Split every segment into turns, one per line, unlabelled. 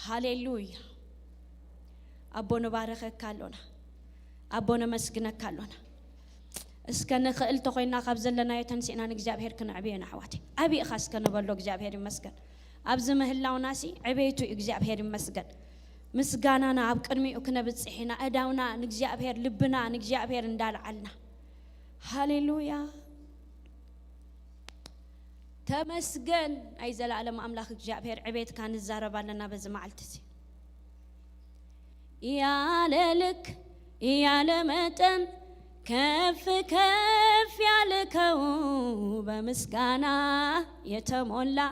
هاليلويا أبونا بارك كالونا أبونا مسكنا كالونا اسكن خيل تقينا قبزلنا يتنسينا نجابهر كنا عبينا حواتي أبي أخاس كنا بلوك جابهر مسكن أبزم هلا وناسي عبيتو إجابهر مسكن مسجانا أب كرمي وكنا بتصحينا أداونا نجابهر لبنا نجابهر ندال علنا هاليلويا تمسجن أي زلالم أملاك جابهر عبيت كان الزارب لنا بزمعلتسي يا لك يا لمتن كف كف يا لكو بمسكانا يتمولا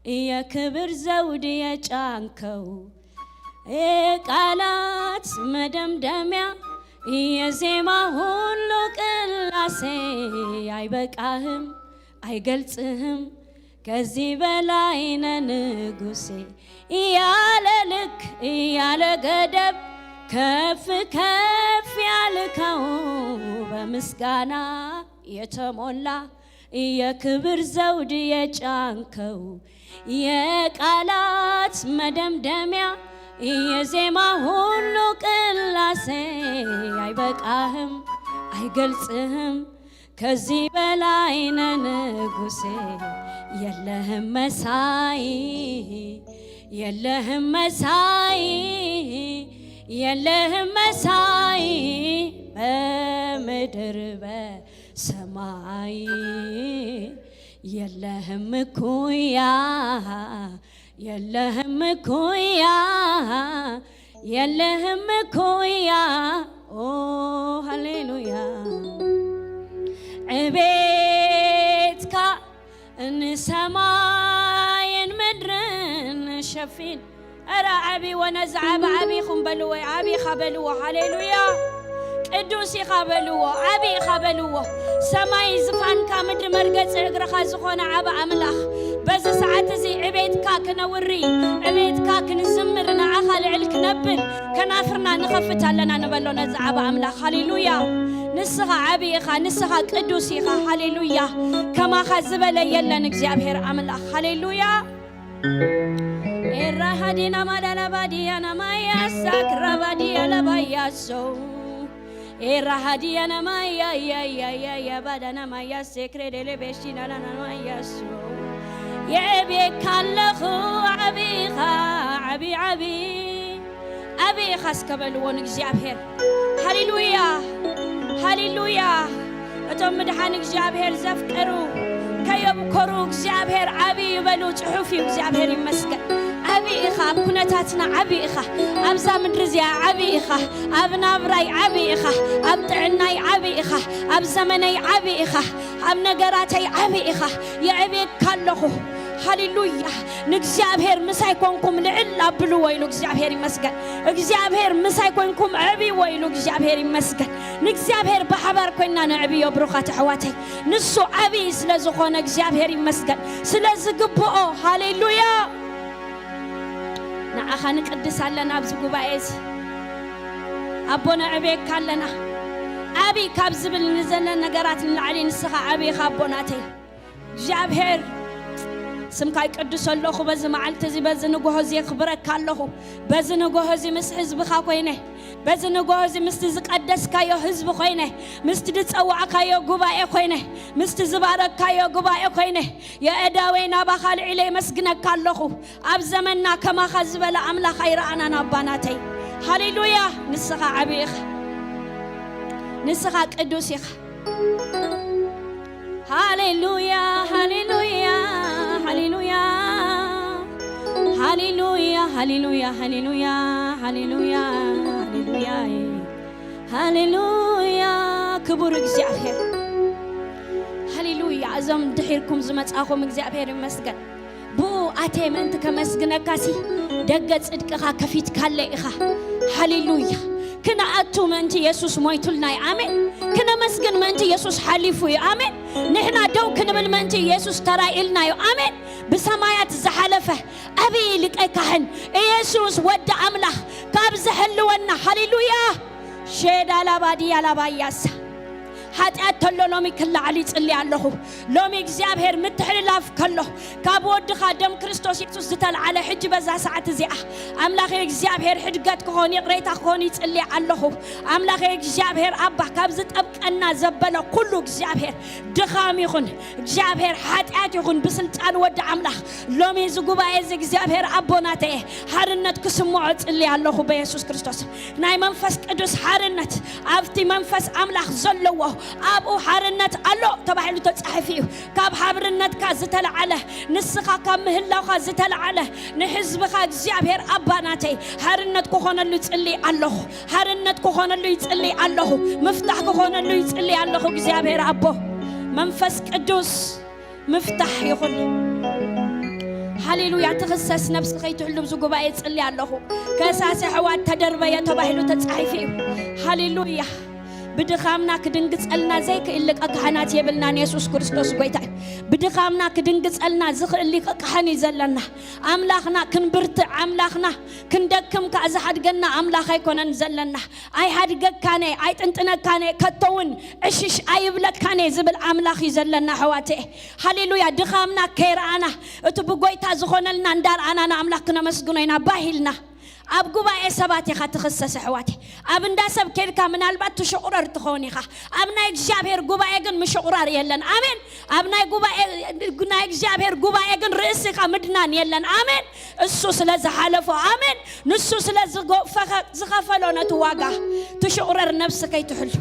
يا كبر زودي يا جانكو قالات مدمدميا يا زيما هولو قلاسي አይበቃህም አይገልጽህም ከዚህ በላይ ንጉሴ ያለ ልክ ያለ ገደብ ከፍ ከፍ ያልከው በምስጋና የተሞላ የክብር ዘውድ የጫንከው የቃላት መደምደሚያ የዜማ ሁሉ ቅላሴ አይበቃህም አይገልጽህም ከዚህ በላይ ንጉሴ የለህም መሳይ የለህም መሳይ የለህም መሳይ በምድር በሰማይ የለህም ኩያ የለህም ኩያ የለህም ኩያ ኦ ሃሌሉያ عبيتك ان سماين مدرن شفين ارى عبي ونزع بعبي خنبلوا عبي خبلوا هاليلويا قدوسي خبلوا عبي خبلوا سماي زفان كمدر مرقص اغرخا زخونه عبا املاح بز ساعات زي عبيتك كنوري عبيتك كنزمرنا عخال علك نبل كنافرنا نخفتالنا نبلو نزع املاح هاليلويا نسخة عبيخة نسخة قدوسيخة هاليلويا كما خزبل يلن እግዚአብሔር አምላክ هاليلويا إرهادينا مدلبادينا ما يسك ربادينا باياسو إرهادينا ما يا بدنا ما يسك ردلبشينا ما ياسو يبيك الله عبيخة عبي خسكبلون እግዚአብሔር هاليلويا هاليلويا أتم مدحان እግዚአብሔር زفقرو كيبكرو እግዚአብሔር عبي يبلو صحفي እግዚአብሔር يمسكن عبي إخا بكنتاتنا عبي إخا أبزا مدرزيا عبي إخا أبنا براي عبي إخا أبطعناي عبي إخا أبزمناي عبي إخا أبنقراتي عبي إخا يعبيك كاللخو هاليلويا نግዚአብሔር مسايكونكم لعلا بلو ويلو እግዚአብሔር يمسكن እግዚአብሔር مسايكونكم عبي ويلو እግዚአብሔር يمسكن نግዚአብሔር بحبار كوينا نعبي يبرخات حواتي نسو عبي سلازخون እግዚአብሔር يمسكن سلازقبؤ هاليلويا نعخا نقدس لنا بزقبائز أبونا عبيك كالنا عبي كابزبل نزلنا نقرات العلي نسخة عبي خابوناتي እግዚአብሔር سمكاي قدس الله بز معلتزي بز نغوزي خبرك كالله بز نغوزي مس حزب خا كوينه بز نغوزي مستزقدس كايو حزب كوينه مستدصوا كايو غباء كوينه مستزبارك كايو غباء كوينه يا اداوينا بخال علي مسغنك كالله اب زمننا كما خزبل املا خير انا نباناتي هاليلويا نسخه عبيخ نسخه قدوسيخ هاليلويا هاليلويا هاليلويا هاليلويا هاليلويا هاليلويا هاليلويا هاليلويا هاليلويا كبر እግዚአብሔር هاليلويا ازم دحيركم زمصاخم እግዚአብሔር ይመስገን ቡ አቴመንት ከመስግነካሲ ደገ ጽድቅኻ ከፊት ካለ ኢኻ هاليلويا كنا أتو منتي يسوس مويتولنا آمين كنا مسجن منتي يسوس حليفو آمين نحنا دو كنا بالمنتي يسوس ترايلنا آمين بسمايات زحلفه أبي لك أكهن يسوس ود أمله كابز حلونا هاليلويا شهد على بادي على باياس حتى تلو لومي كل علي تصلي الله لومي እግዚአብሔር متحللاف كله كاب ودخ دم كريستوس يسوع زتل على حج بዛ ساعه زيا املاخ እግዚአብሔር حدقت كهون يقريتا كهون يصلي الله املاخ እግዚአብሔር ابا كاب زطبقنا زبله كل እግዚአብሔር دخام يخون እግዚአብሔር حاتيات يخون بسلطان ود املاخ لومي زغباي እግዚአብሔር ابوناته حرنت كسمو صلي الله بيسوع ክርስቶስ ናይ መንፈስ ቅዱስ حرنت ابتي منفس املاخ زلو ابو حرنت الله تبعلو تصحفيو كاب حبرنت كازتلعله نسخا كمهلاوخا زتلعله نحزبخا እግዚአብሔር اباناتي حرنت كخونلو يصلي الله حرنت كخونلو يصلي الله مفتاح كخونلو يصلي الله እግዚአብሔር ابو منفس ቅዱስ مفتاح يخون هاليلويا تخصص نفس خيتحلم زغبا يصلي الله كاساس حوات تدربيه تبعلو تصحفيو هاليلويا بدخامنا كدنقصلنا زيك اللي كحنات يبلنا يسوع ክርስቶስ ጎይታ بدخامنا كدنقصلنا زخ اللي كحني زلنا املاخنا كنبرت املاخنا كندكم كازحدغنا املاخ يكونن زلنا اي حدغكاني اي طنطنكاني كتون اشش ايبلكاني زبل املاخ يزلنا حواتي هاليلويا دخامنا كيرانا اتو بغويتا زخونلنا اندار انا املاخنا مسغنينا باهلنا اب غباء سبات يختصص حواتي اب انداسب كيركا منالبات تشعرر تخونيخا ابنا እግዚአብሔር غباء ግን مشعرر يلن امين ابنا غباء غنا እግዚአብሔር غباء ግን رئيسካ مدنان يلن امين እሱ ስለዚህ حلفو امين ንሱ ስለዚህ ዝኸፈለው ነትዋጋ تشعرر نفسك يتحل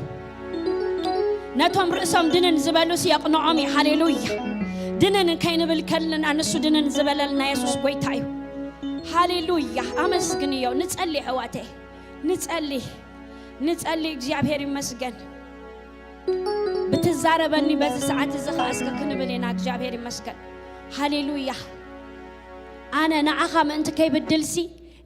نتوم رئسهم دنن زبلوس يقنعهم هاليلويا دنن كاينبل كلنا نسو دنن زبللنا يسوع ጎይታዩ هاليلويا أمسكنيو نتصلي حواتي نتصلي እግዚአብሔር ይመስገን بتزاربني بዚህ ሰዓት ዝኻስከ ክንብለና እግዚአብሔር ይመስገን هاليلويا أنا نعخ منت كيبدلسي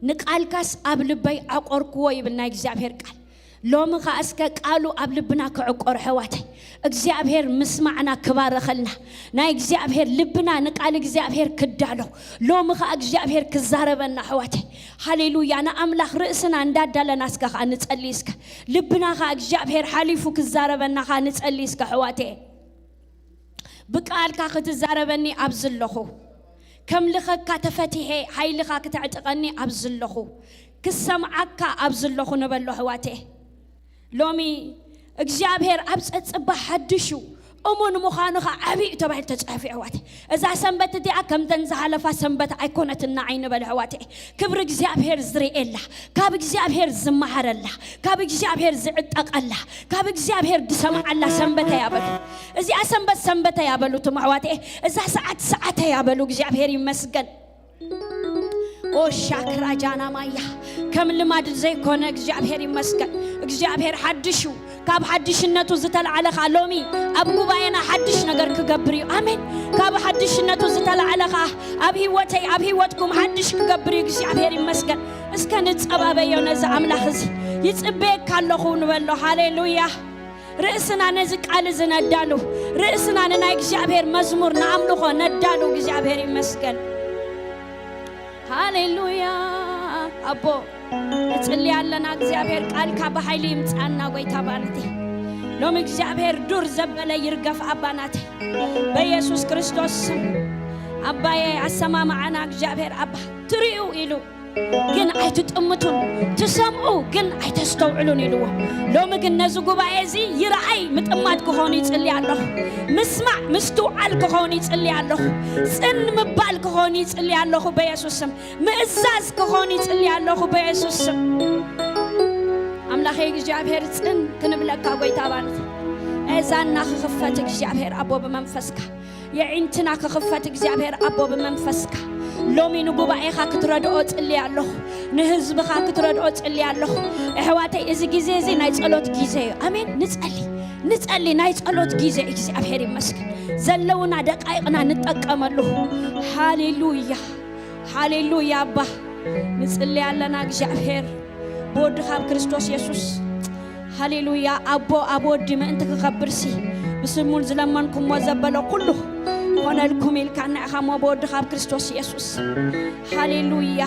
نقالكاس أبلبي أقركو يبلنا እግዚአብሔር ቃል لوم خاسك قالوا أبلبنا كعقر حواتي እግዚአብሔር مسمعنا كبار خلنا نا እግዚአብሔር لبنا نقال እግዚአብሔር كدالو لوم خا እግዚአብሔር كزاربنا حواتي هاليلويا أنا أملاخ رأسنا ندادلنا اسك خا نصلي اسك لبنا خا እግዚአብሔር حليفو كزاربنا خا نصلي اسك حواتي بقالك كتزاربني أبزلخو كم لخك تفتحي هاي لخك تعتقني أبزلخو كسمعك أبزلخو نبلو حواتي لومي እግዚአብሔር أبصبح حدشو أمون مخانخا عبي تبعل تتصحفي حواتي إذا سنبت دي كم تنزحلفا سنبت أيقونة النعين بالحواتي كبر እግዚአብሔር زري الله كاب እግዚአብሔር زمحر الله كاب እግዚአብሔር زعتق الله كاب እግዚአብሔር دسمع الله سنبت يابلو إذا سنبت يابلو تمحواتي إذا ساعت يابلو እግዚአብሔር يمسجن او شاكرا جانا مايا كم لماد زي كون እግዚአብሔር يمسجن እግዚአብሔር حدشو كاب حدشنتو زتل على خالومي ابو باينا حدش نجر كغبري امين كاب حدشنتو زتل على خا ابي وتكم حدش كغبري እግዚአብሔር يمسجن اسك نصبابيو نز املاح زي يصبيك كالخو نبلو هاليلويا رئسنا نزق على زندالو رئسنا ننا እግዚአብሔር مزمور نعملو ندالو እግዚአብሔር يمسجن هاليلويا أبو نصلي علينا እግዚአብሔር ቃል ካበኃይል ይምጻና ጎይታ ባንቴ ሎም እግዚአብሔር ዱር ዘበለ ይርገፍ አባናቴ በኢየሱስ ክርስቶስ አባዬ አሰማማዓና እግዚአብሔር አባ ትሪኡ ኢሉ ግን አይትጥምቱን ትሰምዑ ግን አይተስተውዕሉን ኢሉዎ ሎም ግን ነዚ ጉባኤ እዚ ይራአይ ምጥማት ክኾን ይጽልይ ኣለኹ ምስማዕ ምስትውዓል ክኾን ይጽልይ ኣለኹ ጽን ምባል ክኾን ይጽልይ ኣለኹ በኢየሱስ ስም ምእዛዝ ክኾን ይጽልይ ኣለኹ በኢየሱስ ስም አምላኬ እግዚአብሔር ጽን ክንብለካ ጎይታ ባንተ እዛና ክኽፈት እግዚአብሔር አቦ በመንፈስካ የዒንትና ክኽፈት እግዚአብሔር አቦ በመንፈስካ لومي نغبايخ كتردو صلي الله نحزبخ كتردو صلي الله احواتي از غيزي زي ناي صلوت غيزي امين نصلي ناي صلوت غيزي እግዚአብሔር ይመስገን ዘለውና ደቃይቅና እንጠቀመሉ ሃሌሉያ አባ ንጽልይ ያለና እግዚአብሔር ቦድኻ ክርስቶስ ኢየሱስ ሃሌሉያ አቦ ድመ እንተ ከከብርሲ بسمون زلمانكم وزبلوا كله ونالكم الكنا خامو بود خاب كريستوس يسوع هاليلويا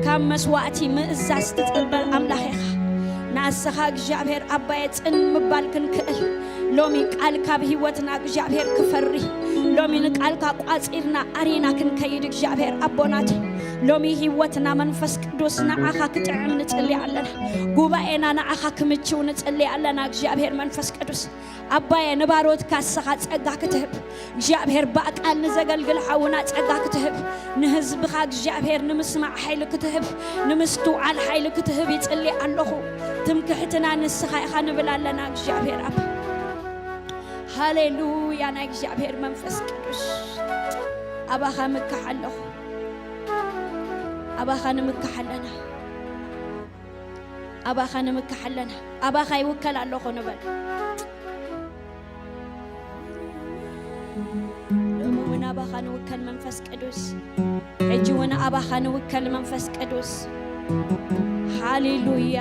كم مسواتي مزاز تتقبل أملاخها ناسخا እግዚአብሔር አባይት እንምባልክን ክእል لومي قالك بهيوتنا እግዚአብሔር ክፈሪ ሎሚ ንቃልካ ቋጺርና አሪና ክንከይድ እግዚአብሔር አቦናት ሎሚ ህይወትና መንፈስ ቅዱስ ንዓኻ ክትዕም ንጽልይ ኣለና ጉባኤና ንዓኻ ክምችው ንጽልይ ኣለና እግዚአብሔር መንፈስ ቅዱስ አባዬ ንባሮት ካስኻ ጸጋ ክትህብ እግዚአብሔር በአቃል ንዘገልግል ሓውና ጸጋ ክትህብ ንህዝብኻ እግዚአብሔር ንምስማዕ ኃይል ክትህብ ንምስትውዓል ኃይል ክትህብ ይጽልይ ኣለኹ ትምክሕትና ንስኻ ኢኻ ንብል ኣለና እግዚአብሔር አብ ሃሌሉያ ና እግዚአብሔር መንፈስ ቅዱስ አባኻ ምክሐለሁ አባኻ ንምክሐለና አባኻ ንምክሐለና አባኻ ይወከል ኣለኹ ንበል ለሞና አባኻ ንወከል መንፈስ ቅዱስ እጅወና አባኻ ንወከል መንፈስ ቅዱስ ሃሌሉያ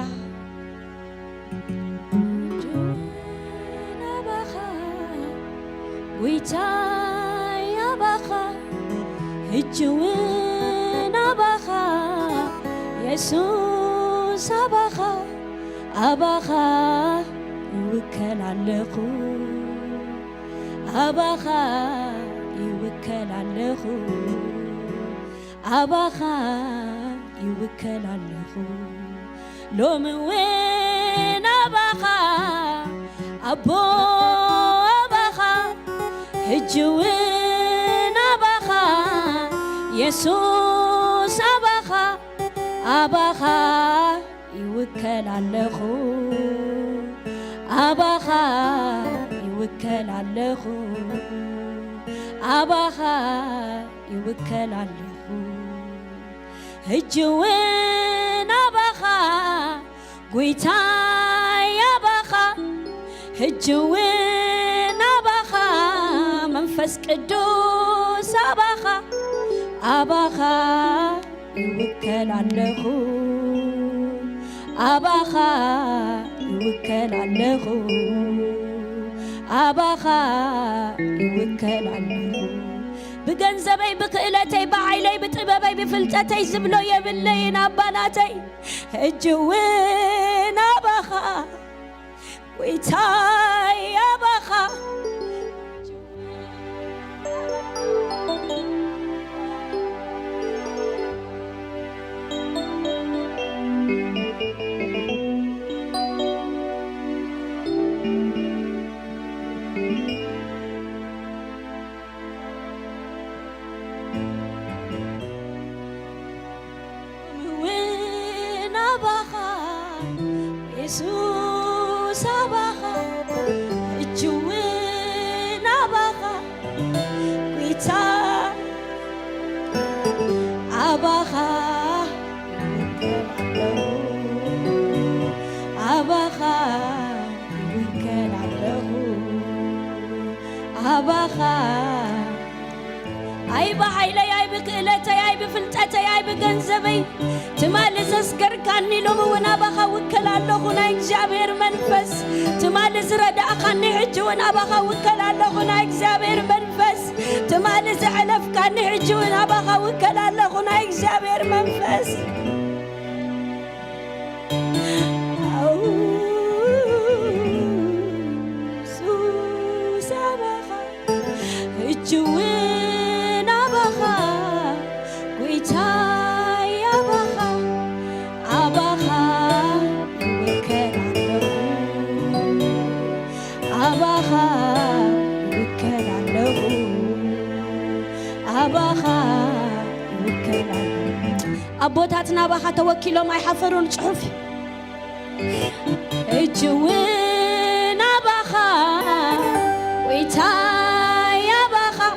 ويتاي أباخا الجوين أباخا يسوس أباخا أباخا يوكل عليكو أباخا يوكل عليكو أباخا يوكل عليكو لو من وين أباخا أبو الجوين أباخا يسوس أباخا أباخا يوكل عليكو أباخا يوكل عليكو أباخا يوكل عليكو الجوين أباخا قويتاي أباخا الجوين منفس قدوس أباخا أباخا يوكل عليكو أباخا يوكل عليكو أباخا يوكل عليكو بجنزبي بكيلتي بعيلي بطبابي بفلتتي زبلو يبلين أباناتي الجوين أباخا ويتاي أباخا يسوس أباخا الجوين أباخا ويتا أباخا أباخا يوكل عليه أباخا أي بحيلي أي بكيلتي أي بفلتتي أي بجنزبي تمالز أسكر كاني لو وانا بخا وكل الله هنا إجابير منفس تمالز ردا خاني حج وانا بخا وكل الله هنا إجابير منفس تمالز علف كاني حج وانا بخا وكل الله هنا إجابير منفس سوس بخا الجوين بخا ويتاي بخا أباخا يوكل عليه أباخا يوكل عليه أباخا يوكل عليه أبوتاتنا أباخا توكلوا ما يحفرون صحف الجوين أباخا ويتاي أباخا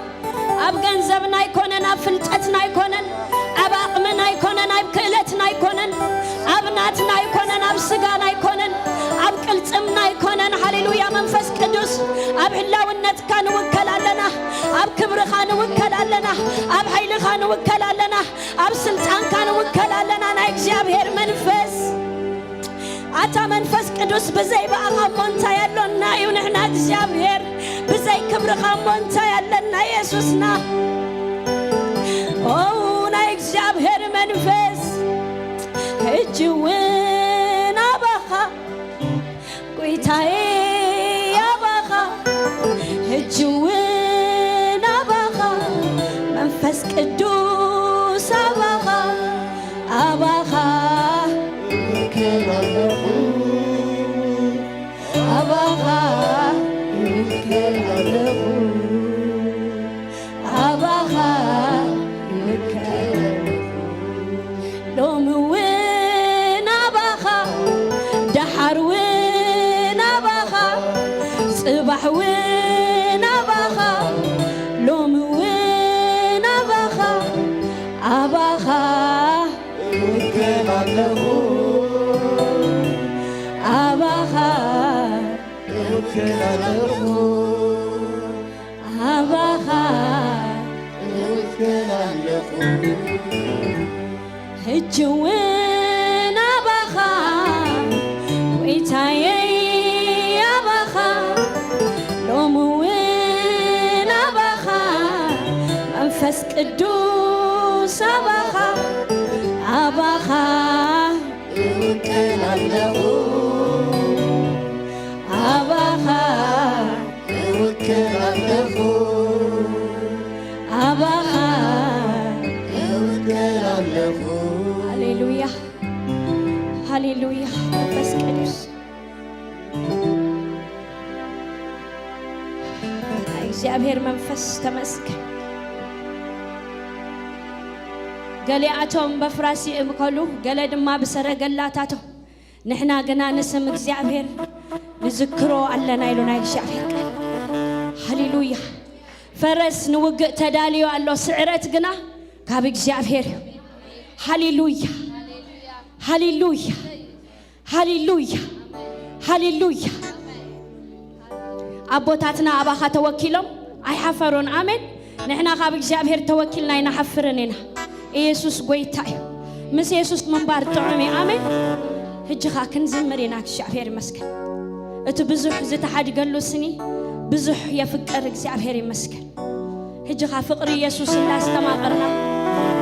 أبغن زبنا يكونن أفلتتنا يكونن أباقمنا يكونن أبكلتنا يكونن أبناتنا يكونن أبسقانا يكونن أبكلتمنا يكونن هاليلويا منفس قدوس أبحلاونت كان وكلا لنا أبكبر خان وكلا لنا أبحيل خان وكلا لنا أبسلطان كان وكلا لنا أنا إجابير منفس أتا منفس قدوس بزي بقى مونتا يلونا يونحنا إجابير بزي كبر خان مونتا يلونا يسوسنا أونا إجابير منفس الجوين أباخا قويتاي أباخا لوموين أباخا دحروين أباخا صباحوين أباخا لوموين أباخا أباخا
وكان له
أباخا
وكان له
أباخا
وكان له
هجوين أباخا ويتاي أباخا لوموين أباخا منفس قدوس أباخا أباخا
وكان له
أباخا
وكان له
أباخا
وكان له
هللويا هللويا منفس قدوس እግዚአብሔር መንፈስ ተመስገን ገሊአቶም በፍራስ ይእምከሉ ገለ ድማ በሰረገላታቶ ንሕና ገና ንስም እግዚአብሔር ንዝክሮ ኣለና ኢሉና እግዚአብሔር ሃሌሉያ ፈረስ ንውግእ ተዳልዮ ኣሎ ስዕረት ግና ካብ እግዚአብሔር ሃሌሉያ ሃሌሉያ ሃሌሉያ ሃሌሉያ አቦታትና አባኻ ተወኪሎም አይሐፈሩን አሜን ንሕና ካብ እግዚአብሔር ተወኪልና ይናሐፍርንና ኢየሱስ ጎይታ ምስ ኢየሱስ መንባር ጥዑም አሜን ህጅኻ ክንዝምርና እግዚአብሔር ይመስገን እቲ ብዙሕ ዝተሓድገሉ ስኒ ብዙሕ የፍቅር እግዚአብሔር ይመስገን ህጅኻ ፍቅሪ ኢየሱስ እንዳስተማቀርና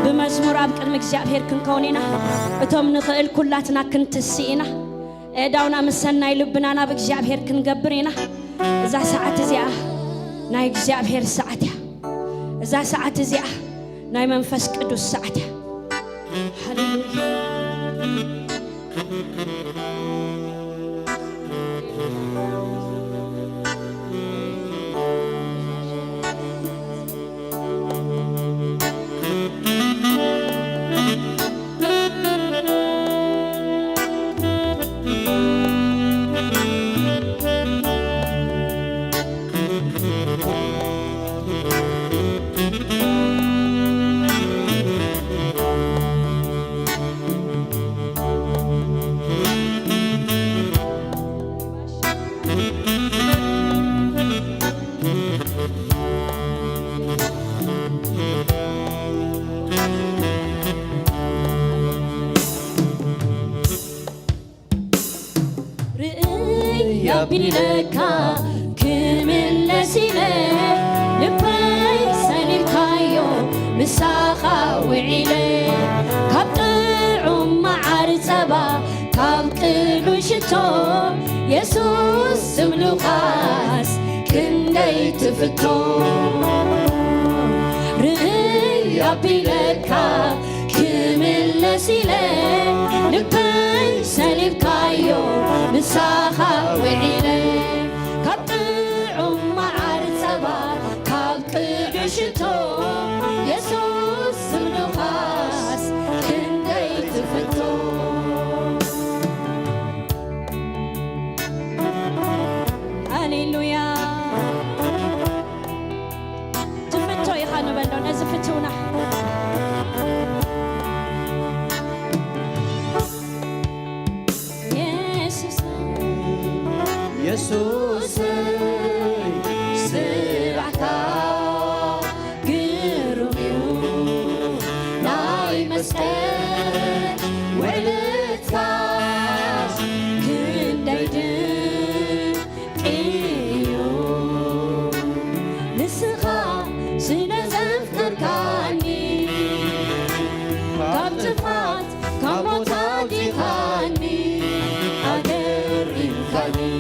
በመዝሙር ኣብ ቅድሚ እግዚአብሔር ክንከውንና እቶም ንኽእል ኩላትና ክንትስኢና እዳውና ምሰናይ ልብናና በእግዚአብሔር ክንገብርና እዛ ሰዓት እዚኣ ናይ እግዚአብሔር ሰዓት እያ እዛ ሰዓት እዚኣ ናይ መንፈስ ቅዱስ ሰዓት እያ ሃሌሉያ بلكا كملسيله لبي سلكايو مساخا وعيله كبطعم معرصبا كبقلو شتو يسوس سملوقاس كندي تفتو ريا بلكا كملسيله لبي سلكايو مساخا وعيله كبطعم معرصبا كبقلو شتو يسوس سملوقاس كندي تفتو هاليلويا تفتو يخانو بلو نزفتونا
يسوس
سرعتا قرميو ناي مسكن وعلتكاس كنديدن قيو نسخا سنزفكركاني كم تفات كم موتاديكاني أقربكاني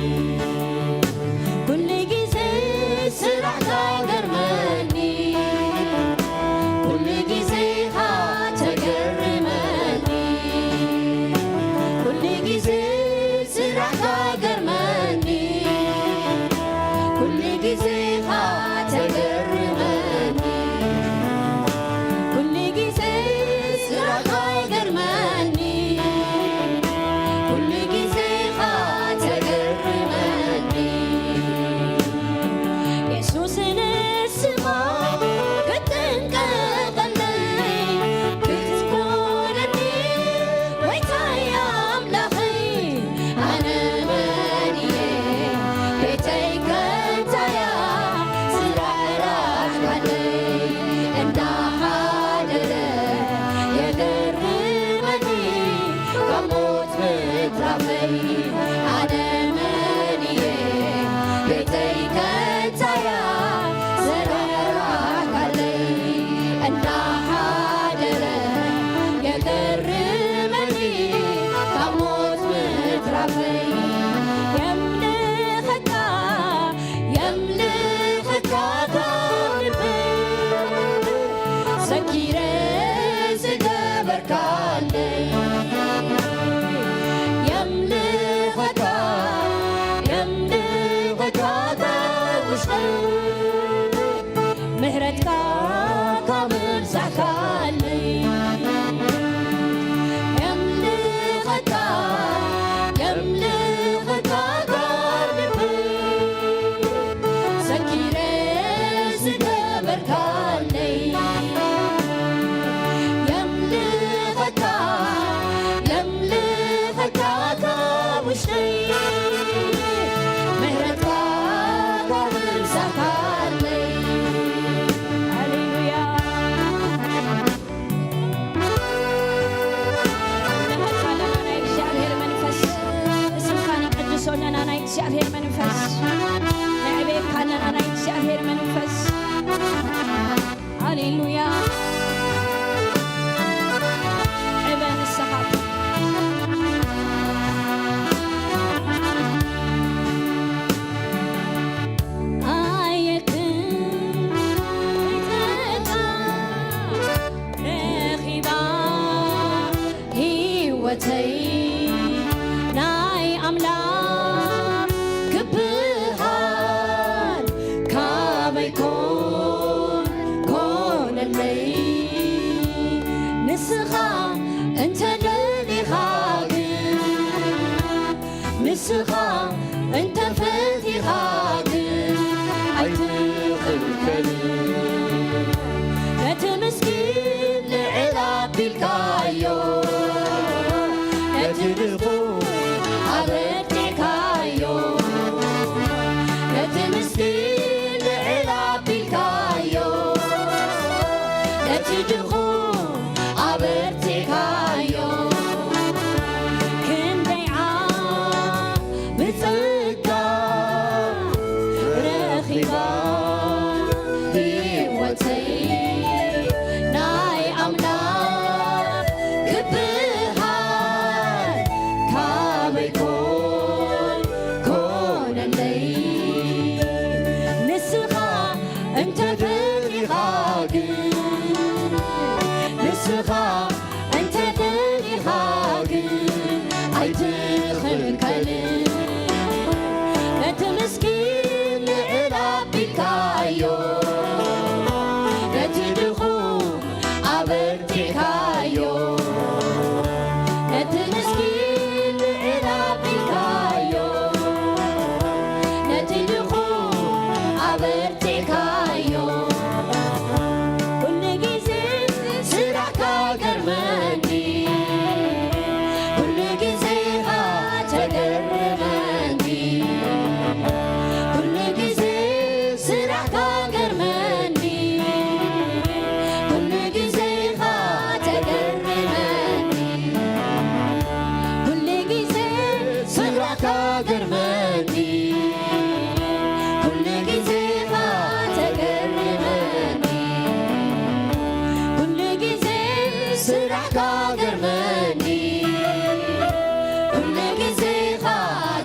ምትራፈይ ኣነ መን እየ ቤተይ ከንታያ ዘራራካለይ እናሓደረ የገርመኒ ካብ ሞት ምትራፈይ የምልኸካ የምልኸካ ካብ ልበይ ዘኪረ ዝገበርካለይ የምልኸካ የምልኸካ ካብ ውሽጠይ ምህረትካ ካብ ምብዛሕካለይ የምልኸካ የምልኸካ ካብ ልበይ ዘኪረ ዝገበርካለይ የምልኸካ የምልኸካ ካብ ውሽጠይ ምህረትካ ካብ ምብዛሕካለይ ሃሌሉያ ንመካለና ናይ እግዚአብሔር መንፈስ እስምካ ንቅድሶለና ናይ እግዚአብሔር መንፈስ ንዕቤካለና ናይ እግዚአብሔር መንፈስ ሃሌሉያ ዕበ ንስኻ ኣየክን ይትታ ረኺባ ህይወተይ ናይ ኣምላኽ ክብሃል ካበይ ኮነለይ ንስኻ እንተደሊኻ ግን ንስኻ እንተፈቲኻ ግን
ኣይትኽልከልን
ነቲ ምስኪን ልዕል ኣቢልካዮ ነቲ ድኹይ ኣበርቲካዮ ነቲ ምስኪን ልዕል ኣቢልካዮ ነቲ ድኹይ ኣበርቲካዮ ክንደይ ብጸጋ ረኺባ ህይወተይ ናይ ኣምላኽ ክብሃል ካበይ ኮነለይ ንስኻ እንተደሊኻ ግን ንስኻ እንተደሊኻ ግን ኣይትኽልከልን ነቲ ምስኪን ልዕል ኣቢልካዮ ነቲ ድኹም ኣበርቲካዮ ነቲ ምስኪን ልዕል ኣቢልካዮ ነቲ ድኹም ኣበርቲካዮ ኩሉ ግዜ ስራሕካ ገርመኒ ኩሉ ግዜኻ ተገርመኒ ኩሉ ግዜ ስራሕካ ገርመኒ ኩሉ ግዜኻ ተገርመኒ ኩሉ ግዜ ስራሕካ ገርመኒ ኩሉ ግዜኻ ተገርመኒ ኩሉ ግዜ ስራሕካ ገርመኒ ኩሉ ግዜኻ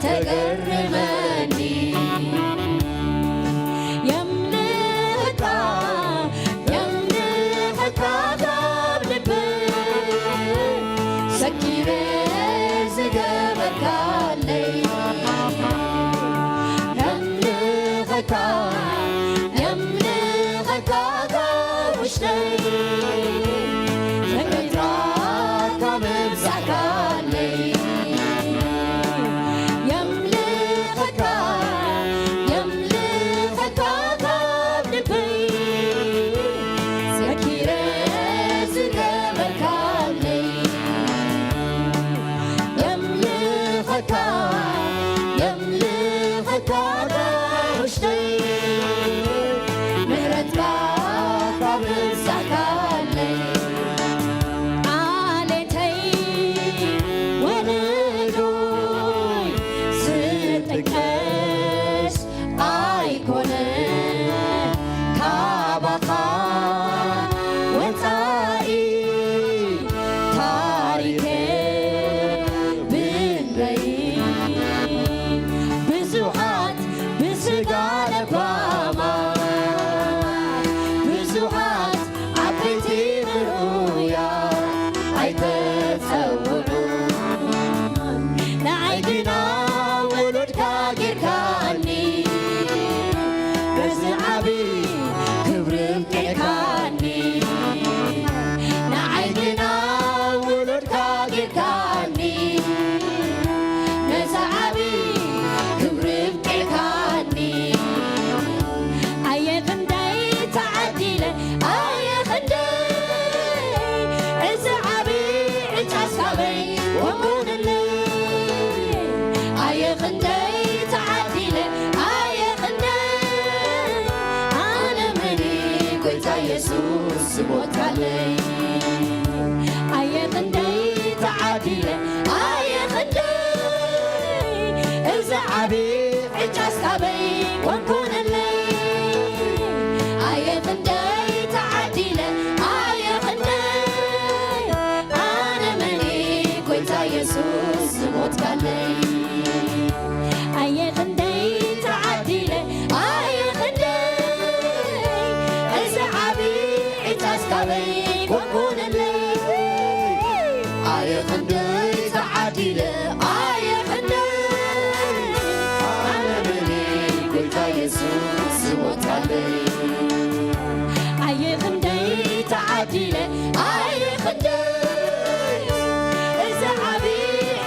ተገርመኒ የምልኸካ የምልኸካ ካብ ልበይ ሰኪረ ዝገበርካለይ የምልኸካ የምልኸካ ካብ ውሽጠይ ፍቅራትካ ምብዛሕካለይ የምልኸካ የምልኸካ ካብ ልበይ ዘኪረ ዝገበርካለይ የምልኸካ የምልኸካ ካብ ውሽጠይ
ኢየሱስ ሞትካለይ
ኣየኽንደይ ተዓዲለ ኣየኽንደይ እዚ ዓብይ ዕጫስካበይ ኮንኩነለይ ኣየኽንደይ ተዓዲለ ኣየኽንደይ ኣነ መኒ ጎይታ ኢየሱስ ሞትካለይ ኣየኽንደይ ተዓዲለ ኣየኽንደይ
ኣየኽንደይ ተዓዲለ ኣየኽንደይ ኣነ መኒ ጎይታ ኢየሱስ ሞትካለይ
ኣየኽንደይ ተዓዲለ ኣየኽንደይ እዚ ዓብይ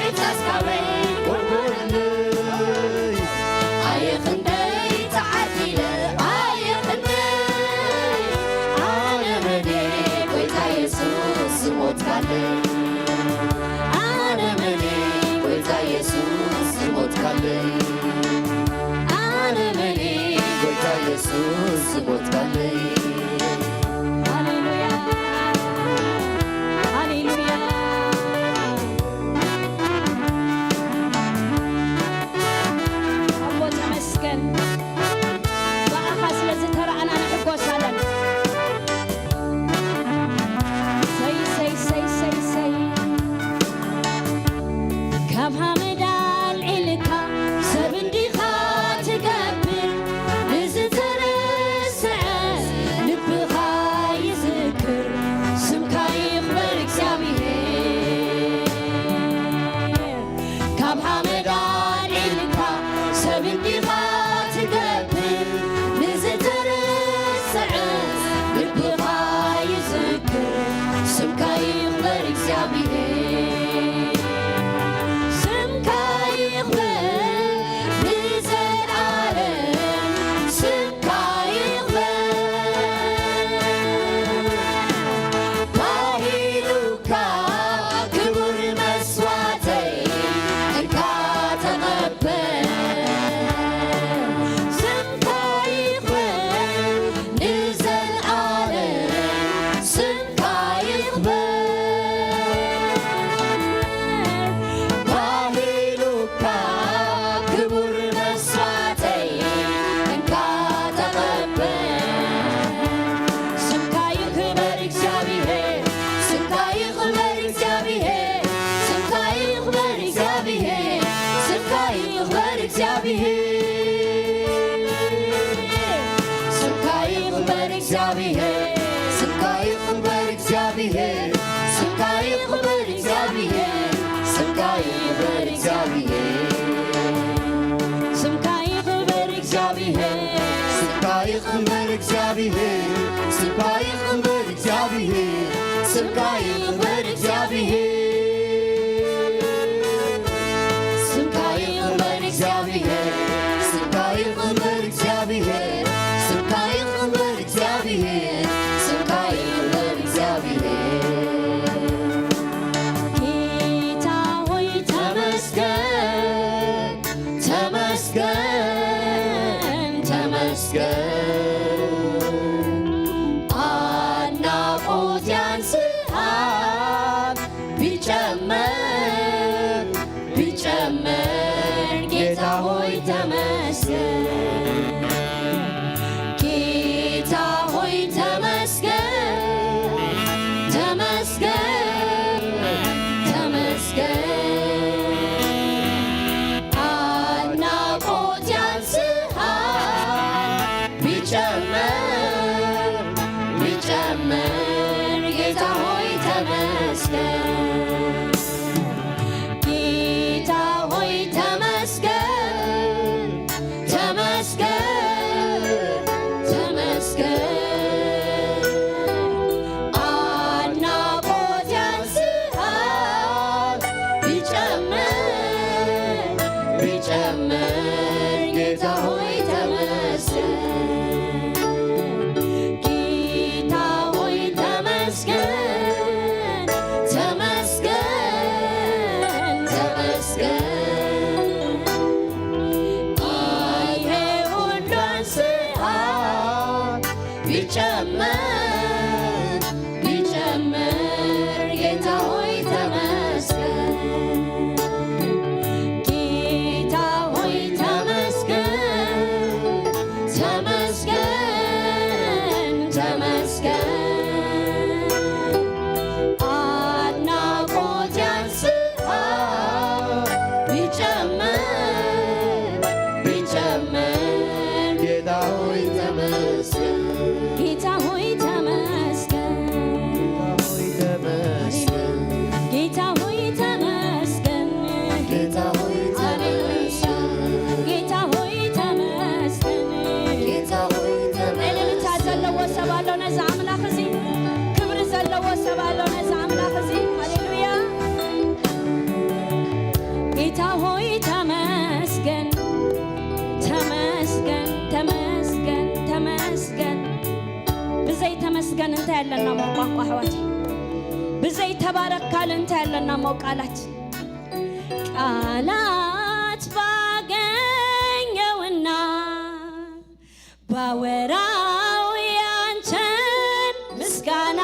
ዕጫስካበይ
ኮንኩነለይ
ኣየኽንደይ ተዓዲለ ኣየኽንደይ ኣነ መኒ ጎይታ ኢየሱስ ሞትካለይ
ኣነ መኒ ጎይታ ኢየሱስ ሞትካለይ
ኣነ መኒ
ጎይታ ኢየሱስ ሞትካለይ
ሃሌሉያ ሃሌሉያ ኣቦ ተመስገን በኣኻ ስለዝተረኣና ንሕጎስ ኣለን ሰይ ካብ ሃመዳ ኣልዒልካ ሰብ እንዲኻ ትገብር ንዝተረስዐ ልብኻ ይዝክር ስምካ ይኽበር እግዚኣብሔር ካብ ሃመዳ ኣልዒልካ ሰብ እንዲኻ ትገብር ንዝተረስዐ ልብኻ ይዝክር ስምካ ይኽበር እግዚኣብሔር ስምካ ይኽበር ንዘለዓለም ስምካ ይኽበር ባህሉካ ክቡር መስዋዕተይ እንካ ተቐበል ስምካ ይኽበር ንዘለዓለም ስምካ ባህሉካ ክቡር መስዋዕተይ እንካ ተቐበል ስምካ ይኽበር እግዚአብሔር ስምካ ይኽበር እግዚአብሔር ስምካ ይኽበር እግዚአብሔር ስምካ ይኽበር እግዚአብሔር ስምካ ይኽበር እግዚአብሔር ስምካ ይኽበር እግዚአብሔር ስምካ ይኽበር እግዚአብሔር ስምካ ይኽበር እግዚአብሔር ስምካ ይኽበር እግዚአብሔር
ስምካ ይኽበር እግዚአብሔር ስምካ ይኽበር እግዚአብሔር ስምካ ይኽበር እግዚአብሔር
ስምካ ይኽበር እግዚአብሔር
ስምካ ይኽበር እግዚአብሔር ስምካ ይኽበር እግዚአብሔር ስምካ ይኽበር እግዚአብሔር
ጌታ ሆይ ተመስገን
ተመስገን ተመስገን
አድናቆት ያንስሃል ቢጨመር ቢጨመር ጌታ ሆይ ተመስገን ጌታ ሆይ ተመስገን ተመስገን ተመስገን አድናቆት ያንስሃል ቢጨመር ቢጨመር ጌታ ሆይ ተመስገን ጌታ ሆይ ተመስገን ተመስገን ተመስገን አድናቆት ያንስሃል ቢጨመር ቢጨመር ጌታ ሆይ ተመስገን ጌታ ሆይ ተመስገን ተመስገን ተመስገን ይሄ ሁሉ አንስሃል ቢጨመር ጌታ ሆይ ተመስገን ተመስገን ተመስገን ተመስገን ብዘይ ተመስገን እንተ ያለና ቋንቋ ሕዋት ብዘይ ተባረካል እንተ ያለና ቃላት ቃላት ባገኘውና ባወራው ያንተን ምስጋና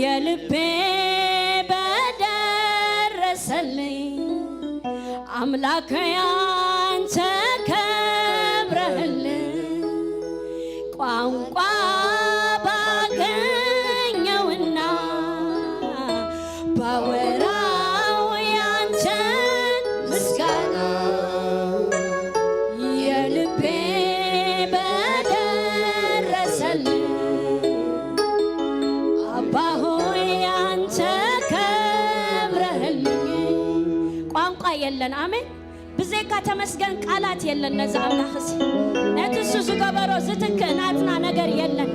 የልቤ በደረሰልኝ አምላክ ያንተ ከብረህልኝ ቋንቋ ባገኘውና ባወራው ያንተን ምስጋና የልቤ በደረሰልኝ አባ ሆይ ያንተ ከብረህልኝ ቋንቋ የለን አሜን ብዘይካ ተመስገን ቃላት የለን ነዛ አምላኽስ ነትሱ ዝገበሮ ዝትክእናትና ነገር የለን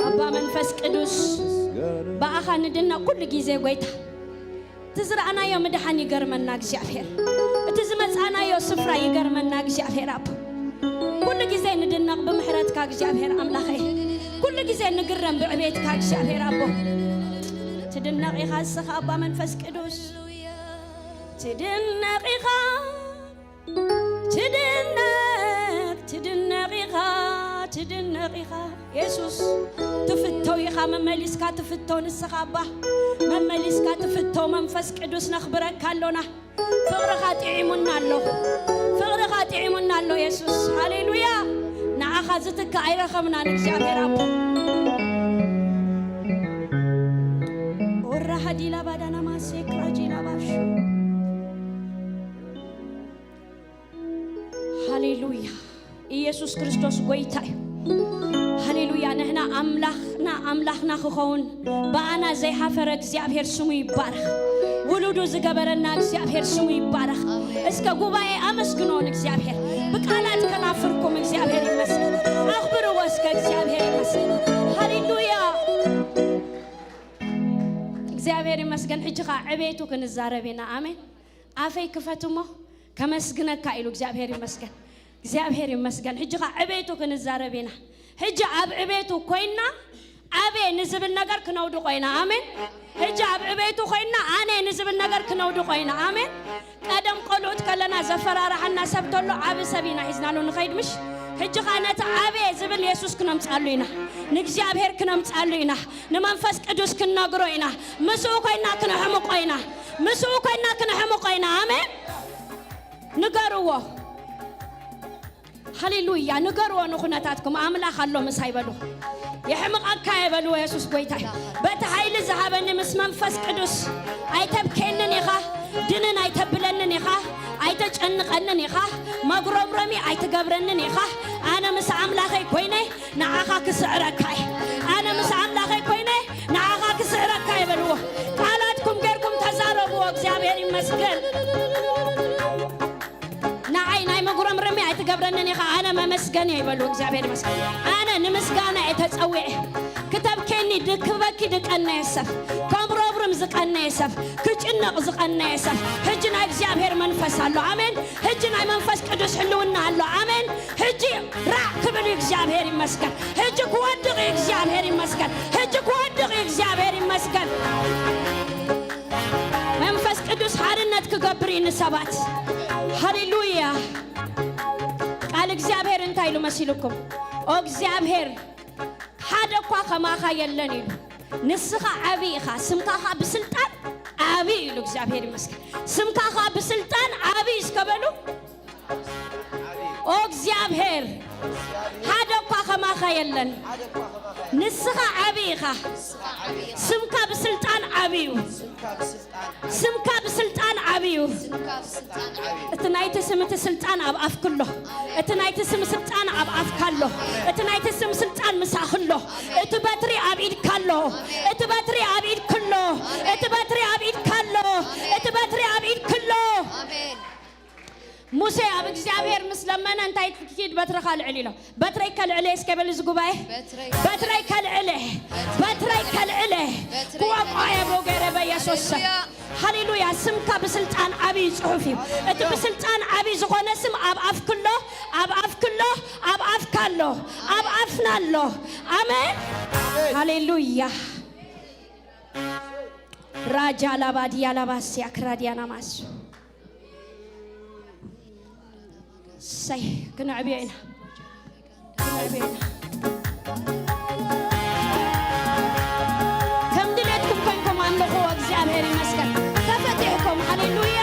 አባ መንፈስ ቅዱስ በአኻ ንድና ኩሉ ጊዜ ጎይታ ትዝራእናዮ ምድሓን ይገርመና እግዚአብሔር እቲ ዝመፃናዮ ስፍራ ይገርመና እግዚአብሔር አባ ኩሉ ጊዜ ንድነቕ ብምሕረትካ እግዚአብሔር አምላኸ ኩሉ ጊዜ ንግረም ብዕቤትካ እግዚአብሔር አቦ تدنق إخا السخابة منفس قدوس تدنق إخا تدنق إخا يسوس تفتو إخا ممليسكا تفتو السخابة ممليسكا تفتو منفس قدوس نخبرك كالونا فغر خاتعيمنا الله يسوس هاليلويا نعاخا زتك عيرخمنا نكسيابير أبو هديلا بدنا ما سكراجيلا باش هاليلويا ኢየሱስ ክርስቶስ ጎይታ ሃሌሉያ ነህና አምላኽና ክኸውን በአና ዘይሐፈረ እግዚአብሔር ስሙ ይባረክ ውሉዱ ዝገበረና እግዚአብሔር ስሙ ይባረክ እስከ ጉባኤ አመስግኖን እግዚአብሔር በቃላት ከናፍርኩም እግዚአብሔር ይመስገን አኽብሩ ወስከ እግዚአብሔር ይመስገን ሃሌሉያ እግዚአብሔር ይመስገን ሕጅኻ ዕቤቱ ክንዛረቤና አሜን አፈይ ክፈትሞ ከመስግነካ ኢሉ እግዚአብሔር ይመስገን እግዚአብሔር ይመስገን ሕጅኻ ዕቤቱ ክንዛረቤና ሕጅ አብ ዕቤቱ ኮይና አቤ ንዝብል ነገር ክነውዱ ቆይና አሜን ሕጅ አብ ዕቤቱ ኮይና አኔ ንዝብል ነገር ክነውዱ ቆይና አሜን ቀደም ቆልኡት ከለና ዘፈራራሐና ሰብተሎ አብ ሰቢና ሒዝናሉ ንኸይድ ምሽ ሕጅ ኻነት አቤ ዝብል ኢየሱስ ክነምጻሉይና ንእግዚአብሔር ክነምጻሉይና ንመንፈስ ቅዱስ ክነግሮይና ምስኡ ኮይና ክነሕምቆይና ምስኡ ኮይና ክነሕምቆይና አሜን ንገርዎ ሃሌሉያ ንገርዎ ንኹነታትኩም አምላኽ ኣሎ ምሳይበሉ يحمقك يا بلو يسوع قويته بتحيل ذهبني مس منفس قدوس አይተብከንን ይኻ ድንን አይተብለንን ይኻ አይተጨንቀንን ይኻ መግረምረሚ አይተገብረንን ይኻ አነ ምስ አምላኸይ ኮይነ ንዓኻ ክስዕረካይ አነ ምስ አምላኸይ ኮይነ ንዓኻ ክስዕረካይ በልዎ ቃላትኩም ገርኩም ተዛረብዎ እግዚአብሔር ይመስገን ናይ መግረምረሚ አይተገብረንን ይኻ አነ መመስገን ይበሉ እግዚአብሔር ይመስገን አነ ንምስጋና የተጸውዕ كتابكني دكبكي دقنا يسف كمربرم زقنا يسف كጭنق زقنا يسف هجنا እግዚአብሔር መንፈስ አለው አሜን هجنا መንፈስ ቅዱስ ህልውና አለው አሜን هج راكبل እግዚአብሔር ይመስገን هج ኩወድቅ እግዚአብሔር ይመስገን هج ኩወድቅ እግዚአብሔር ይመስገን መንፈስ ቅዱስ ሓርነት ክገብሪን ሰባት ሃሌሉያ ቃል እግዚአብሔር እንታይ ኢሉ መሲልኩም ኦ እግዚአብሔር حدكوا كما خيلني نسخة عبيخة سمكها بسلطان عبي لو እግዚአብሔር ይመስገን سمكها بسلطان عبي እስከበሉ ኦ እግዚአብሔር حدكوا كما خيلن نسخة عبيخة سمكها بسلطان عبيو سمكها بسلطان عبيو اتنايت سمت سلطان اب اف كله اتنايت سم سلطان اب اف كله اتنايت سم سلطان مساخله اتبتري ابيد كله اتبتري ابيد كله اتبتري ابيد كله اتبتري ابيد كله امين موسى اب እግዚአብሔር መስለመነ እንታይ ትኪድ በትረኻ ልዕሊሎ በትረይ ከልዕለ እስከበል ዝጉባኤ በትረይ ከልዕለ ኩዋቋየ ቦገረ ወሰን ሃሌሉያ ስምካ ብስልጣን ዓብይ ጽሑፍ እዩ እቲ ብስልጣን ዓብይ ዝኾነ ስም ኣብ ኣፍ ክሎ ኣብ ኣፍ ክሎ ኣብ ኣፍ ካሎ ኣብ ኣፍና ኣሎ ኣሜን ሃሌሉያ ራጃ ላባዲያ ላባሲያ ክራዲያና ማስ ሳይ ክንዕብየና ከም ድሌትኩም ኮይንኩም ኣምልኹ እግዚአብሔር ይመስገን ተፈቲሕኩም ሃሌሉያ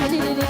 حبيبي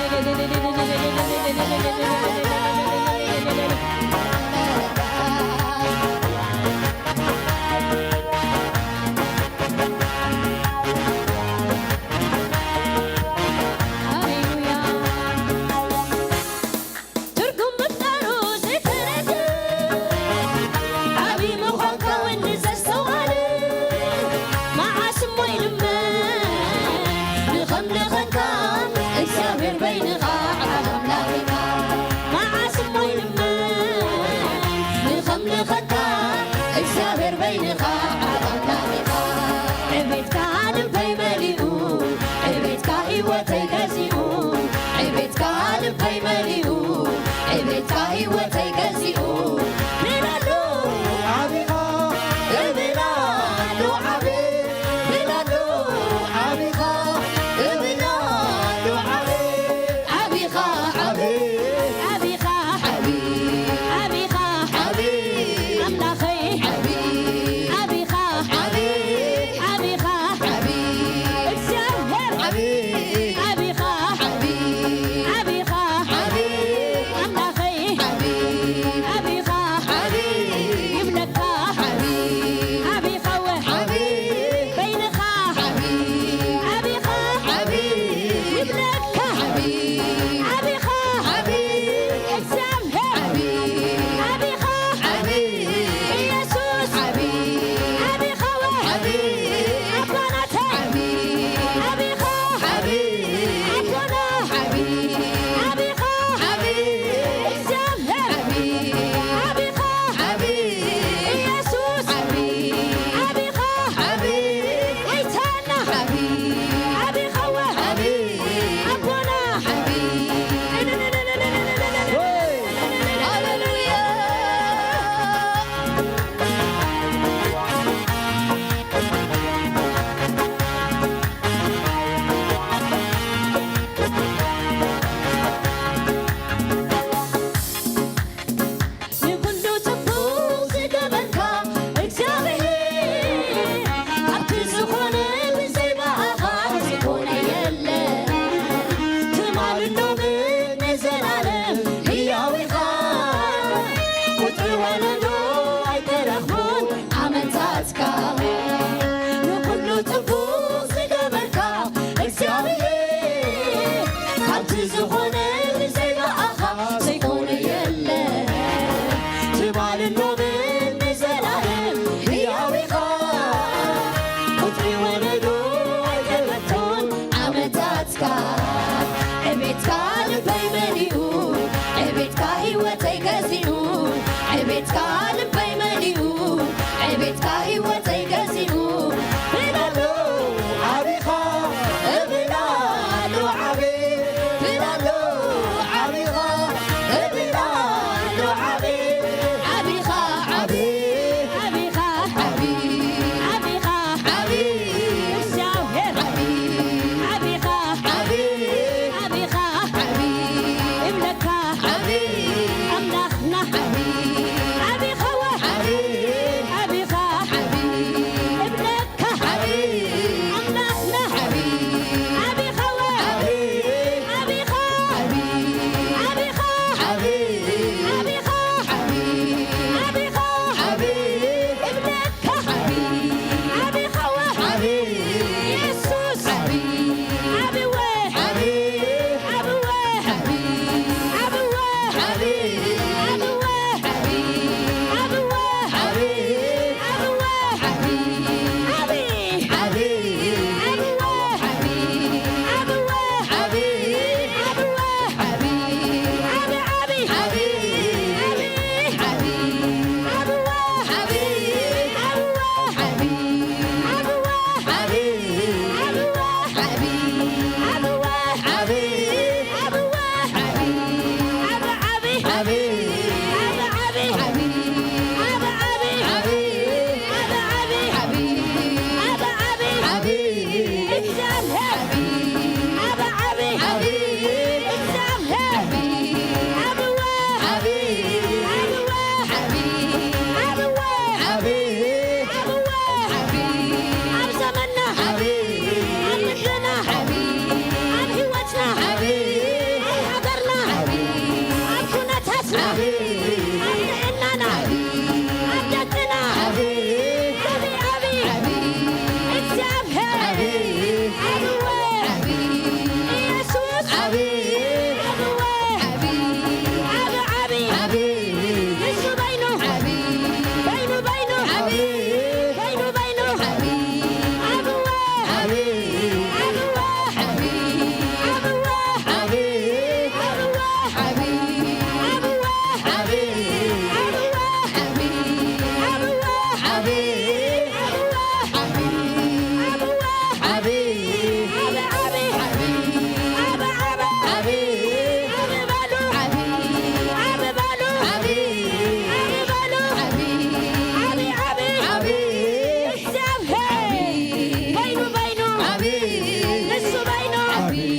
عبي
نسو بينو
عبي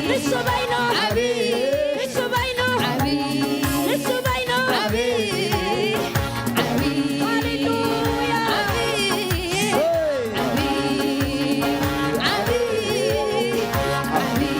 نسو بينو
عبي
نسو بينو
عبي
نسو بينو
عبي عبي
هاليلويا
عبي عبي عبي عبي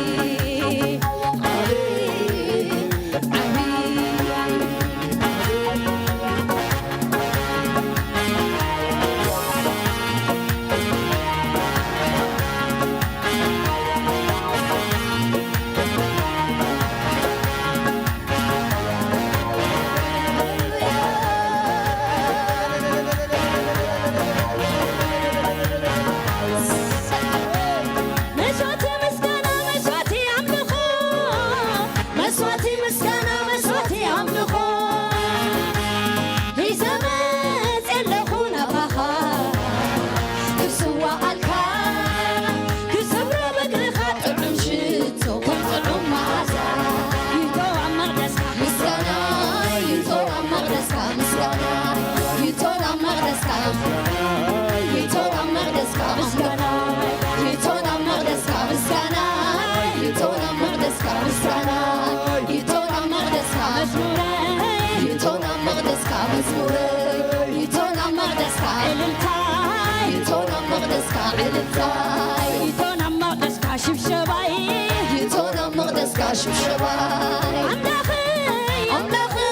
مسواتي مسكنة مسواتي عملخو
مسواتي مسكنة مسواتي عملخو هي زمان تلخونا بخا تسوى الكا كسبر بقرخا طعم شتو طعم معزا
يتو عم مقدسها
مسكنة يتو عم مقدسكا مسكنة يتو عم مقدسكا يتو عم مقدسكا مسكنة يتو عم مقدسكا مسكنة يتو عم مقدسكا مسكنة يتو عم مقدسكا
مزموري
يتو عم مقدسكا مزموري يتو عم مقدسكا
عللتاي
يتو عم مقدسكا علتاي
يتو عم مقدسكا شبشباي
يتو عم مقدسكا شبشباي
أملاخي
أملاخي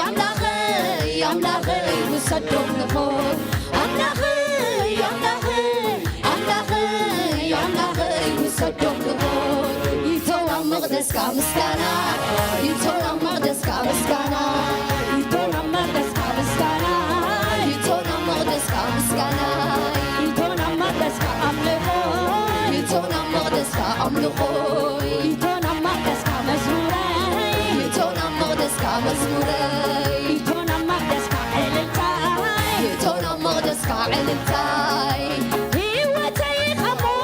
أملاخي أملاخي وصدق نفور أملاخي أملاخي أملاخي أملاخي وصدق نفور يتو عم مقدسكا مسكنة يتو عم مقدسكا مسكنة
يتو عم مقدسكا مسكنة
يتو عم مقدسكا مسكنة
يتو عم مقدسكا أملخو
يتو عم مقدسكا أملخوي
يتو عم مقدسكا مزموري
يتو عم مقدسكا مزموري
يتو عم مقدسكا عللتاي
يتو عم مقدسكا علتاي
هيوتي خمو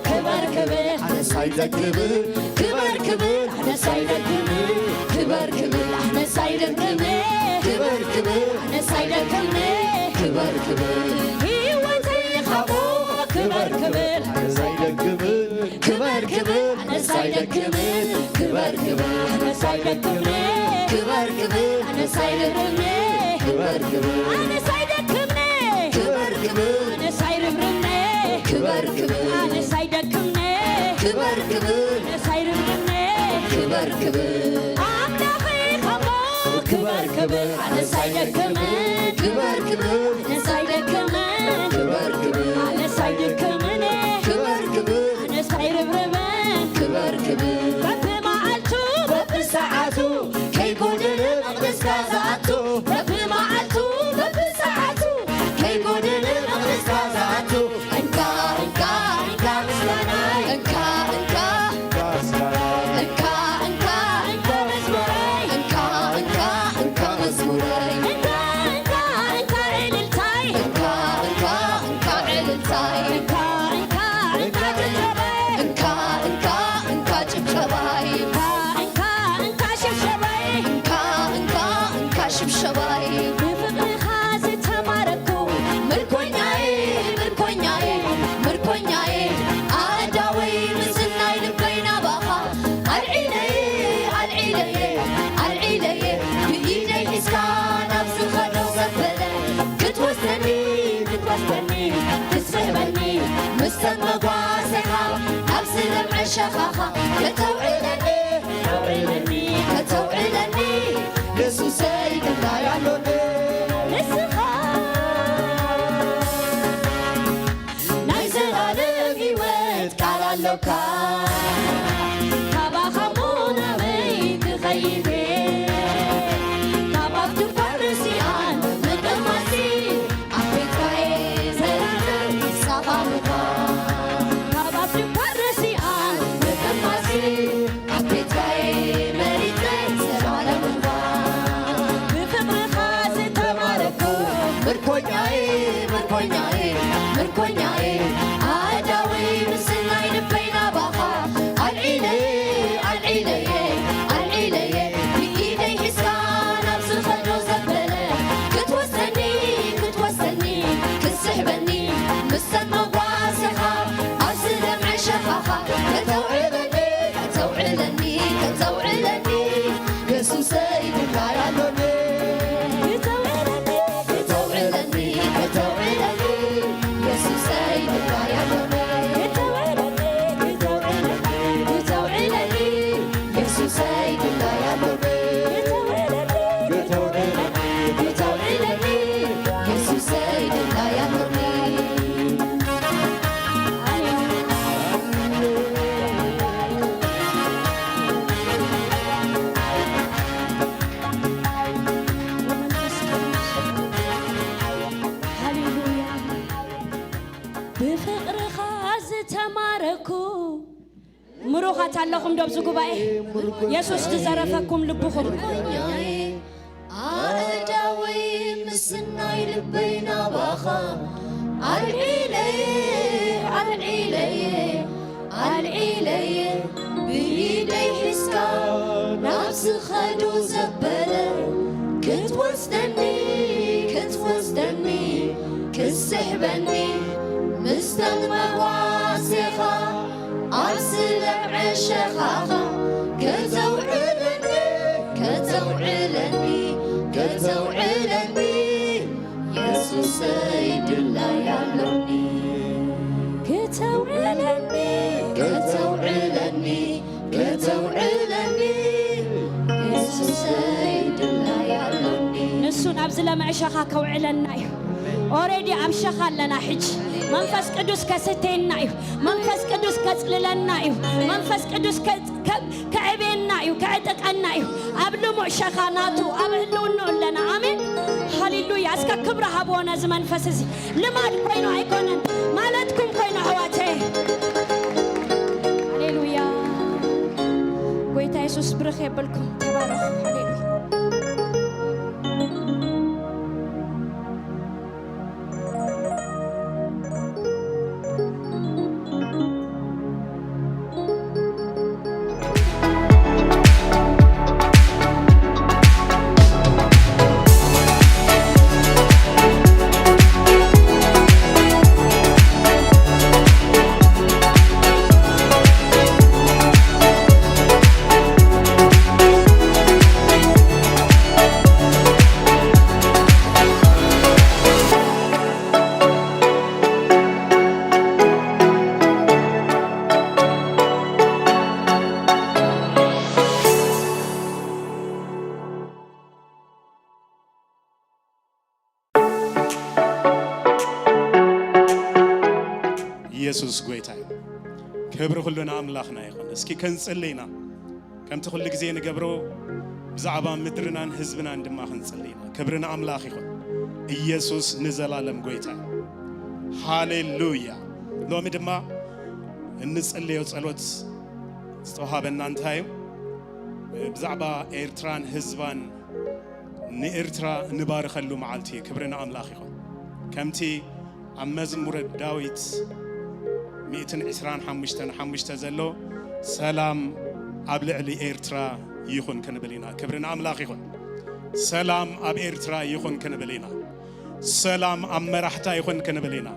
كبر كبر
على سايدك كبر كبر كبر على سايدك كبر كبر كبر على سايدك كبر كبر كبر على سايدك كبر كبر كبر
هيوتي خمو كبر كبر
على سايدك كبر كبر كبر على سايدك كبر كبر كبر
على سايدك كبر
كبر كبر على سايدك كبر كبر
أنا سايدك كبني
كبر كبر
أنا سايد برمني
كبر كبر
أنا سايدك كبني
كبر كبر
أنا سايد برمني
كبر كبر
أملاخي خمو كبر كبر أنا سايدك كمان
كبر كبر
أنا سايدك كمان
كبر كبر
أنا سايدك كمان
كبر كبر
أنا سايد برمان
كبر كبر
ربي ما عالتو ربي ساعاتو
كي قدر مقدس كازاتو
ربي ما عالتو ربي ساعاتو
كي قدر مقدس كازاتو انكا انكا انكا مسكناي انكا انكا انكا انكا
أنت مزموري
انكا انكا انكا مزموري
أنت عللتاي
انكا انكا انكا علتاي
أنت تجربي
انكا انكا انكا جبجباي
أنت شبشبي
انكا انكا انكا شبشباي
بفقر خاص تماركو
مركوناي مركوناي مركوناي عداوي مسناي لبينا بقى العيلي العيلي العيلي بإيدي إسكان أبسو خلو زبلة كتوستني
كتوستني
تسفهمني مستمى قواسخا أبسل معشخاخا كتوعيلني
توعدني
كتوعيلني يسوسي كنا يعلوني
نسخة
ናይ ዘላለም ሕይወት ቃል ኣለካ
ካባ ኸሙና በይ ክኸይድ
ካብ ኣብቲ ፋርሲያን መቀማሲ ኣብ ቤትካዬ ዘላለም ንስኻ ምዃን
ካብ ኣብቲ ፋርሲያን
መቀማሲ ኣብ ቤትካዬ መሪፀይ ዘላለም ምዃን
ብፍቅርኻ ዝተማረኩ
ምርኮኛዬ ምርኮኛዬ ምርኮኛዬ ኣዳዊ ምስናይ ልበይ ናባኻ ኣልዒለየ ኣልዒለየ ኣልዒለየ ብኢደይ ሒዝካ ናብ ዝኸዶ ዘበለ ክትወስደኒ ክትወስደኒ ክትስሕበኒ ምሰን መጓስኻ ኣብ ዝለምዐ
ኣለኩ ምሩኻት ኣለኹም ዶብ ዝጉባኤ ኢየሱስ ዝዘረፈኩም ልብኹም
ኣእዳወይ ምስናይ ልበይና ባኻ ኣልዒለየ ብኢደይ ሒዝካ ናብ ዝኸዱ ዘበለ ክትወስደኒ ክስሕበኒ ምስተን መዋሴኻ ኣብ ስለምዐ ሸኻኻ ከተውዕለኒ ኢየሱሰይ ድላይ ኣለኒ ከተውዕለኒ ኢየሱሰይ ድላይ ኣለኒ
ንሱ ናብ ዝለምዐ ሸኻ ከውዕለና እዩ ኦሬዲ ኣብ ሸኻ ኣለና ሕጂ መንፈስ ቅዱስ ከስተየና እዩ መንፈስ ቅዱስ ከጽልለና እዩ መንፈስ ቅዱስ ከዕቤና እዩ ከዕጥቀና እዩ ኣብ ልሙዕ ሸኻ ናቱ ኣብ ህልውና ኣለና ኣሜን ሃሌሉያ እስከ ክብረ ሃብዎና እዚ መንፈስ እዚ ልማድ ኮይኑ ኣይኮነን ማለትኩም ኮይኑ ኣሕዋተይ ሃሌሉያ ጎይታ ኢየሱስ ብርኽ የብልኩም ተባረኹ ሃሌሉያ
ኢየሱስ ጎይታ ክብር ሁሉና አምላኽና ይኹን እስኪ ከንጽልይና ከምቲ ሁሉ ጊዜ ንገብሮ ብዛዕባ ምድርናን ህዝብናን ድማ ከንጽልይና ክብርና አምላኽ ይኹን ኢየሱስ ንዘላለም ጎይታ ሃሌሉያ ሎሚ ድማ እንጽልየው ጸሎት ዝተዋሃበና እንታይ ብዛዕባ ኤርትራን ህዝባን ንኤርትራ ንባርከሉ መዓልቲ ክብርና አምላኽ ይኹን ከምቲ ኣብ መዝሙረ ዳዊት 125 ዘሎ ሰላም ኣብ ልዕሊ ኤርትራ ይኹን ክንብልና ክብርና አምላኽ ይኹን ሰላም ኣብ ኤርትራ ይኹን ክንብልና ሰላም ኣብ መራሕታ ይኹን ክንብልና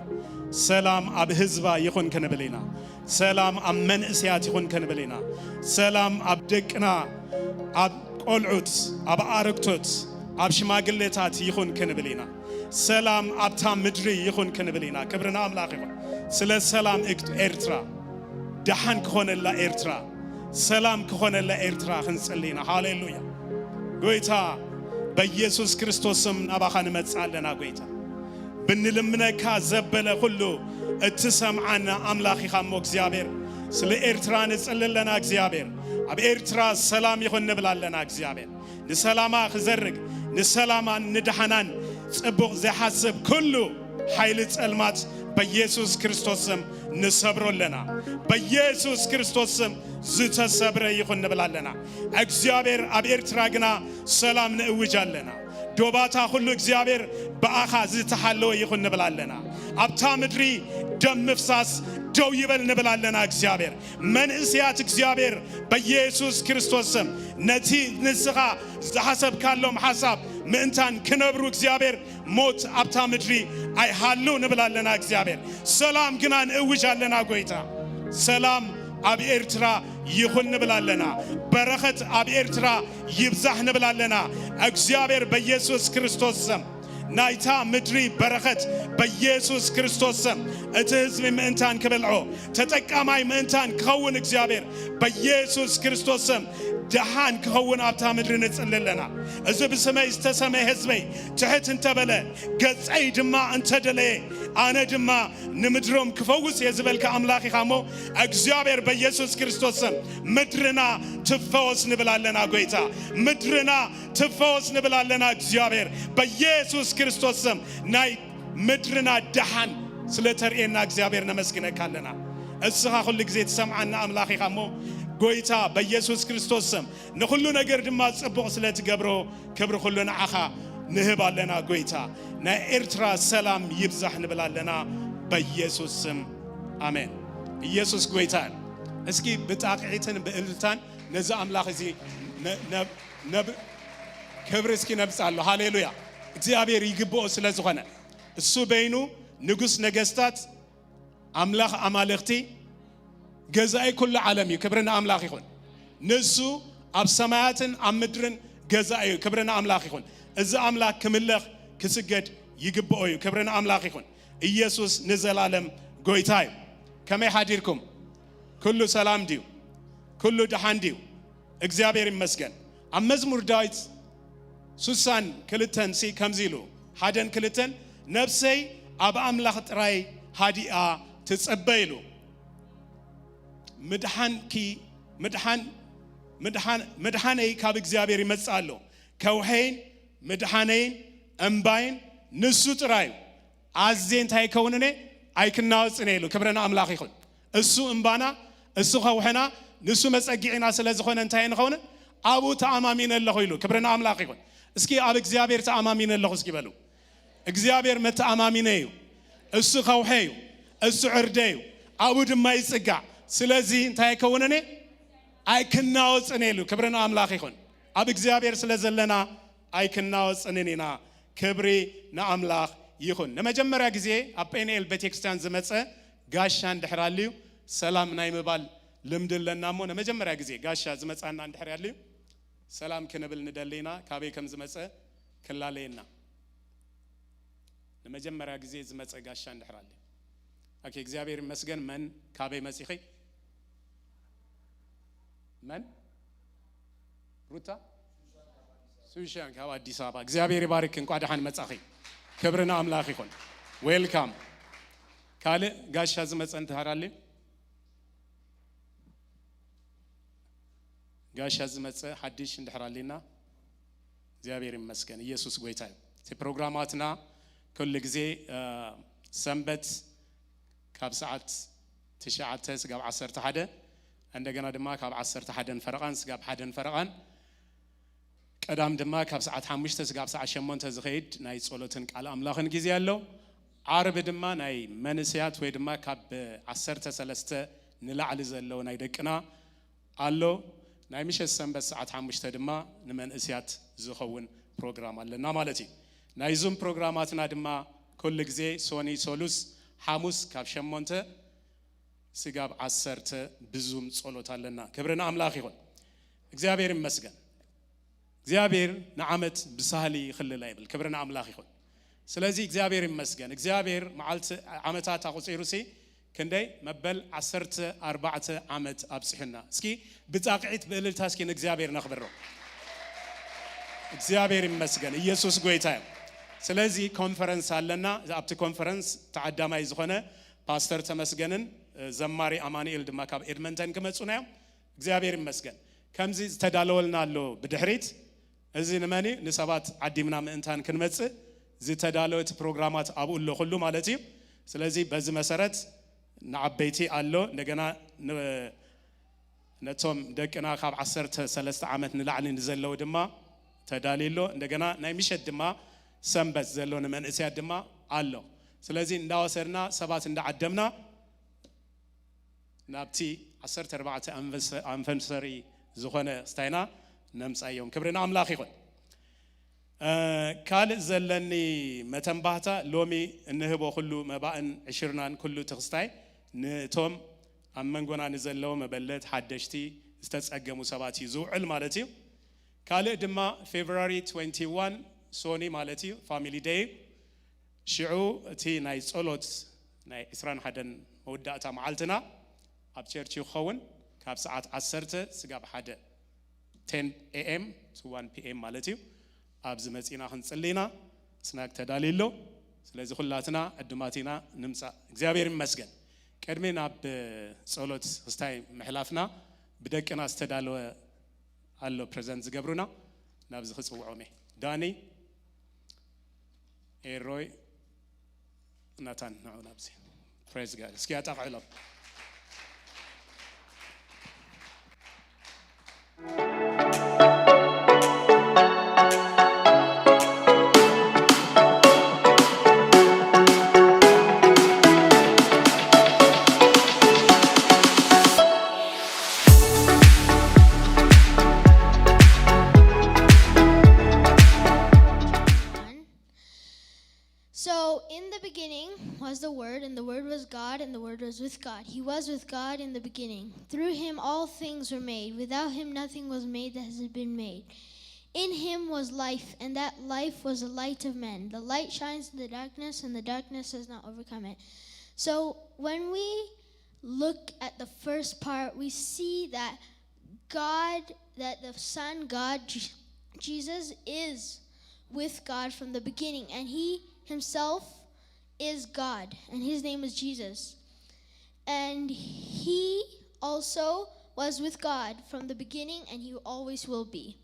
ሰላም ኣብ ህዝባ ይኹን ክንብልና ሰላም ኣብ መንእስያት ይኹን ክንብልና ሰላም ኣብ ደቅና ኣብ ቆልዑት ኣብ ኣረግቶት ኣብ ሽማግሌታት ይኹን ክንብልና ሰላም ኣብታ ምድሪ ይኹን ክንብልና ክብርና አምላኽ ይኹን ስለ ሰላም ኤርትራ ደሓን ክኾነላ ኤርትራ ሰላም ክኾነላ ኤርትራ ክንጽልይና ሃሌሉያ ጎይታ በኢየሱስ ክርስቶስም ናባኻ ንመጽኣለና ጎይታ ብንልምነካ ዘበለ ሁሉ እትሰምዓና አምላኽ ኢኻ እሞ እግዚአብሔር ስለ ኤርትራ ንጽልለና እግዚአብሔር ኣብ ኤርትራ ሰላም ይኹን ንብላለና እግዚአብሔር ንሰላማ ክዘርግ ንሰላማ ንድሓናን ጽቡቕ ዘሓስብ ኩሉ ኃይል ጸልማት በኢየሱስ ክርስቶስም ንሰብሮለና በኢየሱስ ክርስቶስም ዝተሰብረ ይኹን ንብላለና እግዚአብሔር ኣብ ኤርትራ ግና ሰላም ንእውጃለና ዶባታ ሁሉ እግዚአብሔር በአኻ ዝተሓለወ ይኹን ንብላለና ኣብታ ምድሪ ደም ምፍሳስ ደው ይበል ንብላለና እግዚአብሔር መንእስያት እግዚአብሔር በኢየሱስ ክርስቶስም ነቲ ንስኻ ዝሓሰብካሎም ሓሳብ ምእንታን ክነብሩ እግዚአብሔር ሞት ኣብታ ምድሪ ኣይሃሉ ንብላለና እግዚአብሔር ሰላም ግና ንእውጃለና ጎይታ ሰላም ኣብ ኤርትራ ይኹን ንብላለና በረኸት ኣብ ኤርትራ ይብዛሕ ንብላለና እግዚአብሔር በኢየሱስ ክርስቶስም ናይታ ምድሪ በረኸት በኢየሱስ ክርስቶስም እቲ ህዝቢ ምእንታን ክበልዖ ተጠቃማይ ምእንታን ክኸውን እግዚአብሔር በኢየሱስ ክርስቶስም ደሓን ክኸውን ኣብታ ምድሪ ንጽልለና እዚ ብሰመይ ዝተሰመይ ህዝበይ ትሕት እንተበለ ገጸይ ድማ እንተደለየ ኣነ ድማ ንምድሮም ክፈውስ የዝበልካ ኣምላኽ ኢኻ እሞ እግዚአብሔር በኢየሱስ ክርስቶስም ምድርና ትፈወስ ንብላለና ጎይታ ምድርና ትፈወስ ንብላለና እግዚአብሔር በኢየሱስ ክርስቶስም ናይ ምድርና ደሓን ስለተርእየና እግዚአብሔር ነመስግነካ ኣለና እስኻ ኩሉ ግዜ ትሰምዓና ኣምላኽ ኢኻ እሞ ጎይታ በኢየሱስ ክርስቶስ ስም ንኹሉ ነገር ድማ ጽቡቕ ስለ ትገብሮ ክብሪ ኩሉ ንዓኻ ንህብ ኣለና ጎይታ ናይ ኤርትራ ሰላም ይብዛሕ ንብል ኣለና በኢየሱስ ስም ኣሜን ኢየሱስ ጎይታ እስኪ ብጣቂዕትን ብእልልታን ነዚ ኣምላኽ እዚ ክብሪ እስኪ ነብጻለሁ ሃሌሉያ እግዚአብሔር ይግብኦ ስለ ዝኾነ እሱ በይኑ ንጉስ ነገስታት አምላኽ አማልኽቲ ገዛኢ ኩሉ ዓለም እዩ ክብርና አምላኽ ይኹን ንሱ ኣብ ሰማያትን ኣብ ምድርን ገዛኢ እዩ ክብርና አምላኽ ይኹን እዚ አምላኽ ክምለኽ ክስገድ ይግብኦ እዩ ክብርና አምላኽ ይኹን ኢየሱስ ንዘላለም ጎይታ እዩ ከመይ ሓዲርኩም ኩሉ ሰላም ዲዩ ኩሉ ደሓን ዲዩ እግዚአብሔር ይመስገን ኣብ መዝሙር ዳዊት ሱሳን ክልተን ሲ ከምዚሉ ሓደን ክልተን ነፍሰይ ኣብ ኣምላኽ ጥራይ ሃዲኣ ትጽበይሉ ምድሓነይ ካብ እግዚአብሔር ይመጽኣሎ ከውሐይን ምድሓነይን እምባይን ንሱ ጥራይ ኣዝየ እንታይ ከውንኔ ኣይክናወጽነ ኢሉ ክብረና ኣምላኽ ይኹን እሱ እምባና እሱ ከውሐና ንሱ መጸጊዕና ስለ ዝኾነ እንታይ ንኸውን አቡ ተአማሚነ ኣለኹ ኢሉ ክብረና አምላኽ ይኹን እስኪ ኣብ እግዚአብሔር ተአማሚነ ኣለኹ እስኪ በሉ እግዚአብሔር መተአማሚነ እዩ እሱ ከውሐ እዩ እሱ ዕርደ እዩ አቡ ድማ ይጽጋዕ ስለዚ እንታይ ከውንኔ ኣይክናወጽነ ኢሉ ክብረና አምላኽ ይኹን ኣብ እግዚአብሔር ስለ ዘለና ኣይክናወጽነኒና ክብሪ ንአምላኽ ይኹን ንመጀመርያ ግዜ ኣብ ጴንኤል ቤተክርስቲያን ዝመጸ ጋሻ እንድሕራልዩ ሰላም ናይ ምባል ልምድ ለና ሞ ንመጀመርያ ግዜ ጋሻ ዝመጻና እንድሕራልዩ ሰላም ክንብል ንደሊና ካበይ ከም ዝመጸ ክላለየና ንመጀመርያ ግዜ ዝመጸ ጋሻ እንድሕራልዩ ኦኬ እግዚአብሔር ይመስገን መን ካበይ መጽኺ መን ሩታ ሱሻን ካብ አዲስ አበባ እግዚአብሔር ይባርክ እንኳን ደህና መጻኺ ክብርና አምላኽ ይኹን ዌልካም ካለ ጋሻ ዝመጸ እንድሕራልዩ ጋሻ ዝመጸ ሐዲሽ እንድሕራልና እግዚአብሔር ይመስገን ኢየሱስ ጎይታ እዩ እቲ ፕሮግራማትና ኩሉ ግዜ ሰንበት ካብ ሰዓት 9 ስጋብ 11 እንደገና ድማ ካብ 11 ፈረቓን ስጋብ 1 ፈረቓን ቀዳም ድማ ካብ ሰዓት 5 ስጋብ ሰዓት 8 ዝኸይድ ናይ ጸሎትን ቃል አምላኽን ግዜ ያለው ዓርብ ድማ ናይ መንስያት ወይ ድማ ካብ 13 ንላዕሊ ዘለው ናይ ደቅና አሎ ናይ ምሸት ሰንበት ሰዓት 5 ድማ ንመንእስያት ዝኸውን ፕሮግራም ኣለና ማለት እዩ ናይ ዙም ፕሮግራማትና ድማ ኩሉ ግዜ ሶኒ ሶሉስ ሐሙስ ካብ 8 ስጋብ 10 ብዙም ጸሎት ኣለና ክብርና አምላኽ ይኹን እግዚአብሔር ይመስገን እግዚአብሔር ንዓመት ብሳህሊ ይኽልል አይብል ክብርና አምላኽ ይኹን ስለዚ እግዚአብሔር ይመስገን እግዚአብሔር መዓልቲ ዓመታት አቆጺሩሲ ክንደይ መበል 14 ዓመት አብጽሕና እስኪ ብጻቂት በእልልታ እስኪ እግዚአብሔር ነኽብሮ እግዚአብሔር ይመስገን ኢየሱስ ጎይታ እዩ ስለዚ ኮንፈረንስ አለና ኣብቲ ኮንፈረንስ ተዓዳማይ ዝኾነ ፓስተር ተመስገንን ዘማሪ አማኑኤል ድማ ካብ ኤድመንተን ክመጹና እዮም እግዚአብሔር ይመስገን ከምዚ ዝተዳለወልና ኣሎ ብድሕሪት እዚ ንመኒ ንሰባት ዓዲምና ምእንታን ክንመጽእ ዝተዳለወት ፕሮግራማት ኣብኡ ኣሎ ኩሉ ማለት እዩ ስለዚ በዚ መሰረት ንዓበይቲ ኣሎ እንደገና ነቶም ደቅና ካብ 13 ዓመት ንላዕሊ ንዘለው ድማ ተዳሊሎ እንደገና ናይ ምሸት ድማ ሰንበት ዘሎ ንመንእስያት ድማ ኣሎ ስለዚ እንዳወሰርና ሰባት እንዳዓደምና ናብቲ 14 አንቨርሰሪ ዝኾነ ስታይና ነምጻዮም ክብርና አምላኽ ይኹን ካልእ ዘለኒ መተንባህታ ሎሚ እንህቦ ኩሉ መባእን 20 ኩሉ ተኽስታይ ንቶም ኣብ መንጎና ንዘለው መበለት ሓደሽቲ ዝተጸገሙ ሰባት እዩ ዝውዕል ማለት እዩ ካልእ ድማ ፌብሩዋሪ 21 ሶኒ ማለት እዩ ፋሚሊ ዴይ ሽዑ እቲ ናይ ጸሎት ናይ 21 መወዳእታ መዓልትና ኣብ ቸርች ይኸውን ካብ ሰዓት 10 ስጋብ 1 10 AM to 1 PM ማለት እዩ ኣብዚ መጺና ክንጽልይና ስናክ ተዳሊሎ ስለዚ ኩላትና ዕድማቲና ንምጻ እግዚአብሔር ይመስገን ቀድሜና በጸሎት ስታይ መሕላፍና ብደቅና ዝተዳለወ አሎ ፕሬዘንት ዝገብሩና ናብዚ ክጽውዖሜ ዳኒ ኤሮይ ናታን ናብዚ ፕሬዝ ጋድ እስኪ ያጣቅዕሎም
and the Word was with God. He was with God in the beginning. Through him all things were made. Without him nothing was made that has been made. In him was life, and that life was the light of men. The light shines in the darkness, and the darkness has not overcome it. So when we look at the first part, we see that the Son, God, Jesus, is with God from the beginning, and he himself is God, and his name is Jesus. And he also was with God from the beginning, and he always will be.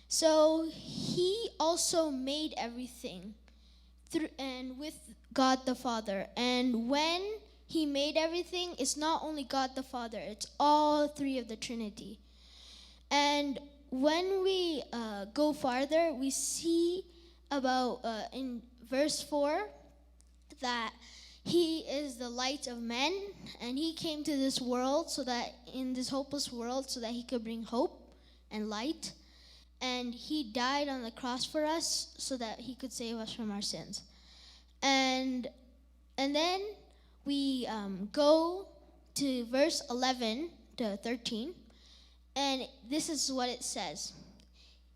So he also made everything with God the Father. And when he made everything, it's not only God the Father, it's all three of the Trinity. And when we go farther, we see about in verse 4 that he is the light of men, and he came to this world in this hopeless world so that he could bring hope and light. And he died on the cross for us so that he could save us from our sins. And then we go to verse 11 to 13, and this is what it says.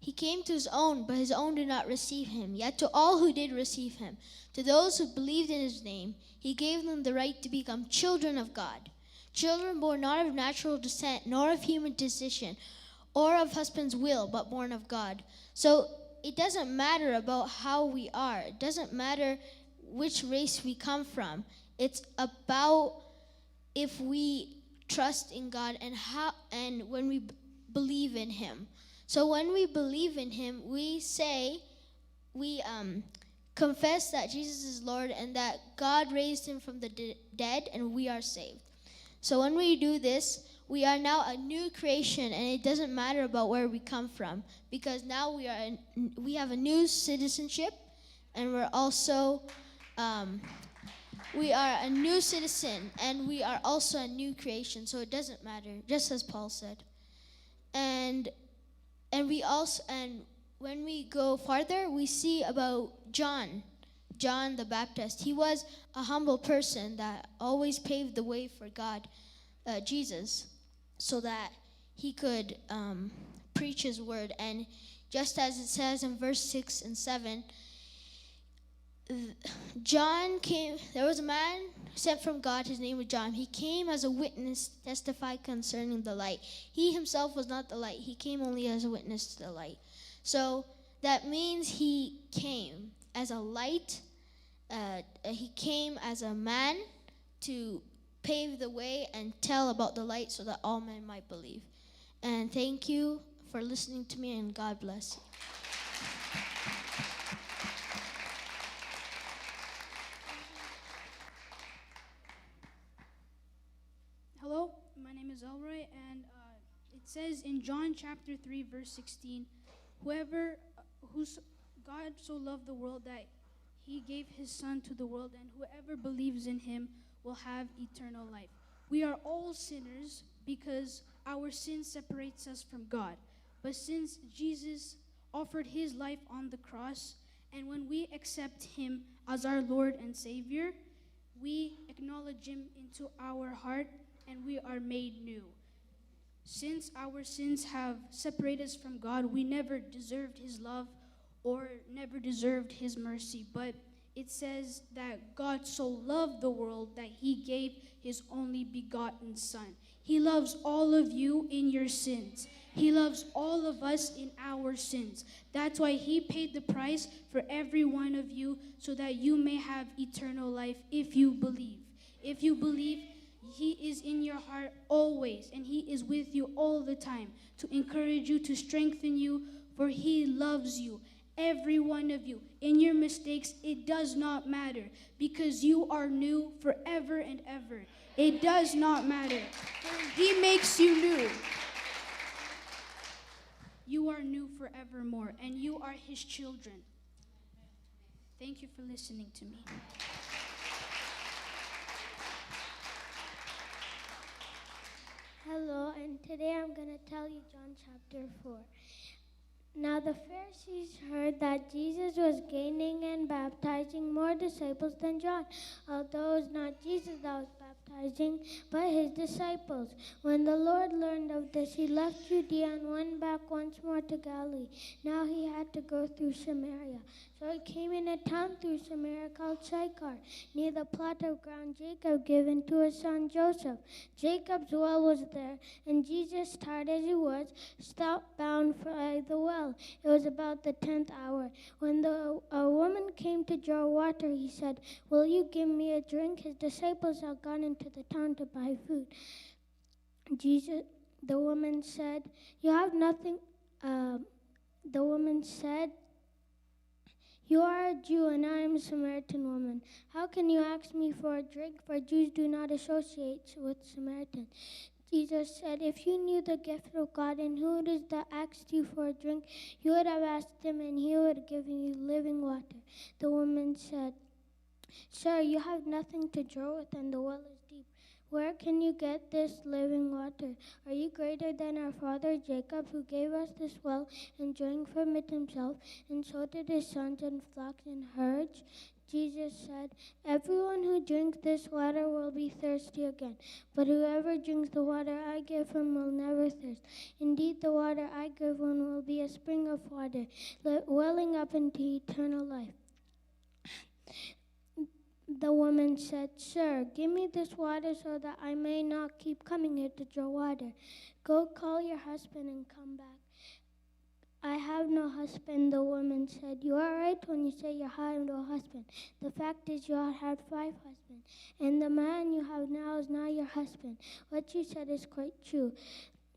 He came to his own, but his own did not receive him. Yet to all who did receive him, to those who believed in his name, he gave them the right to become children of God. Children born not of natural descent, nor of human decision, or of husband's will, but born of God. So it doesn't matter about how we are. It doesn't matter which race we come from. It's about if we trust in God and when we believe in him. So when we believe in him, we confess that Jesus is Lord and that God raised him from the dead, and we are saved. So when we do this, we are now a new creation, and it doesn't matter about where we come from, because now we have a new citizenship, and we're also we are a new citizen, and we are also a new creation. So it doesn't matter, just as Paul said. And when we go farther, we see about John the Baptist. He was a humble person that always paved the way for God, Jesus, so that he could preach his word. And just as it says in verse 6 and 7, John came, there was a man sent from God, his name was John. He came as a witness to testify concerning the light. He himself was not the light. He came only as a witness to the light. So that means he came as a light. He came as a man to pave the way and tell about the light so that all men might believe. And thank you for listening to me, and God bless you.
Hello, my name is Elroy, and it says in John chapter 3, verse 16, God so loved the world that he gave his son to the world, and whoever believes in him will have eternal life. We are all sinners because our sin separates us from God. But since Jesus offered his life on the cross, and when we accept him as our Lord and Savior, we acknowledge him into our heart, and we are made new. Since our sins have separated us from God, we never deserved his love or never deserved his mercy. But it says that God so loved the world that he gave his only begotten Son. He loves all of you in your sins. He loves all of us in our sins. That's why he paid the price for every one of you, so that you may have eternal life if you believe. If you believe, he is in your heart always, and he is with you all the time to encourage you, to strengthen you, for he loves you, every one of you. In your mistakes, it does not matter, because you are new forever and ever. It does not matter, for he makes you new. You are new forevermore, and you are his children. Thank you for listening to me.
Hello, and today I'm going to tell you John chapter 4. Now the Pharisees heard that Jesus was gaining and baptizing more disciples than John, although it was not Jesus that was baptized, baptizing, but his disciples. When the Lord learned of this, he left Judea and went back once more to Galilee. Now he had to go through Samaria. So he came in a town through Samaria called Sychar, near the plot of ground Jacob given to his son Joseph. Jacob's well was there, and Jesus, tired as he was, stopped bound by the well. It was about the 10th hour. When a woman came to draw water, he said, "Will you give me a drink?" His disciples had gone into the town to buy food. The woman said, "You have nothing." The woman said, "You are a Jew and I am a Samaritan woman. How can you ask me for a drink? For Jews do not associate with Samaritans." Jesus said, "If you knew the gift of God and who it is that asked you for a drink, you would have asked him and he would have given you living water." The woman said, "Sir, you have nothing to draw with and the well is deep. Where can you get this living water? Are you greater than our father Jacob, who gave us this well and drank from it himself, and so did his sons and flocks and herds?" Jesus said, "Everyone who drinks this water will be thirsty again, but whoever drinks the water I give him will never thirst. Indeed, the water I give him will be a spring of water, welling up into eternal life." The woman said, "Sir, give me this water so that I may not keep coming here to draw water. Go call your husband and come back." "I have no husband," the woman said. "You are right when you say you have no husband. The fact is you have had 5 husbands, and the man you have now is not your husband. What you said is quite true."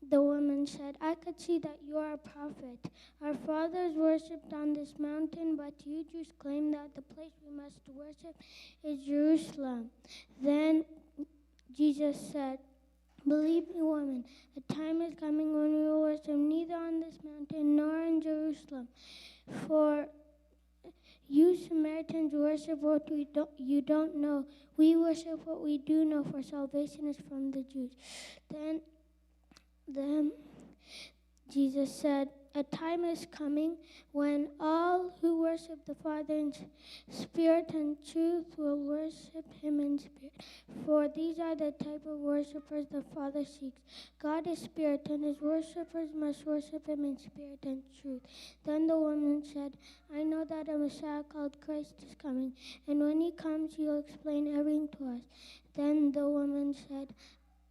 The woman said, "I could see that you are a prophet. Our fathers worshipped on this mountain, but you Jews claim that the place we must worship is Jerusalem." Then Jesus said, "Believe me, woman, a time is coming when we will worship neither on this mountain nor in Jerusalem. For you Samaritans worship what you don't know. We worship what we do know, for salvation is from the Jews." Then Jesus said, "A time is coming when all who worship the Father in spirit and truth will worship him in spirit. For these are the type of worshipers the Father seeks. God is spirit, and his worshipers must worship him in spirit and truth." Then the woman said, "I know that a Messiah called Christ is coming, and when he comes, he will explain everything to us."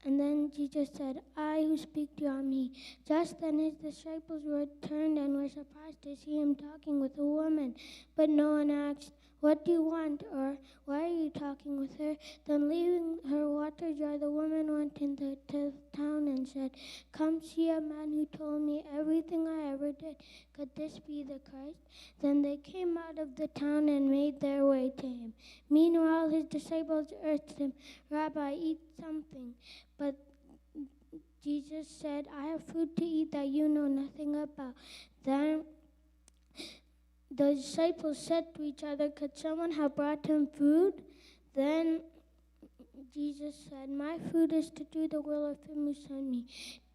Then Jesus said, "I who speak to you are me." Just then his disciples returned and were surprised to see him talking with a woman. But no one asked, "What do you want?" or "Why are you talking with her?" Then leaving her water jar, the woman went into the town and said, "Come see a man who told me everything I ever did. Could this be the Christ?" Then they came out of the town and made their way to him. Meanwhile his disciples urged him, "Rabbi, eat something." But Jesus said, "I have food to eat that you know nothing about." Then the disciples said to each other, "Could someone have brought him food?" Then Jesus said, "My food is to do the will of him who sent me."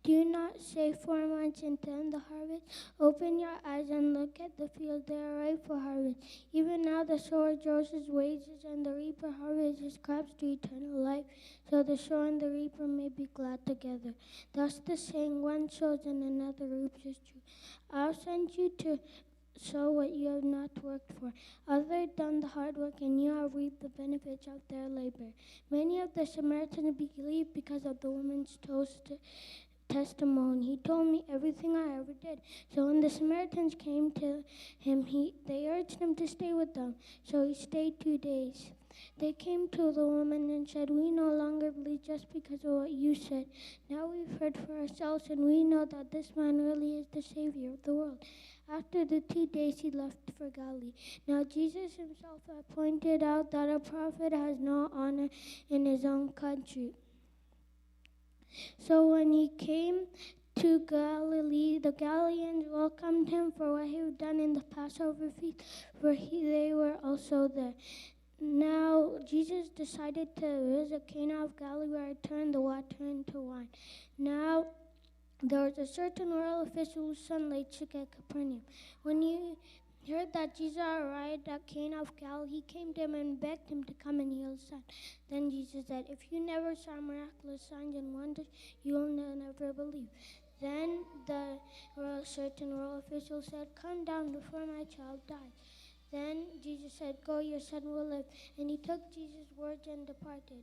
Do not say 4 months and then the harvest. Open your eyes and look at the fields, they are ripe for harvest. Even now the sower draws his wages, and the reaper harvests his crops to eternal life, so the sower and the reaper may be glad together. Thus the saying, one sows and another reaps, is true. I'll send you to sow what you have not worked for. Others have done the hard work, and you have reaped the benefits of their labor. Many of the Samaritans believed because of the woman's testimony. He told me everything I ever did. So when the Samaritans came to him, they urged him to stay with them. So he stayed 2 days. They came to the woman and said, "We no longer believe just because of what you said. Now we've heard for ourselves, and we know that this man really is the Savior of the world." After the 2 days, he left for Galilee. Now Jesus himself had pointed out that a prophet has no honor in his own country. So when he came to Galilee, the Galileans welcomed him for what he had done in the Passover feast, for they were also there. Now Jesus decided to visit Cana of Galilee, where he turned the water into wine. Now there was a certain royal official whose son lay sick at Capernaum. When heard that Jesus arrived at Cana of Galilee, he came to him and begged him to come and heal his son. Then Jesus said, "If you never saw miraculous signs and wonders, you will never believe." Then the certain royal official said, "Come down before my child dies." Then Jesus said, "Go, your son will live." And he took Jesus' words and departed.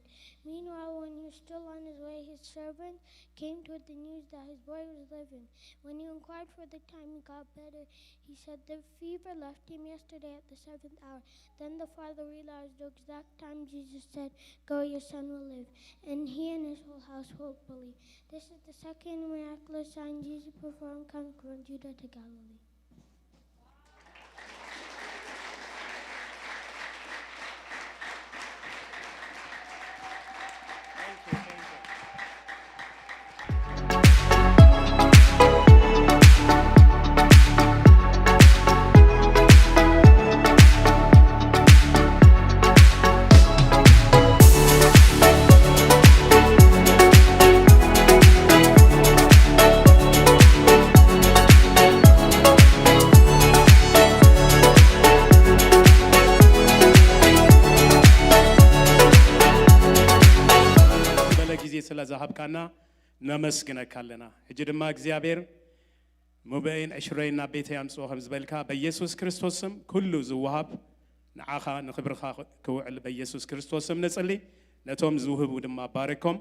Meanwhile, when he was still on his way, his servant came with the news that his boy was living. When he inquired for the time he got better, he said the fever left him yesterday at the 7th hour. Then the father realized the exact time Jesus said, "Go, your son will live." And he and his whole household believed. This is the second miraculous sign Jesus performed coming from Judah to Galilee.
ስለዛሃብካና ነመስግነካ ኣለና ሕጂ ድማ እግዚአብሔር ሙበይን ዕሽረይና ቤተ ያምጽኦ ከም ዝበልካ በኢየሱስ ክርስቶስ ስም ኩሉ ዝወሃብ ንዓኻ ንኽብርኻ ክውዕል በኢየሱስ ክርስቶስ ስም ንጽሊ ነቶም ዝውህቡ ድማ ባረኮም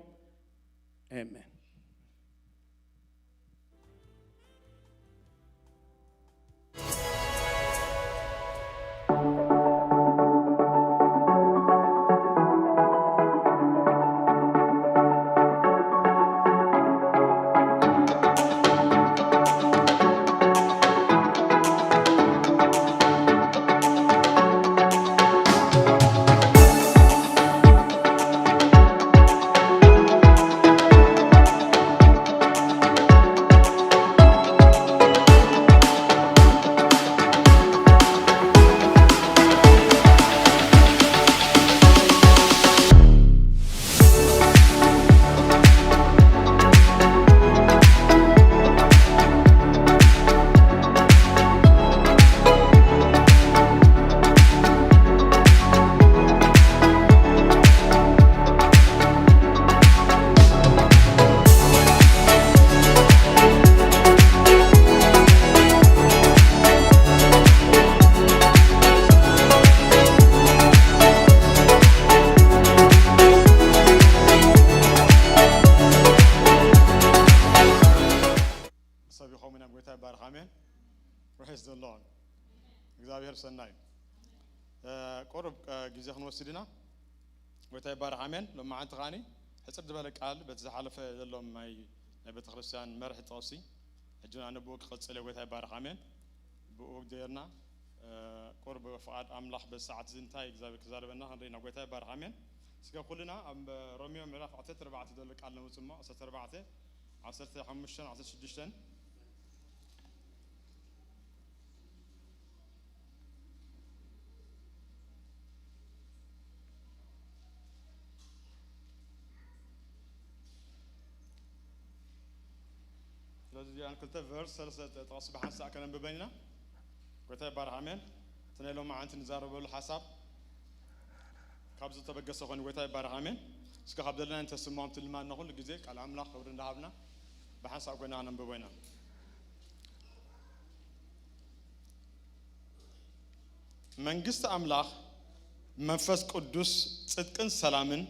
አሜን
Praise the Lord. እግዚአብሔር ሰናይ ቆርብ ጊዜ ክንወስድና ወታ ይባርክ አሜን ለማዓንት ኻኒ ሕጽር ዝበለ ቃል በተዝሓለፈ ዘሎም ናይ ቤተ ክርስቲያን መርሕ ጠውሲ እጅና ነብኡ ክቕጽል ወታ ይባርክ አሜን ብኡ ገርና ቆርብ ፍቃድ አምላኽ በሰዓት ዝንታይ እግዚአብሔር ክዛረበና ክንሪና ወታ ይባርክ አሜን እስከ ኩልና ሮሚዮ ምዕራፍ 14 ዘሎ ቃል ነው ጽማ 14 15 16 ስለዚህ ያን ክልተ ቨርስ ሰለሰተ ተወስበ ሐሳብ ከነብበይና ወታ ይባርክ አሜን ተነሎም ማዓንት ንዛረበሉ ሐሳብ ካብዝ ተበገሰ ኾን ወታ ይባርክ አሜን እስከ ካብደልና እንተስማም ትልማና ሁሉ ጊዜ ቃል አምላክ ክብር እንዳሃብና በሐሳብ ጎና ነብበይና መንግስት አምላክ መንፈስ ቅዱስ ጽድቅን ሰላምን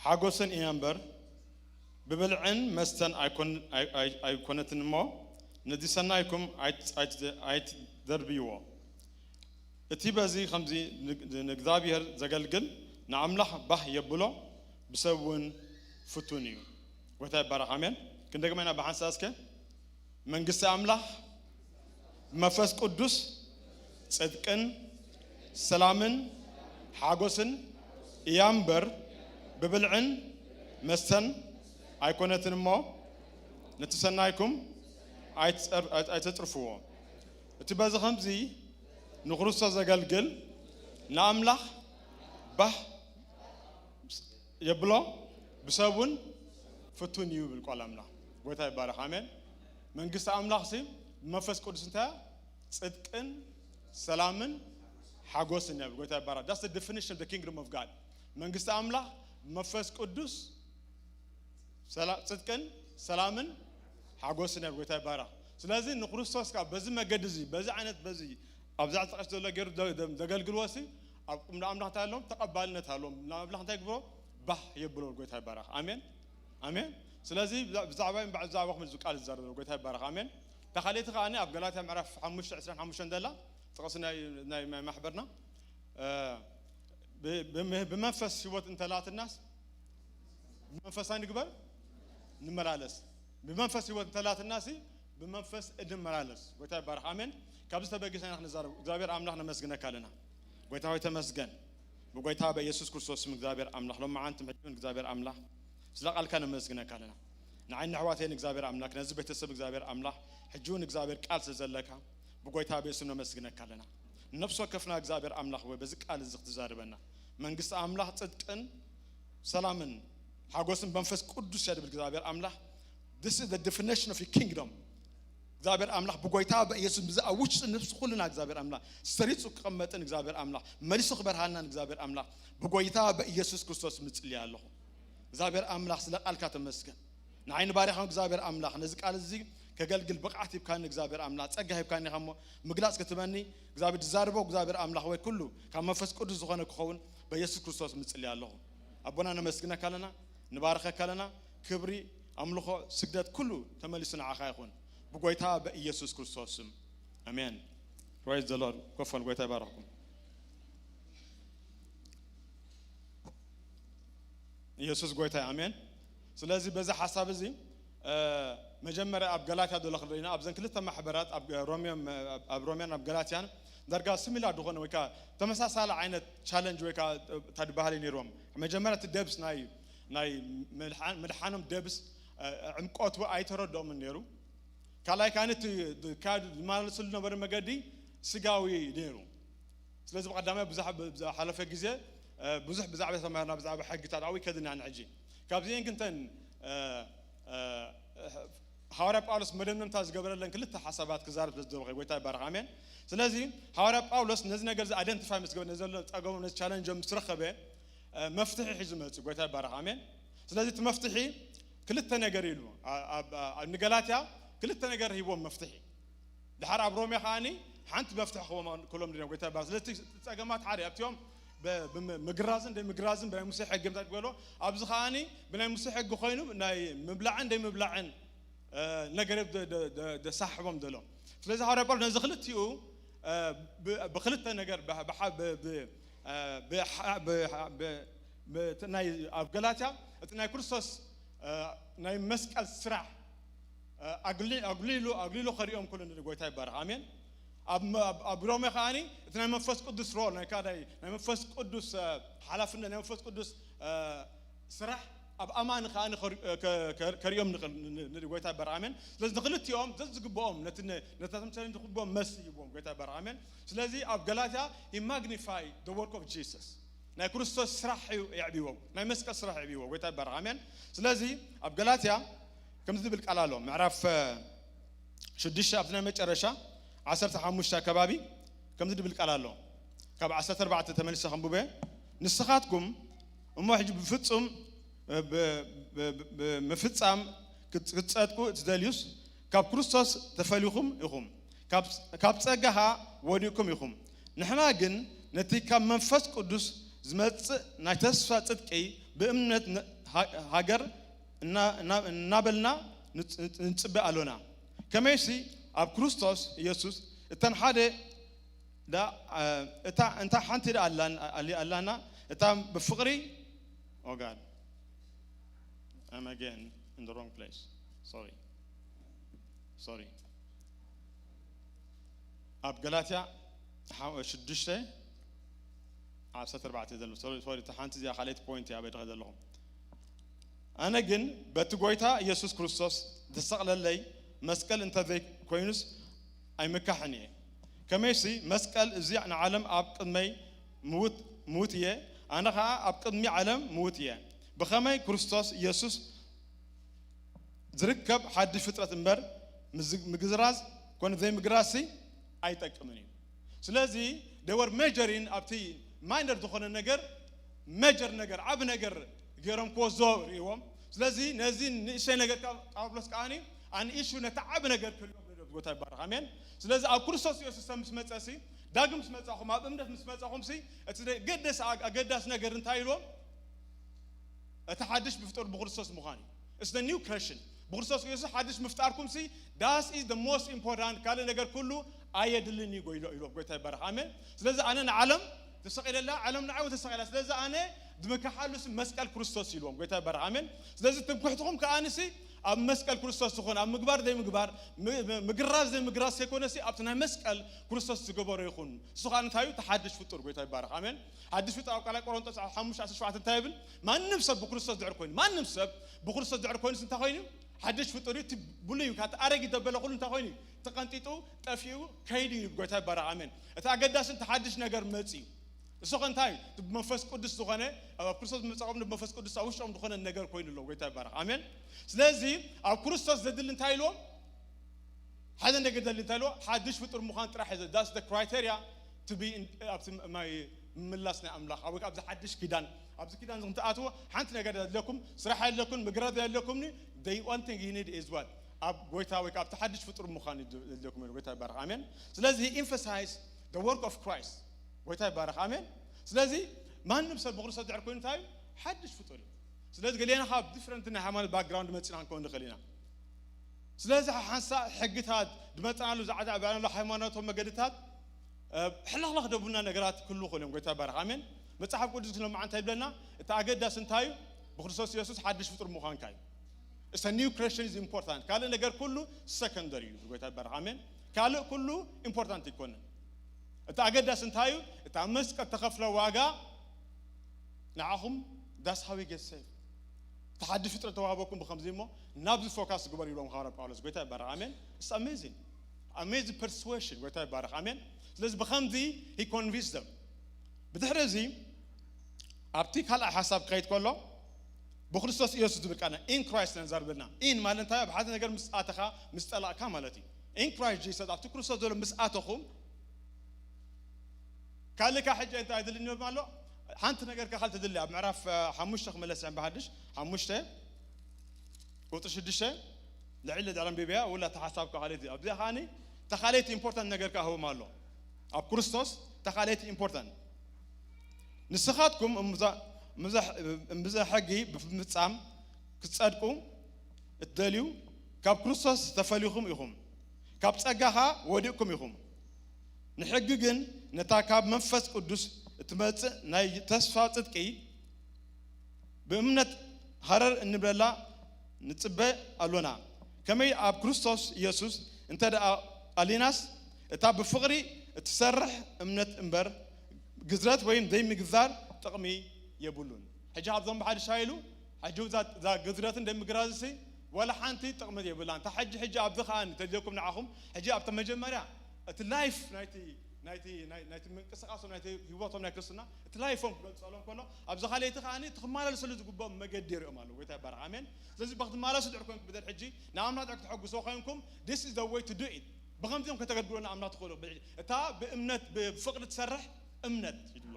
ሓጎስን እያንበር ببلعن مستن أيكونتن ما نديسنايكم أيت دربيوا اتبازي خمزي نقدابير زقلقل نعمله به يبلو بسوون فتونيو وتاي بارك آمين كنت كمان بحساسك من قصة أملاح مفس قدوس صدقن سلامن حاجوسن يامبر ببلعن مستن أيكونتن ما نتسنايكم أيتطرفوا اتبازي خمزي نخرص زقلقل نعمله به يبلو بسبون فتونيو بالقلمنا ويتا يبارك آمين من قصة أملاح سي مفس قدس انتا صدقن ሰላምን ሓጎስን ይብል ጎይታ ይባረክ that's the definition of the kingdom of God መንግስት አምላክ መንፈስ ቅዱስ ጽድቅን ሰላምን ሓጎስን ይብል ጎይታ ይባረክ ስለዚህ ንክርስቶስ ጋር በዚህ መገድ እዚ በዚህ አይነት በዚህ አብዛት ተቀስ ዘሎ ገር ደገልግልወሲ አቁም ለአምላክ ታያለውም ተቀባልነት አለውም ለአምላክ እንታይ ግብሮ ባህ ይብሎ ጎይታ ይባረክ አሜን አሜን ስለዚህ ብዛዕባይ ባዕዛባኹም እዚ ቃል ዝዛረብ ጎይታ ይባረክ አሜን ተኻሊት ኻኒ ኣብ ገላትያ ምዕራፍ 5:25 ደላ ተቀስና ናይ ማሕበርና በመንፈስ ህይወት እንተላትናስ በመንፈሳዊ ንግበር ንመላለስ በመንፈስ ህይወት እንተላትናሲ በመንፈስ እንመላለስ ጎይታ ይባረክ አሜን ካብዝ ተበግሰና ንዛረብ እግዚአብሔር አምላክ ነመስግነካለና ጎይታ ሆይ ተመስገን በጎይታ በኢየሱስ ክርስቶስ ስም እግዚአብሔር አምላክ ለማዓንት ምሕድን እግዚአብሔር አምላክ ስለቃልካ ነመስግነካለና ንዓይን ሕዋቴን እግዚአብሔር አምላክ ነዚህ ቤተሰብ እግዚአብሔር አምላክ ሕጁን እግዚአብሔር ቃል ስለዘለካ በጎይታ በኢየሱስ ነመስግነካለና ነፍስ ወከፍና እግዚአብሔር አምላክ ወይ በዚህ ቃል ዝክ ትዛርበና መንግስት አምላክ ጽድቅን ሰላምን ሓጎስን መንፈስ ቅዱስ ያድብል እግዚአብሔር አምላክ this is the definition of your kingdom እግዚአብሔር አምላክ በጎይታ በኢየሱስ ብዛውጭ ነፍስ ሁሉና እግዚአብሔር አምላክ ሰሪጹ ከመጠን እግዚአብሔር አምላክ መልሶ ከበርሃናን እግዚአብሔር አምላክ በጎይታ በኢየሱስ ክርስቶስ ምጽልያለሁ እግዚአብሔር አምላክ ስለቃልካ ተመስገን ንዓይን ባሪኻው እግዚአብሔር አምላክ ነዚህ ቃል እዚ ከገልግል በቃት ይብካን እግዚአብሔር አምላክ ጸጋ ይብካን ይኸሞ ምግላጽ ከተመኒ እግዚአብሔር ዝዛርበው እግዚአብሔር አምላክ ወይ ኩሉ ካብ መንፈስ ቅዱስ ዝኾነ ክኸውን በኢየሱስ ክርስቶስ ምጽልያለሁ አቦና ነመስግነካለና ንባርከካለና ክብሪ አምልኾ ስግደት ኩሉ ተመልስና ዓኻ ይኹን በጎይታ በኢየሱስ ክርስቶስ ስም አሜን praise the lord ኮፈን ጎይታ ይባርክኩም ኢየሱስ ጎይታ አሜን ስለዚህ በዛ ሐሳብ እዚ መጀመሪያ ኣብ ገላትያ ደለኽልና ኣብ ዘን ክልተ ማሕበራት ኣብ ሮሚያን ኣብ ገላትያን ደርጋ ሲሚላ ድኾነ ወይ ካ ተመሳሳለ ዓይነት ቻሌንጅ ወይ ካ ተድባህሊ ነይሮም መጀመሪያ ትደብስ ናይ ምድሓኖም ደብስ ዕምቆቱ ኣይተረድኦም ነይሩ ካላይ ካነት ካድ ማለስሉ ነበር መገዲ ስጋዊ ነይሩ ስለዚህ በቀዳማይ ብዙሕ ሓለፈ ግዜ ብዙሕ ብዛዕባ ተማሃርና ብዛዕባ ሕግታት ኣዊ ከድና ንዕጂ ካብዚአን ክንተን ሐዋርያ ጳውሎስ መደምደምታ ዝገበረለን ክልተ ሓሳባት ክዛረብ ዝደረገ ጎይታ ይባርክ አሜን ስለዚህ ሐዋርያ ጳውሎስ ነዚ ነገር አይደንቲፋይ መስገበ ነዘለ ጸገሙ ነዚ ቻሌንጅ ምትረከበ መፍትሒ ሒዙ መጽ ጎይታ ይባርክ አሜን ስለዚህ መፍትሒ ክልተ ነገር ኢሉ ንገላትያ ክልተ ነገር ሂቦም መፍትሒ ድሓር ኣብ ሮሜ ኻኒ ሓንቲ መፍትሒ ክሎም ድነ ጎይታ ይባርክ ስለዚህ ጸገማት ሓደ ኣብቲዮም በምግራዝን እንደምግራዝን በሙሴ ሕግ ምታት ብሎ ኣብዚ ኻኒ ብናይ ሙሴ ሕግ ኮይኑ ናይ ምብላዕን እንደምብላዕን ነገር ደሳሕቦም ደሎ ስለዚህ ሐዋርያ ጳውሎስ ነዚ ክልቲኡ بخلت نجار بناي أبغلاتيا تناي كرسوس ناي مسك السرع أقليلو خريهم كلنا نقولتها بارك آمين أبرومي خاني تناي منفس قدس رول ناي كذا ناي منفس قدس حلفنا ناي منفس قدس سرع أب أمان خاني كريم نقولتها بارك آمين لازم نقلت يوم تزق بوم نتنم تاني نقول بوم مسي بوم قولتها بارك آمين لازم أبغلاتيا he magnify the work of Jesus ناي كرسوس سرع يعبيوه ناي مسك سرع يعبيوه قولتها بارك آمين لازم أبغلاتيا كم تدبل كلالهم معرف شديش أبتنا متجرشة عصرت حموشة كبابي كم تدبل كلالهم كاب عصرت 4 8 خمبوبة نسخاتكم وما حجب بفتهم بفتهم كتصدقوا تدليوس كاب كريستوس تفليكم يخم كاب تسجها وديكم يخم نحنا جن نتي كاب منفس قدوس زمت نتسفى تدقي بأمنة هاجر نابلنا نتبع لنا كما يسي أب كريستوس يسوع تنحدى دا أنت حنتر على أنت بفقري oh God I'm again in the wrong place sorry أب غلاطيا شدشته عشرة 4 تدلوا sorry تحنت زي خليت point يا بيت هذا لهم أنا جن بتقويتها يسوع كريستوس تسأل لي مسكال أنت ذي كوينس أي مكحني كميسي مسكال زي عن عالم أبقى مي موتية أنا خا أبقى مي عالم موتية بخمي كريستوس يسوع زركب حد فترة مبر مجزراز كون ذي مجراسي أي تكمني ስለዚህ they were measuring ኣብቲ ማይነር ዝኾነ ነገር major ነገር ዓብ ነገር ገይሮም ኮዞ ሪዎም ስለዚ ነዚ ንእሽተይ ነገር ጳውሎስ ቃኒ ኣን ኢሹ ነታ ዓብ ነገር ክሪኦም ጎታ ይባረክ አሜን ስለዚ ኣብ ክርስቶስ ኢየሱስ ምስ መጸሲ ዳግም ምስ መጻኹም ኣብ እምነት ምስ መጻኹም ሲ እቲ ገደስ ኣገዳስ ነገር እንታይ ኢሎም እቲ ሓድሽ ብፍጡር ብክርስቶስ ምዃን is the new creation ብክርስቶስ ኢየሱስ ሓድሽ ምፍጣርኩም ሲ that is the most important ካለ ነገር ኩሉ ኣየድልኒ ኢሎም ጎታ ይባረክ አሜን ስለዚ ኣነ ንዓለም ተሰቂለላ ዓለም ንዓው ተሰቂላ ስለዚ ኣነ ድመካሓሉስ መስቀል ክርስቶስ ኢሎም ጎታ ይባረክ አሜን ስለዚ ትምኩሕትኩም ከኣንሲ ኣብ መስቀል ክርስቶስ ዝኾነ ኣብ ምግባር ዘይ ምግባር ምግራዝ ዘይ ምግራዝ ሰይኮነሲ ኣብቲ ናይ መስቀል ክርስቶስ ዝገበሮ ይኹን ስኻ እንታዩ ተሓድሽ ፍጡር ጎታ ይባረክ አሜን ሓድሽ ፍጡር ኣብ ቃል ቆሮንቶስ 5:17 እንታይ ይብል ማንም ሰብ ብክርስቶስ ዝዕር ኮይኑ ማንም ሰብ ብክርስቶስ ዝዕር ኮይኑ እንታይ ኮይኑ ሓድሽ ፍጡር እቲ ብሉይ ካት ኣረጊ ደበለ ኩሉ እንታይ ኮይኑ ተቀንጢጡ ጠፊኡ ከይዲ ጎታ ይባረክ አሜን እቲ ኣገዳስን ተሓድሽ ነገር መጽ እሱ እንታይ መንፈስ ቅዱስ ዝኾነ ኣብ ክርስቶስ መጻቆም መንፈስ ቅዱስ ኣብ ውሽጦም ዝኾነ ነገር ኮይኑሎ ጎታ ይባረክ አሜን ስለዚ ኣብ ክርስቶስ ዘድል እንታይ ኢሎም ሓደ ነገር ዘድል እንታይ ኢሎ ሓድሽ ፍጡር ምዃን ጥራሕ that's the criteria to be ኣብቲ ማይ ምላስና ኣምላኽ ኣብ ኣብዚ ሓድሽ ኪዳን ኣብዚ ኪዳን ዝንተኣትዎ ሓንቲ ነገር ዘለኩም ስራሕ ኣለኩም ምግራት ኣለኩም the one thing you need is what ኣብ ጎታ ወይ ኣብ ተሓድሽ ፍጡር ምዃን ዘለኩም ጎታ ይባረክ አሜን ስለዚ emphasize the work of Christ ጎታ ይባረክ አሜን ስለዚ ማንም ሰብ ብክርስቶስ ዝዕር ኮይኑ እንታይ ሓድሽ ፍጡር እዩ ስለዚ ገሌና ካብ ዲፍረንት ናይ ሃይማኖት ባክግራውንድ መጽና እንኮን ንኽእልና ስለዚ ሓንሳ ሕግታት ድመጽናሉ ዛዕዳ ባናሉ ሃይማኖቶም መገድታት ሕላኽላኽ ደቡና ነገራት ኩሉ ኮይኖም ጎታ ይባረክ አሜን መጽሓፍ ቅዱስ ለማ እንታይ ይብለና እቲ ኣገዳስ እንታይ ብክርስቶስ ኢየሱስ ሓድሽ ፍጡር ምዃንካ እዩ it's a new creation is important ካለ ነገር ኩሉ secondary እዩ ጎታ ይባረክ አሜን ካለ ኩሉ important ይኮነ እቲ ኣገዳስ እንታይ እዩ እቲ መስቀል ተኸፍለ ዋጋ ንዓኹም that's how we get saved ተሓድሽ ፍጡር ተዋህበኩም ብከምዚ እሞ ናብዚ ፎከስ ግበር ኢሎም ሐዋርያ ጳውሎስ ጎታ ይባረክ አሜን it's amazing persuasion ጎታ ይባረክ አሜን ስለዚህ ብከምዚ he convinced them ብድሕሪዚ ኣብቲ ካልእ ሓሳብ ከይድ ከሎ ብክርስቶስ ኢየሱስ ዝብል ቃና in Christ ነዘርብና in ማለት እንታይ ኣብ ሓደ ነገር ምስኣተኻ ምስጠላእካ ማለት እዩ in Christ Jesus ኣብቲ ክርስቶስ ዘሎ ምስኣተኹም ካልካ ሕጂ እንታይ ይድልኒ ማለት ሓንቲ ነገር ካል ተድሊ ኣብ ምዕራፍ 5 ክመለስ በሓድሽ 5 ቁጥር 6 ልዕሊ ዳለም ቢብያ ወላ ተሓሳብ ካለቲ ኣብዚ ኻኒ ተኻለይቲ ኢምፖርታንት ነገር ካህቦም ኣሎ ኣብ ክርስቶስ ተኻለይቲ ኢምፖርታንት ንስኻትኩም ምዛ ሕጊ ብምፍጻም ክጸድቁ እትደልዩ ካብ ክርስቶስ ተፈልዩኹም ኢኹም ካብ ጸጋኻ ወዲእኩም ኢኹም ንሕጊ ግን ነታ ካብ መንፈስ ቅዱስ እትመጽእ ናይ ተስፋ ጽድቂ ብእምነት ሃረር እንብለላ ንጽበ ኣሎና ከመይ ኣብ ክርስቶስ ኢየሱስ እንተ ደኣ ኣሊናስ እታ ብፍቕሪ እትሰርሕ እምነት እምበር ግዝረት ወይም ዘይምግዛር ጥቕሚ የብሉን ሕጂ ኣብዞም ብሓድሽ ሃይሉ ሕጂ ዛ ግዝረት እንደምግራዝሲ ወላ ሓንቲ ጥቕሚ የብላን ታ ሕጂ ኣብዚ ኸኣኒ ተልየኩም ንዓኹም ሕጂ ኣብቲ መጀመርያ እቲ ላይፍ ናይቲ ምንቅስቃሶም ናይቲ ህይወቶም ናይ ክርስትና እቲ ላይፎም ክገልጸሎም ከሎ ኣብዚ ኻለይቲ ኸኣኒ ትኽማለልሰሉ ዝግብኦም መገዲ ይሪኦም ኣለዉ ጎታ ይባረክ አሜን ስለዚ ብክትመላለሱ ድዕር ኮይንኩም ብደል ሕጂ ንኣምላኽ ድዕር ክትሐጉሶ ኮይንኩም this is the way to do it ብከምዚኦም ከተገልግሉና ኣምላኽ ትኽእሉ እታ ብእምነት ብፍቕሪ ትሰርሕ እምነት ይድሎ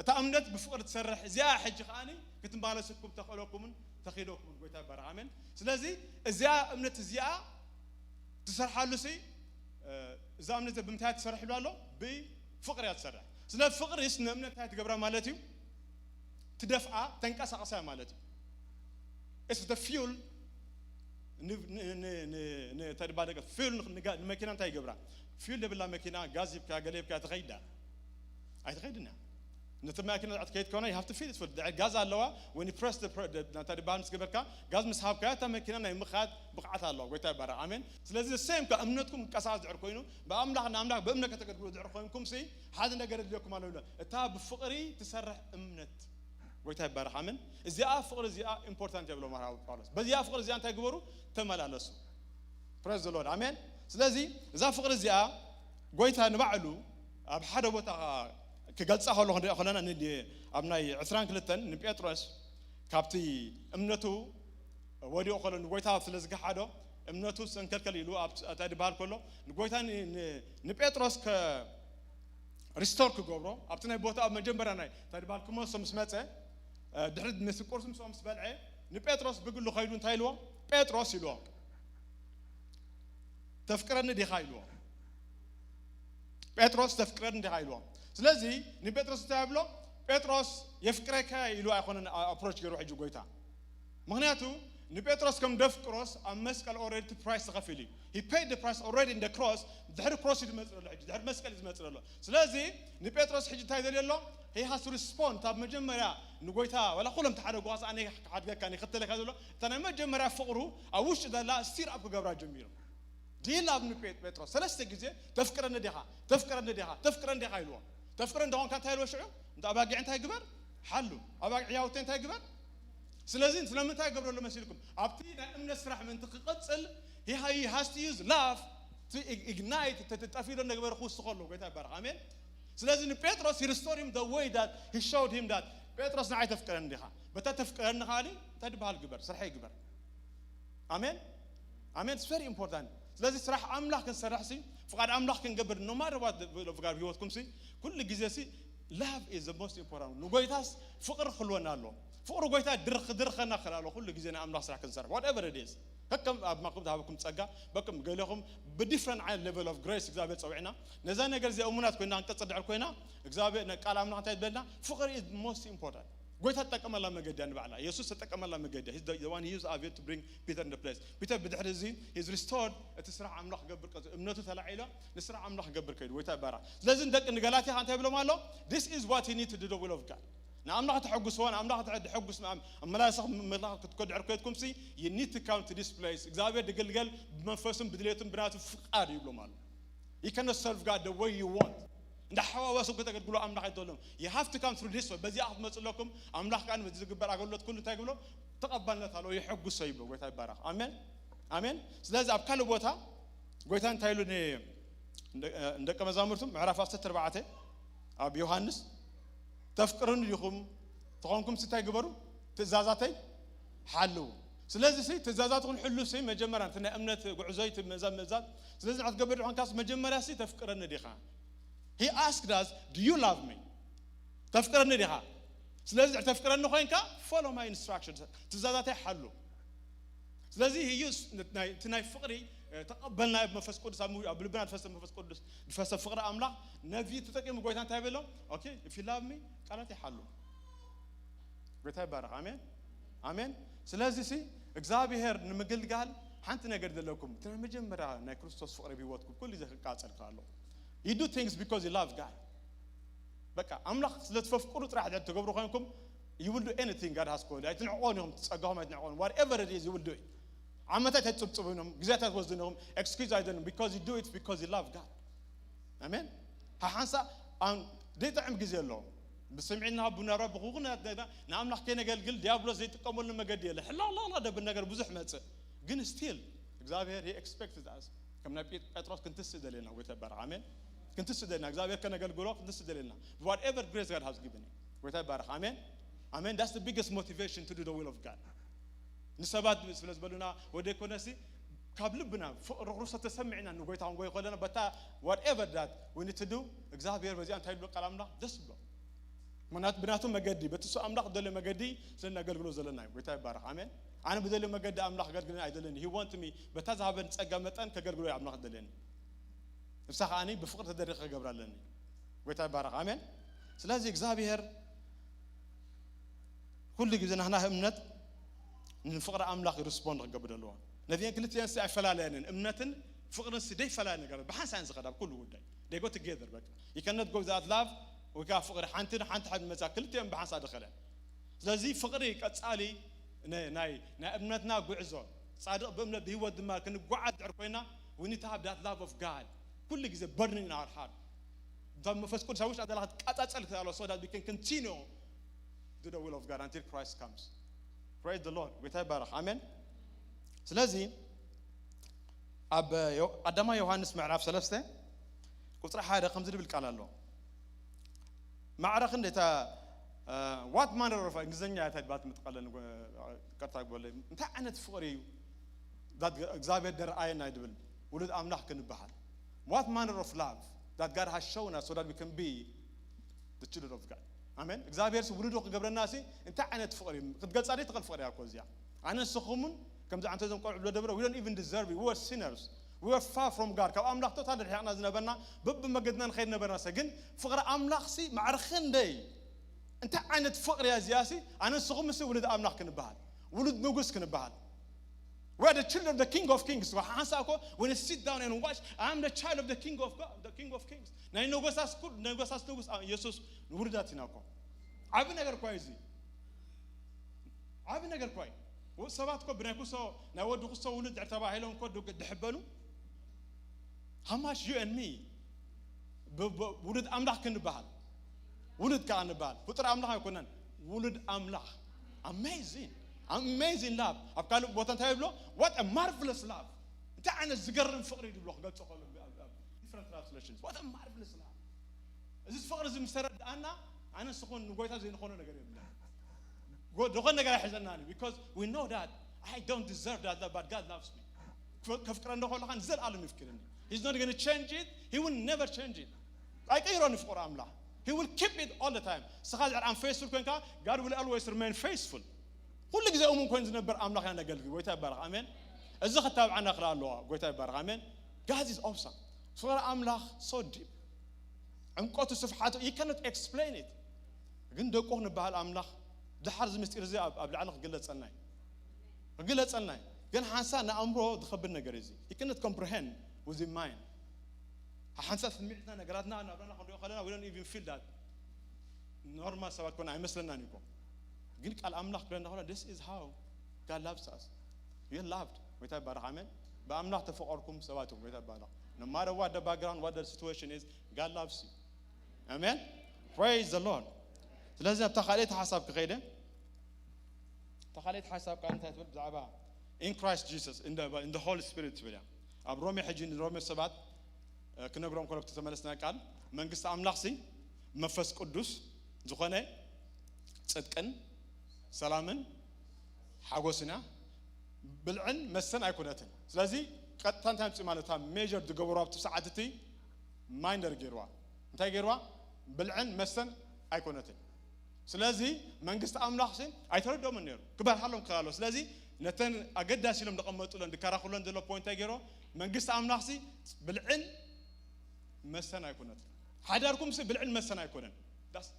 እታ እምነት ብፍቕሪ ትሰርሕ እዚኣ ሕጂ ኸኣኒ ክትመላለስኩም ተኽእለኩምን ተኺዶኩምን ጎታ ይባረክ አሜን ስለዚ እዚኣ እምነት እዚኣ ትሰርሓሉሲ እዛ እምነት ብምንታይ ትሰርሕ ይብሎ ኣሎ ብፍቕሪ እያ ትሰርሕ ስለ ፍቕሪስ ንእምነት እንታይ ትገብራ ማለት እዩ ትደፍኣ ተንቀሳቐሳ ማለት እዩ it's the fuel ተድባደቀ fuel ንመኪና እንታይ ይገብራ fuel ደብላ መኪና ጋዝ ይብካ ገለብካ ትኸይዳ ኣይትኸይድና ነቲ መኪና ከይድ ከሆነ you have to feel it for ጋዝ ኣለዋ when you press the ተድባን ስገበርካ ጋዝ ምስሃብካ እታ መኪና ናይ ምኻድ ብቕዓት ኣለዋ ጎይታ ይባረክ አሜን ስለዚ ሰም ከእምነትኩም ቀሳስ ዝዕር ኮይኑ በአምላኽ ንኣምላኽ በእምነት ከተገድግሉ ዝዕር ኮይንኩም ሲ ሓደ ነገር ድልኩም ኣለውላ እታ ብፍቕሪ ትሰርሕ እምነት ጎይታ ይባረክ አሜን እዚኣ ፍቕሪ እዚኣ ኢምፖርታንት የብሎ ሐዋርያ ጳውሎስ በዚኣ ፍቕሪ እዚኣ እንታይ ግበሩ ተመላለሱ praise the Lord አሜን ስለዚ እዛ ፍቕሪ እዚኣ ጎይታ ንባዕሉ ኣብ ሓደ ቦታ ክገልጻ ከሎ ኸለና ኣብ ናይ 22 ንጴጥሮስ ካብቲ እምነቱ ወዲኡ ከሎ ጎይታ ስለዝገሓዶ እምነቱ ሰንከልከል ይሉ አታድባል ኮሎ ንጎይታ ንጴጥሮስ ከ ሪስቶር ክገብሮ ኣብቲ ናይ ቦታ ኣብ መጀመርያ ናይ ታድባል ክሞ ሰምስ መፀ ድሕሪ ምስቁርስ ሰምስ በልዐ ንጴጥሮስ ብግሉ ኸይዱ እንታይ ኢልዎ ጴጥሮስ ኢልዎ ተፍቅረኒ ዲኻ ኢልዎ ጴጥሮስ ተፍቅረኒ ዲኻ ኢልዎ ስለዚ ንጴጥሮስ እንታይ ብሎ ጴጥሮስ የፍቅረካ ኢሉ ኣይኮነን አፕሮች ገይሩ ሕጂ ጎይታ ምክንያቱ ንጴጥሮስ ከም ደፍቅሮስ ኣብ መስቀል ኦልሬዲ ፕራይስ ተኸፊሉ he paid the price already in the cross ድሕሪ ክሮስ ይመጽረሎ ሕጂ ድሕሪ መስቀል ይመጽረሎ ስለዚ ንጴጥሮስ ሕጂ እንታይ ዘልየሎ he has to respond ታብ መጀመርያ ንጎይታ ወላ ኩሎም ተሓደጓስ ኣነ ሓድገካ ንክተለካ ዘሎ እታ ናይ መጀመርያ ፍቅሩ ኣብ ውሽጢ ዘላ ስቲር ኣብ ክገብራ ጀሚሩ ዲል ኣብ ንጴጥሮስ ሰለስተ ግዜ ተፍቅረኒ ዲኻ ተፍቅረኒ ዲኻ ተፍቅረኒ ዲኻ ኢልዎ ተፍቅረኒ እንደኾንካ እንታይ ኢልዎ ሽዑ እንተ ኣባጊዕ እንታይ ግበር ሓሉ ኣባጊዕ ያውተ እንታይ ግበር ስለዚህ ስለምንታይ ገብረሎ መስልኩም ኣብቲ ናይ እምነት ስራሕ ምንት ክቅጽል he has to use love to ignite ተጠፊሎ ነገር ክውስጥ ከሎ ጎይታ ይባርክ አሜን ስለዚህ ንጴጥሮስ he restored him the way that he showed him that ጴጥሮስ ንዓይ ተፍቅረኒ ዲኻ በታ ተፍቅረኒ ኻሊ ተድባል ግበር ስራሕ ይግበር አሜን አሜን it's very important ስለዚህ ስራሕ አምላክ ክንሰርሕ ሲ ፍቃድ አምላክ ክንገብር no matter what ፍቃድ ህይወትኩም ሲ ኩሉ ግዜ ሲ love is the most important ንጎይታስ ፍቅር ክልወና ኣሎ ፍቅር ጎይታ ድርኸና ክላሎ ኩሉ ግዜ ናይ አምላክ ስራሕ ክንሰርሕ whatever it is ከከም ኣብ ማኩም ታበኩም ጸጋ በከም ገለኹም በዲፍረንት ዓይ ሌቨል ኦፍ ግሬስ እግዚአብሔር ጸውዕና ነዛ ነገር እዚ እሙናት ኮይና እንቀጽድዕ ኮይና እግዚአብሔር ቃል አምላክ እንታይ ይበልና ፍቅር is most important ጎይታ ተጠቀመላ መገዳ ንባዕላ ኢየሱስ ተጠቀመላ መገዳ he's the one he used Avier to bring Peter in the place Peter ብድሕሪ እዚ he's restored እቲ ስራሕ አምላክ ገብር እምነቱ ተላዒሎ ንስራሕ አምላክ ገብር ከይዱ ጎይታ ይባራ ስለዚህ እንደቅ ንገላትያ እንታይ ብሎም ኣሎ this is what he need to do the will of God نعمل تحجسون عمل تحجس مع ملاصق ملاصق تكون عركتكم سي you need to come to this place እግዚአብሔር ድገልገል በመንፈስም ብድሌትም ብናቱ ፍቃድ ይብሎ ማለት you cannot serve God the way you want እንደ ሐዋዋሱ ከተገልግሎ አምላክ አይደለም you have to come through this way በዚህ አፍ መጽለኩም አምላክ ቃል በዚህ ዝግበር አገልግሎት ሁሉ ታይብሎ ተቀባልነት አለው ይحجስ ይብሎ ጎይታ ይባረክ አሜን አሜን ስለዚህ አብ ካለ ቦታ ጎይታን ታይሉን እንደ ቀመዛምርቱም ምዕራፍ 14 አብ ዮሐንስ ተፍቅሩን ይኹም ተኾንኩም ስታይ ግበሩ ትእዛዛተይ ሓሉ ስለዚህ ሲ ትእዛዛትኩን ሁሉ ሲ መጀመሪያ እንተ ናይ እምነት ጉዕዞይ ትመዛመዛት ስለዚህ አትገበሩ አንካስ መጀመሪያ ሲ ተፍቅረን ዲኻ he asked us do you love me ተፍቅረን ዲኻ ስለዚህ ተፍቅረን ኮይንካ follow my instructions ትእዛዛተይ ሓሉ ስለዚህ he used ናይ ፍቅሪ ተቀበልና በመንፈስ ቅዱስ ኣብ ልብና ተፈሰ መንፈስ ቅዱስ ተፈሰ ፍቅር አምላክ ነቢ ተጠቅም ጎይታ እንታይ በሎ ኦኬ if you love me ቃላት ይሓሉ ጎይታ ይባረክ አሜን አሜን ስለዚህ ሲ እግዚአብሔር ንምግልጋል ሓንቲ ነገር ዘለኩም ተመጀመሪያ ናይ ክርስቶስ ፍቅሪ ቢወትኩም ኩሉ ዘቃጸል ካሎ you do things because you love God በቃ አምላክ ስለተፈቅሩ ጥራሕ ተገብሩ ኮይንኩም you will do anything God has called አይትንቆንም ጸጋው አይትንቆን whatever it is you will do it አመታት ተጽጽቡንም ግዛታት ወዝነውም excuse አይደለም because you do it because you love God አሜን ሃንሳ አን ደይጣም ግዜ አለው بسمعنا ابونا رب خوغنا نعمل حكينا قال ديابلوس زي تقمل المجد يله لا لا لا ده بالنجر بزح مات ግን still እግዚአብሔር he expected us كم نبي ጴጥሮስ ክንትስደለና ወተባረ አሜን ክንትስደለና እግዚአብሔር ከነገልግሎ ክንትስደለና whatever grace God has given you ወተባረ አሜን አሜን that's the biggest motivation to do the will of God ንሰባት ስለዝበሉና ወደ ኮነሲ ካብልብና ሩሩሰ ተሰምዕና ንጎይታውን ጎይ ቆለና በታ whatever that we need to do እግዚአብሔር በዚህ አንተ ይሉ ቃላምና ደስ ብሎ منات بناتو مجدي بتسو أملاك دل مجدي سلنا قلقلو زلنا ويتاي بارك آمين أنا بدل مجدي أملاك قلقلنا عيدلني he want me بتذهب نتأجمتان كقلقلو يا أملاك دلني بصح أنا بفقر تدريخ قبرلني ويتاي بارك آمين سلازي إجزابير كل جزنا هنا أمنت نفقر أملاك يرسبون قبرلوان نبيان كلتي ينسى فلالين أمنتن فقر السدي فلالين قبل بحس عن زغرب كل ودي they go together but you cannot go without love وكاف فقر حنتين حنت حد مزاكلتين بحس دخله ስለዚህ ፍቅሪ ቀጻሊ ናይ እምነትና ጉዕዞ ጻድቅ በእምነት በህይወት ድማ ክንጓዓዝ ዕርኮይና we need to have that love of God ኩሉ ግዜ burning in our heart በመንፈስ ቅዱስ ውስጥ አደላህ ቀጻጸል ካለው so that we can continue to do the will of God until Christ comes praise the Lord ጌታ ይባረክ አሜን ስለዚህ አዳማ ዮሐንስ ምዕራፍ 3 ቁጥር 1 ከምዚ ድብል ቃል አለው معرخ انت what manner of انجزنيا تبات متقلن قرتا قول انت انت فقري that እግዚአብሔር ደርአየና ይድብል ውሉድ አምላክ ክንባሃል what manner of love that God has shown us so that we can be the children of God amen እግዚአብሔር ውሉድ ከገብረና ሲ እንታይ አይነት ፍቅር ክትገልጻ ዲ ትቀል ፍቅር ያኮዚያ አነስኹምን ከምዚ አንተ ዘም ቆልዑ ብሎ ደብረ we don't even deserve it we were sinners we were far from God ካብ አምላክ ቶታል ድሕና ዝነበርና በብ መገድና ንኸይድ ነበርና ግን ፍቅር አምላክ ሲ ማዕርኽን ደይ እንታይ ዓይነት ፍቅር ያዚያሲ አነስኹም ሲ ውሉድ አምላክ ክንባሃል ውሉድ ንጉስ ክንባሃል we are the children of the King of Kings when you sit down and watch I am the child of the King of God the King of Kings ናይ ንጉሳስ ኩል ንጉሳስ ንጉስ ኢየሱስ ውሉዳት ይናኮ አብ ነገር ኮይዚ አብ ነገር ኮይ ወሰባት ኮ ብናይኩ ሰው ናይ ወድኩ ሰው ውሉድ ተባሂሎም ኮ ድሕበኑ how much you and me ውሉድ አምላክ ክንባሃል ውሉድ ካንባሃል ፍጡር አምላክ አይኮነን ውሉድ አምላክ amazing love afkalu botan tayiblo what a marvelous love ta ana zgarn faqri diblo khagatso kholo different translations what a marvelous love this faqr zim sarad ana skhon ngoyta zein khono ነገር የለም ጎዶኸን ነገር ያሕዘናኒ because we know that I don't deserve that but God loves me ከፍቅረ እንደሆነ ካን ዘላለም ይፍቅርኒ he's not going to change it he will never change it አይቀይሮን ፍቅር አምላክ he will keep it all the time ስኻዝ I'm faithful ኮንካ God will always remain faithful كل جزء أمم كون زنبر أملاك أنا قلبي ويتا يبارك آمين إذا خطاب عنا خلال الله ويتا يبارك آمين God is awesome صور أملاك so deep عمقاته صفحاته you cannot explain it لكن دوكوه نبه الأملاك ده حرز مستير زي قبل عنق قلة سناي كان حنسانا أمره دخبرنا جريزي you cannot comprehend with your mind حنسا سمعتنا نقراتنا أنا أبرانا خلينا we don't even feel that normal سواء كنا مثلنا نيكو قلت الأملاك بلنا هنا this is how God loves us you're loved ويتا يبارك آمين بأملاك تفقركم سواتكم ويتا يبارك no matter what the background what the situation is God loves you amen praise the Lord لازم تخليت حساب كغيره تخليت حساب كأنت تقول بزعبا in Christ Jesus in the Holy Spirit بلا أبرومي حجين رومي سبات كنا قرأم كنا بتتملسنا قال من قصة أملاك سي مفس قدوس زخانة صدقن سلامن حاجوسنا بالعن مسن أيقونتن لذي قد تنتهي مالتها major تجورات تساعدتي minor جروا انتهي جروا بالعن مسن أيقونتن لذي من قصة أملاك سين أيتردو من نير كبر حالهم كارلوس لذي نتن أجد داسيلهم دقمتولن دكارخولن دلو point تجرو من قصة أملاك سي بالعن مسن أيقونتن حداركم سي بالعن مسن أيقونن that's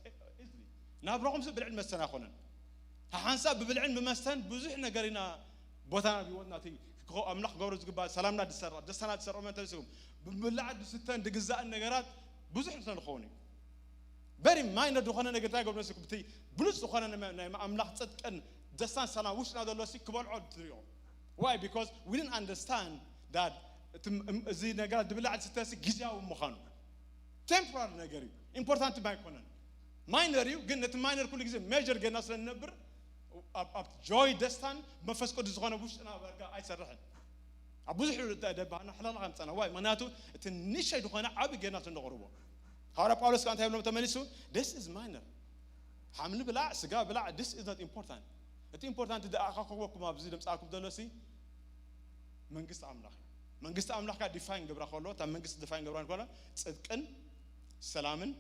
easily نابرقم سي بالعن مسن أيقونن حنساب بالعلم بمستن بزح نجارينا بوتانا بيودنا تي أملاك جورز جبا سلامنا دسنا دسر أمانة تسيهم بالعد ستان دجزاء النجارات بزح نسان خوني بري ما يندخلنا نجارات قبل نسيكم تي بلوس دخلنا أملاك صدقن دسنا سنا وش نادر الله سيك كبار عد تريو why because we didn't understand that زي نجارات بالعد ستان سيك جزاء ومخانو temporary نجاري important ما يكونن minor يو قلنا minor كل جزء major قلنا أصلا نبر up joy destan ما فسكو دزغنا بوش أنا برجع أي سرحن أبوز حلو ده أنا حلال غمت أنا واي مناتو تنشي دخنا عبي جينا تنقربه هارا باولوس كان تقول تمنيسو this is minor حمل بلا سجا بلا this is not important it's important ده أخاكم أبزيد مساكم دلوسي من قصة أملاك define قبل خلوه تام من قصة define قبل خلوه صدقن سلامن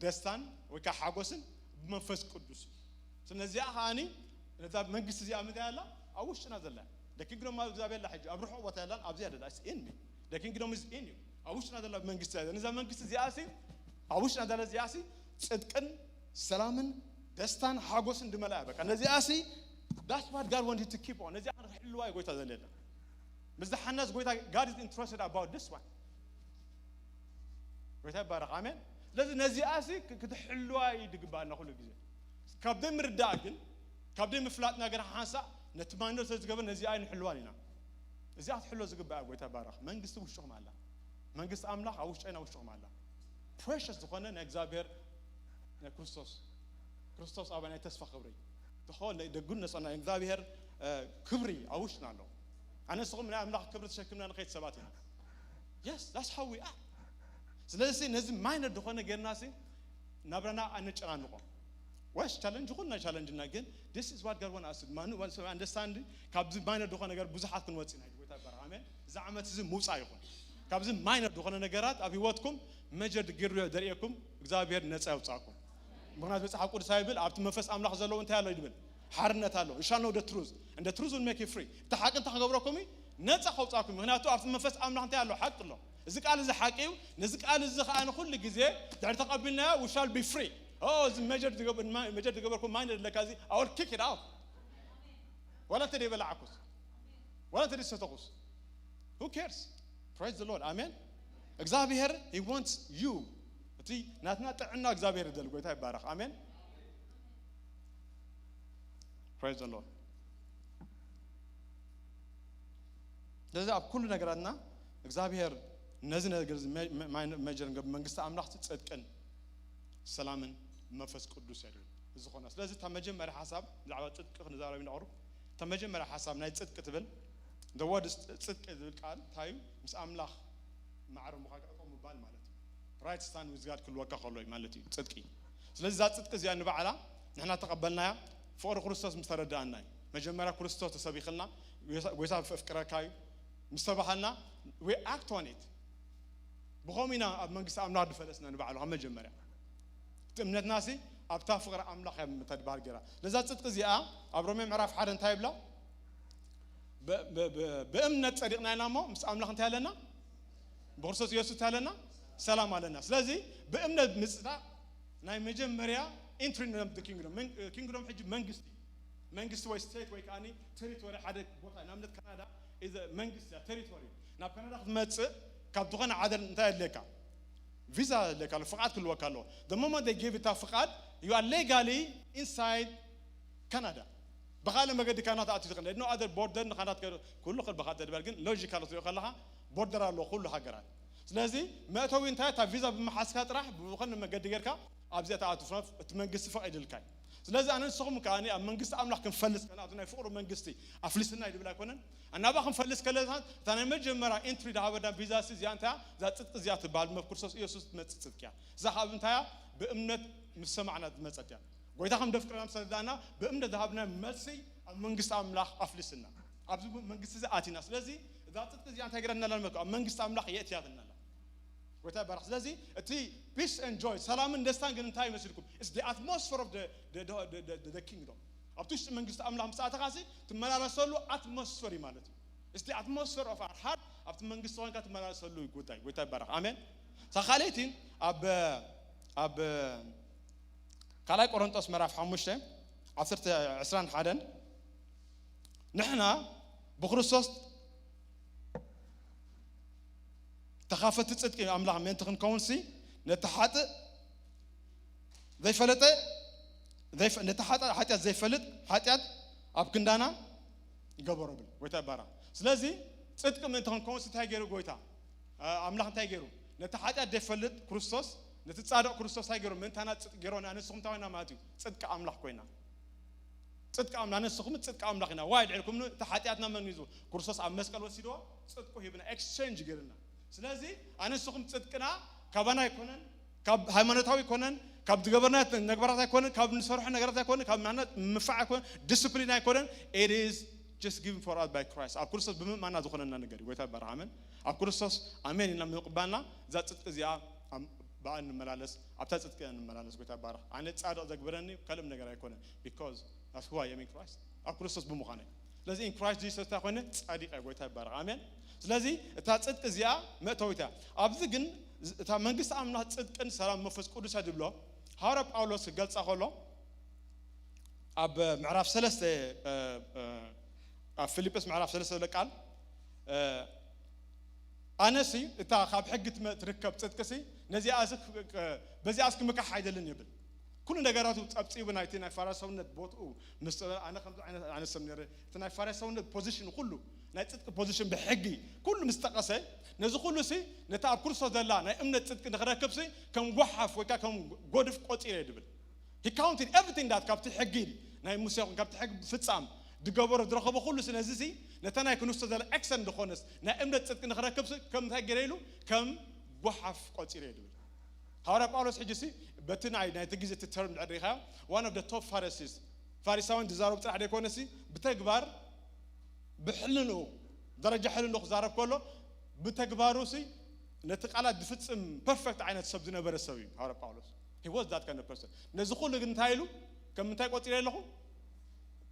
destan وكحاجوسن ما فسكو دس سنزيا هاني نذاب من قصة زي أمد الله أوش نازله لكن قلنا ما زابي الله حج أبروح وتعالى أبزيد ده in me لكن قلنا is in you أوش نازله من قصة هذا نذاب من قصة زي آسي أوش نازله زي آسي صدقن سلامن دستان حاجوسن دملاء أنا زي آسي that's what God wanted to keep on نزي أنا حلوة يقول تذلله بس ده حناس قلت God is interested about this one قلت بارك آمين لازم نزي آسي كده حلوة يدقبالنا كل جزء كابدين مرداقن كابدين مفلاتنا قرا حاسة نتمنى تزقبل نزي آين حلواننا زيات حلوة زقبا قوي تبارك من قصة وشهم الله من قصة أملاك أوش أنا وشهم الله precious دخلنا نجزابير كريستوس أبانا تسفى خبري دخل دقولنا صنع نجزابير كبري أوش نالو أنا سقوم من أملاك كبر تشكلنا نخيط سباتنا yes that's how we are سلسلة نزي minor دخلنا غير ناسي نبرنا أنشأنا نقوم واش challenge كلنا challenge ناجن this is what God wants us to understand كابز minor دخان نجار بزحات كن واتسين هاي بيتا برامين زعمت زي موسى يكون كابز minor دخان نجارات أبي واتكم مجد جرّي دريكم إخبار نتساو تعكم بغنا بس حقول سايبل أبت مفس أملاخ زلوا أنت هلا يدبل حرنا تالو إن شاء الله the truth and the truth will make you free تحقق أنت خبركمي نتساو تعكم هنا تو أبت مفس أملاخ أنت هلا حق الله إذا قال إذا حكيو نزك قال إذا أنا كل جزء تعرف تقبلنا we shall be free oh the major تقبلكم mind لكازي I will kick it out ولا تدري بلا عكوس ولا تدري ستقص who cares praise the Lord amen إخبار he wants you تي ناتنا تعنا إخبار دل قوي بارك amen praise the Lord لذا أب كل نجارنا إخبار نزنا ماجر منقص أملاخ تصدقن سلامن منفس قدوس يدل زخنا لازم تمجم على حساب العوات تصدق نزار من عرب تمجم على حساب ناي تصدق تبل the word تصدق ذل قال تايم مس أملاخ معرف مخاطب مبال مالتي right stand with God كل وقت خلوي مالتي تصدقي لازم ذات تصدق زي أنه بعلا نحن تقبلنا فور كريستوس مستردنا مجمع كريستوس تسبيخنا ويساب فكرة كاي مستبحنا we act on it بخومينا منقص أملاخ دفلسنا نبعلو هم مجمع تمنت ناسي أبتا فقر أملاخ متدبار جرا لذا تصدق زياء أبرمي معرف حدا تايبلا بأمنة صديقنا نامو مس أملاخ انتهلنا بخرصوص يسوع تهلنا سلام علينا لذي بأمنة مسدا ناي مجمريا entering the kingdom حج منقص way state way كاني territory حدا بوتا نامنت كندا إذا منقص territory ناب كندا خدمت كابتوغنا عدل انتهى لك visa لك الفقاد كل وكاله the moment they give it a فقاد you are legally inside Canada بخاله ما قد كانت أعتقد إنه other border نخانات كله خل بخاطر بالجن logical تقول خلها border على كله حجرات لذي ما توي انتهى تا visa بمحاسكات راح بخلنا ما قد يركا أبزي تعاطف تمنقص فقد الكاي لذي أنا الصوم كاني منقص أملاك كنفلس كنا أتونا فقر منقصتي أفلسنا يدي بلا كونن أنا بخم فلس كله ثاني مجمرة entry ده هذا فيزا سيزيانتها ذات زيادة بعد ما كورسوس يسوس متصدقيا زحاب انتها بأمنة مسمعنا متصدقيا قويتهم دفكر أم سدانا بأمنة ذهبنا ملسي منقص أملاك أفلسنا أبز منقص زاتينا لذي ذات زيادة قررنا للمكو منقص أملاك يأتي هذا النلا قويتها برخ لذي تي peace and joy سلام ندستان قرن تاي مسيركم it's the atmosphere of the kingdom أبتوش منقص أملاك مساعدة قاسي تملا رسولو atmosphere مالتي it's the atmosphere of our heart أبت منقص وين كات تملا رسولو قويتها برخ آمين سخاليتين أب كلاي كورنثوس مراف حموشة عصرت عسران حدن نحنا بخرصوص تخافت تصدق أملاك من تخن كونسي نتحط ذي فلتة نتحط حتى زي فلت حتى أبكندانا يقبروا بل ويتا برا سلازي صدق من تكون كونس تاجروا قويتا أملاك تاجروا نتحط زي فلت كريستوس نتتصادق كريستوس تاجروا من تانا تجرون أنا سقم تاوينا ماتيو صدق أملاك كوينا صدق أملاك أنا سقم صدق أملاكنا وايد عليكم تحطياتنا من يزو كريستوس أمسكال وسيدوا صدقوا هيبنا exchange جرنا سلازي أنا سقم صدقنا كابانا يكونن كاب هيمنتاوي يكونن كاب تجبرنا نجبرات يكونن كاب نصرح نجارات يكونن كاب معنا مفع يكونن discipline يكونن it is just given for us by Christ أب كريستوس بمن معنا دخلنا نجاري ويتا برامن أب كريستوس آمين إن مقبلنا ذات زيا بان ملالس أبتدأ كأن ملالس ويتا برا أنا تصادق تجبرني كلام نجار يكونن because that's who I am in Christ أب كريستوس بمخانه لازم in Christ Jesus تكونن تصادق ويتا برا آمين لازم تصادق زيا ما تويتا أبزقن تا منقص أمنا تصدقن سلام مفس قدوس هدبلا هارب أولوس قلت أخوله أب معرف سلسة فيليبس معرف سلسة ولا قال أنا سي تا خاب حقت ما تركب تصدقسي نزي أسك بزي أسك مكح حيدلن يبل كل نجاراتو تبصي بنايتنا فارسونا بوتو أنا خمس أنا سمنير تنا فارسونا بوزيشن كله نايتك بوزيشن بحقي كل مستقصي نزو كله سي نتاع كرسو دلا نا امنا تصدق نخركب سي كم وحف وكا كم غودف قوتير يدبل he counted everything that كابت حقي نا موسى كابت حق فصام دغبر درخبو كله سي نزي نتنا كنوسو دلا اكسن دخونس نا امنا تصدق نخركب سي كم تاجريلو كم وحف قوتير يدبل حوار باولوس حجسي بتناي ناي تجيز الترم الريخا one of the top Pharisees فارساوين دزارو بتاع حدا يكونسي بتكبر بحلنو درجة حلنو خزارب كله بتكبروا سي نتقالات دفتسم perfect عينة سب زنبر السوي حوار باولوس he was that kind of person نزخول لجن تايلو كم من تاي قطيرة له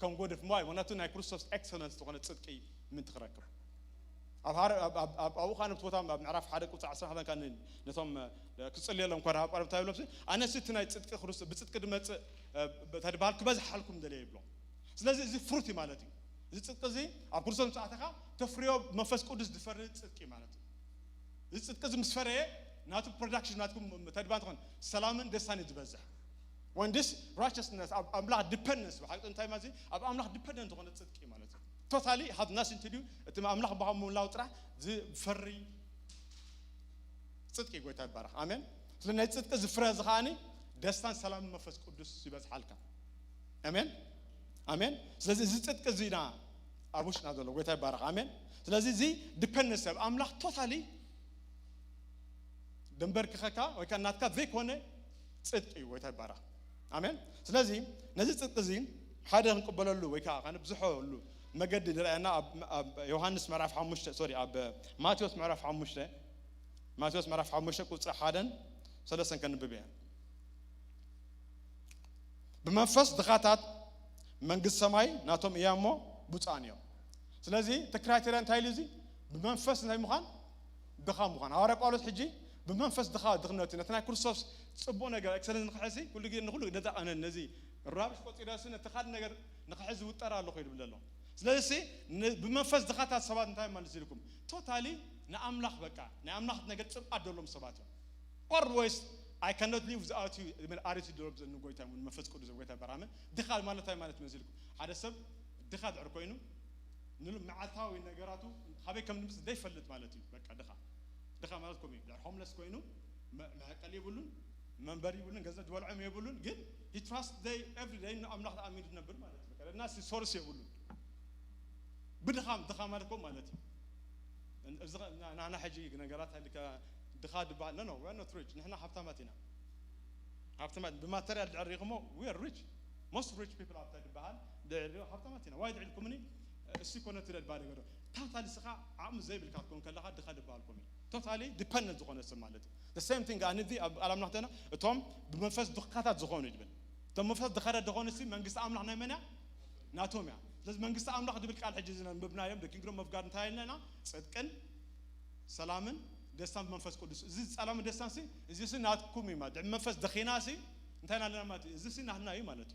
كم قد في ماي وناتو ناي كروسوس excellence تقول تصدقي من تخركم أبو خانم توتام بنعرف حدا كوت عصر هذا كان نتوم كتصلي لهم كره أبو تايب لبسي أنا ستنا تصدق خروس بتصدق دمت بتهدي بالك بس حالكم دليل بلون لازم زي فروتي مالتي زي تصدق زي أبو كروسهم ساعتها تفريو منفس قدس دفرت تصدقي مالتي زي تصدق زي مسفرة ناتو production ناتكم تهدي بالكم سلامن دستاني تبزح when this righteousness أملاك dependence بحاجة أنت مازي أبو أملاك dependent هون تصدقي مالتي totally have nothing to do أنت ما أملاك بهم ولا وترى زي فري صدقي قوي بارك آمين لأن تصدق زي فرز خاني دستان سلام منفس قدس يبز حالك آمين آمين لازم زي تصدق زينا أبوش نادول قوي بارك آمين لازم زي dependence أملاك totally دمبر كخكا وكان ناتكا ذيك هونه صدقي قوي بارك آمين لازم نزيد تصدق زين حدا نقبله له ويكا أنا بزحه له مجد درينا يوحنس معرف حمشة سوري أب ماتيوس معرف حمشة ماتيوس معرف حمشة قلت حدا ثلاثة كان ببيع بمنفس دخاتات من قصماي ناتهم إيامه بوتانيو سلازي تكراتيران تايلزي بمنفس ناي مخان دخام مخان هارب قالت حجي بمنفس دخات دخنوتي نتنا كورسوس صبونا قال إكسلنس نخحسي كل جيل نقوله ندا أنا النزي الرابش قلت إذا سنة تخاد نجر نخحز وترى الله خير بالله لذلك بمنفس دخات السبات نتاعي ما نزيلكم totally نأملاخ بكا نأملاخ نجد سب أدولهم سباتهم always I cannot live without you من أريد دروبز إنه قوي تام منفس كودز قوي تام برامج دخال ما نتاعي ما نتنزلكم هذا سب دخال عرقينه نلوم معتاوي نجاراتو خبي كم نبص ده يفلت مالتي بكا دخال مالتكم يبلع homeless كوينو ما قال يقولون منبري يقولون جزء دول عم يقولون جد he trust they every day نأملاخ أمين نبر مالتي بكا الناس يصورس يقولون بدخام مالكم مالتي أنا حجي نجارات هذيك دخاد بعد no we're not rich نحن حفتماتنا بما ترى الرقم we are rich most rich people are ترى بعد ده حفتماتنا وايد عندكمني السكونة ترى بعد كده totally سخاء عم زي بالكاتكون كلها دخاد بعدكم totally dependent زخون السر مالتي the same thing أنا ذي على منحتنا توم بمنفس دخاتات زخون يجبن توم منفس دخات زخون السر من قصة عمل إحنا منا ناتوميا لازم من قصة أملاك دبل كال حجزنا مبنى يوم the kingdom of God نتاعنا صدقن سلامن دستان منفس قدس زي سلام دستان سي زي سنات كومي ما دم منفس دخيناسي نتاعنا لنا ما زي سنة هنا أي مالتي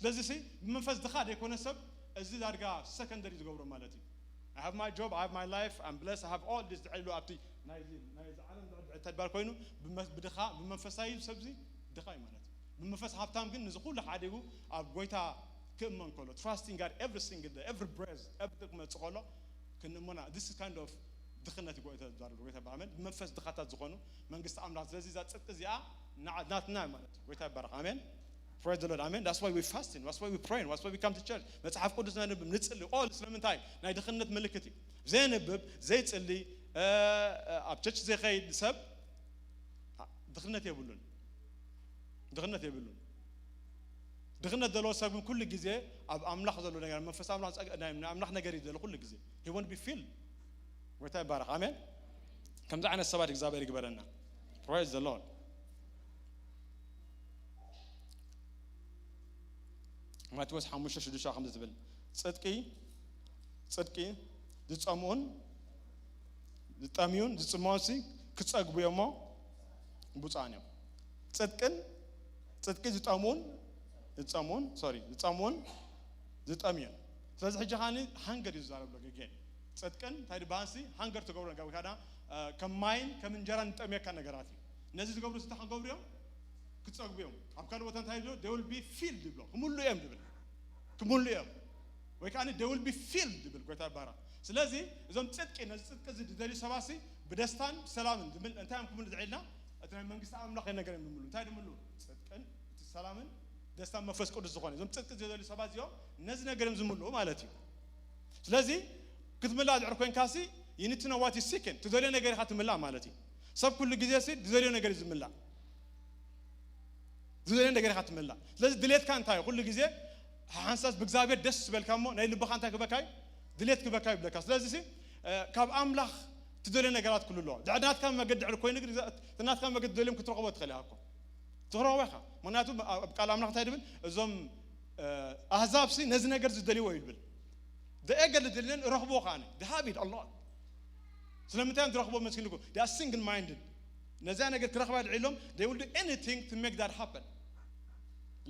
لازم سي منفس دخاد يكون السب زي دارجا secondary تقبل مالتي I have my job I have my life I'm blessed I have all this علو أبتي نايزين عالم تدبر كوينو بدخا بمنفساي سبزي دخاي مالتي بمنفس هفتام كن نزقول لحديقو أبغيتها كم من كله trusting God every single day every breath every ما تقوله كنا منا this is kind of دخلنا تقول تدار بعمل منفس دخاتات زخونو من قصة أملاك زي ذات زيا ناتنا مالت قويتها برا آمين praise the Lord آمين that's why we fasting that's why we praying that's why we come to church متحف قدسنا نبب نتصلي all إسلام تاي ناي دخلنا ملكتي زي نبب زي تصلي أبتش زي خيد سب دخلنا تيبولون دخلنا دلوا سبب كل جزء أملاك دلوا نجار منفس أملاك نجاري دلوا كل جزء he want to be filled وتاي بارك آمين كم زعنا السبات إجابة يقبلنا praise the Lord ما توسع مش شدوشة خمسة بل صدقي دتأمون دتأمونسي كتساق بيومه بوتانيو صدقي دتأمون دتأمون فلذا حاجة هاني hunger يزارب لك again صدقن تايد بانسي hunger تقولنا قبل كذا كماين كمن جران تأمي كان نجاراتي نزيد تقولوا ستة قبل يوم كتساق بيوم أبكار وطن تايدو they will be filled بلو كمول يوم ويكاني they will be filled بلو كويتا بارا سلازي إذا صدقين صدق زي دليل سباسي بدستان سلام دمل أنتهم كمول دعينا أتنا من قصة أملاك نجار ملو تايد ملو صدقن سلام دستان ما فسق قدس زخاني إذا صدق زي دليل سباسي يوم نزل نجار ملو مالتي سلازي كتملا عرقين كاسي you need to know what is second تدلي نجار خاتم الله مالتي ሰብ ኩሉ ግዜ ሲ ዝደልዮ ነገር ዝምላ ዝደልዮ ነገር ካትምላ ስለዚህ ድሌትካ እንታይ ኩሉ ግዜ ሓንሳስ ብእግዚአብሔር ደስ ዝበልካሞ ናይ ልብኻ እንታይ ክበካይ ድሌት ክበካይ ብለካ ስለዚህ ሲ ካብ ኣምላኽ ትደልዮ ነገራት ኩሉ ኣሎ ዳዕናትካ መገድ ድዕል ኮይኑ ግን ትናትካ መገድ ደልዮም ክትረኽቦ ትኽእል ኢኻ ትረኽቦ ኢኻ ምክንያቱ ኣብ ቃል ኣምላኽ እንታይ ድብል እዞም ኣህዛብ ሲ ነዚ ነገር ዝደልይዎ ይብል ደአገል ድልን ረኽቦ ኻነ ዳሃቢድ ኣላህ ስለምንታይ ትረኽቦ መስኪንኩ they are single minded ነዛ ነገር ክረኽባ ድዕሎም they will do anything to make that happen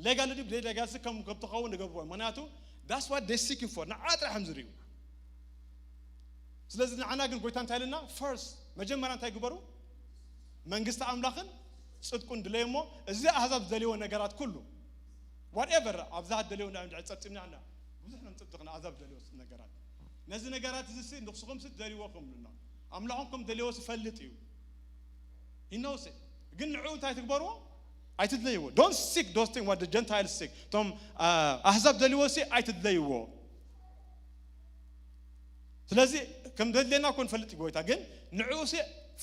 legally legal ከም ትኸውን ንገብርዎ ምክንያቱ that's what they seeking for ንዓጥራ ሕምዝርዩ ስለዚህ ንዓና ግን ጎይታ እንታይ ኢልና first መጀመሪያ እንታይ ግበሩ መንግስቲ ኣምላኽን ጽድቁን ድለይሞ እዚ ኣህዛብ ዝደልይዎ ነገራት ኩሉ whatever ኣብዛ ደልይዎ ጸጥምና ኣና ብዙሕ ነው ጽድቅና ኣህዛብ ደልይዎ ነገራት ነዚ ነገራት እዚ ንኽስኹም ደልይዎኩም ልና ኣምላኽኩም ደልይዎ ዝፈልጥ እዩ ይነውስ ግን ንዑ እንታይ ትግበርዎ ኣይትድለይዎ don't seek those things what the Gentiles seek ቶም ኣህዛብ ደልይዎ ኣይትድለይዎ ስለዚህ ከም ደለና ኮን ፈልጥ ጎይታ ግን ንዑ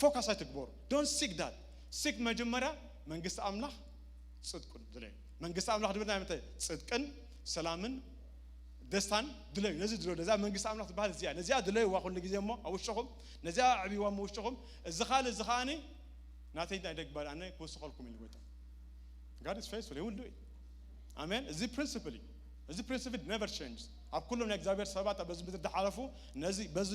ፎከስ ኣይትግበሩ don't seek that seek መጀመሪያ መንግስቲ ኣምላኽ ጽድቁን ድለይ መንግስቲ ኣምላኽ ድብልና እንታይ ጽድቅን ሰላምን ደስታን ድለይ ነዚ ድሎ ነዛ መንግስቲ ኣምላኽ ትባሃል እዚያ ነዚያ ድለይ ዋኹል ግዜ ሞ ኣውሽኹም ነዚያ ዕቢዋ መውሽኹም እዚ ኻኒ ናተይ ደግባር ኣነ ክወስኸልኩም ኢሉ ጎይታ God is faithful he will do it amen እዚ principle never changes ኣብ ኩሎም ናይ እግዚአብሔር ሰባት በዚ ምድር ተሓለፉ ነዚ በዚ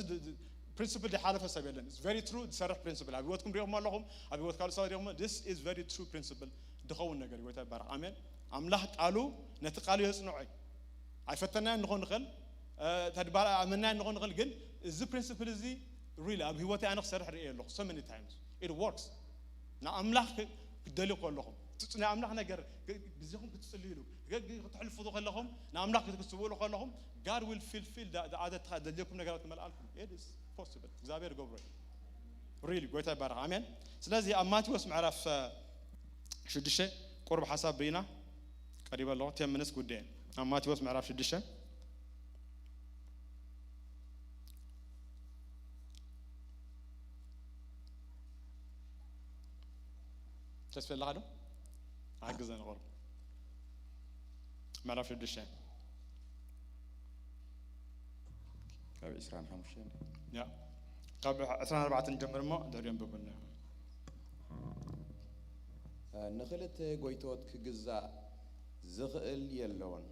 principle ተሓለፈ ሰብ የለን it's very true ዝሰርሕ principle ኣብ ህይወትኩም ሪኦም ኣለኹም ኣብ ህይወት ካልእ ሰባት ሪኦም this is very true principle ድኸውን ነገር ጎይታ ይባረክ አሜን ኣምላኽ ቃሉ ነቲ ቃሉ የጽንዑ ኣይፈተናን ንኾን ንኽእል ተድባራ ኣመናን ንኾን ንኽእል ግን እዚ principle እዚ really ኣብ ህይወት ኣነ ክሰርሕ ርኤ ኣለኹ so many times it works ና ኣምላኽ ክደልዩ ከለኹም ትጽና ኣምላኽ ነገር ብዚኹም ክትጽልዩ ክትሕልፉ ከለኹም ንኣምላኽ ክትስውሉ ከለኹም God will fulfill the other ደልየኩም ነገራት መልአልኩም it is possible እግዚአብሔር ገብሮ really ጎይታ ይባረክ አሜን ስለዚህ ኣብ ማቴዎስ ምዕራፍ 6 ቁርብ ሐሳብ በይና ቀሪበ ኣለኹ 10 minutes ጉዳይ ኣብ ማቴዎስ ምዕራፍ 6 ተስፈላህ ዶ አግዘን ቆርብ ምዕራፍ 6
ካብ 25
ያ ካብ 14 ጀምርሞ ደሪም በበና
ንኽልተ ጎይቶት ክግዛእ ዝኽእል የለውን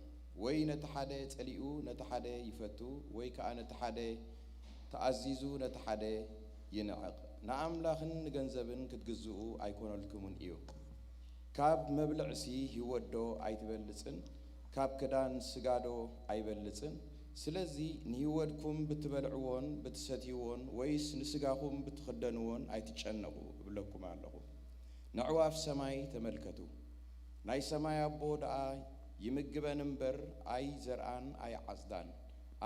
ወይ ነቲ ሓደ ጸሊኡ ነቲ ሓደ ይፈቱ ወይ ከዓ ነቲ ሓደ ተኣዚዙ ነቲ ሓደ ይንዕቕ ንኣምላኽን ንገንዘብን ክትግዝኡ ኣይኮነልኩምን እዩ ካብ መብልዕሲ ህይወዶ ኣይትበልጽን ካብ ክዳን ስጋዶ ኣይበልጽን ስለዚ ንህይወትኩም ብትበልዕዎን ብትሰትይዎን ወይስ ንስጋኹም ብትኽደንዎን ኣይትጨነቁ እብለኩም ኣለኹ ንዕዋፍ ሰማይ ተመልከቱ ናይ ሰማይ ኣቦ ደኣ ይምግበን እምበር ኣይ ዘርአን ኣይ ዓጽዳን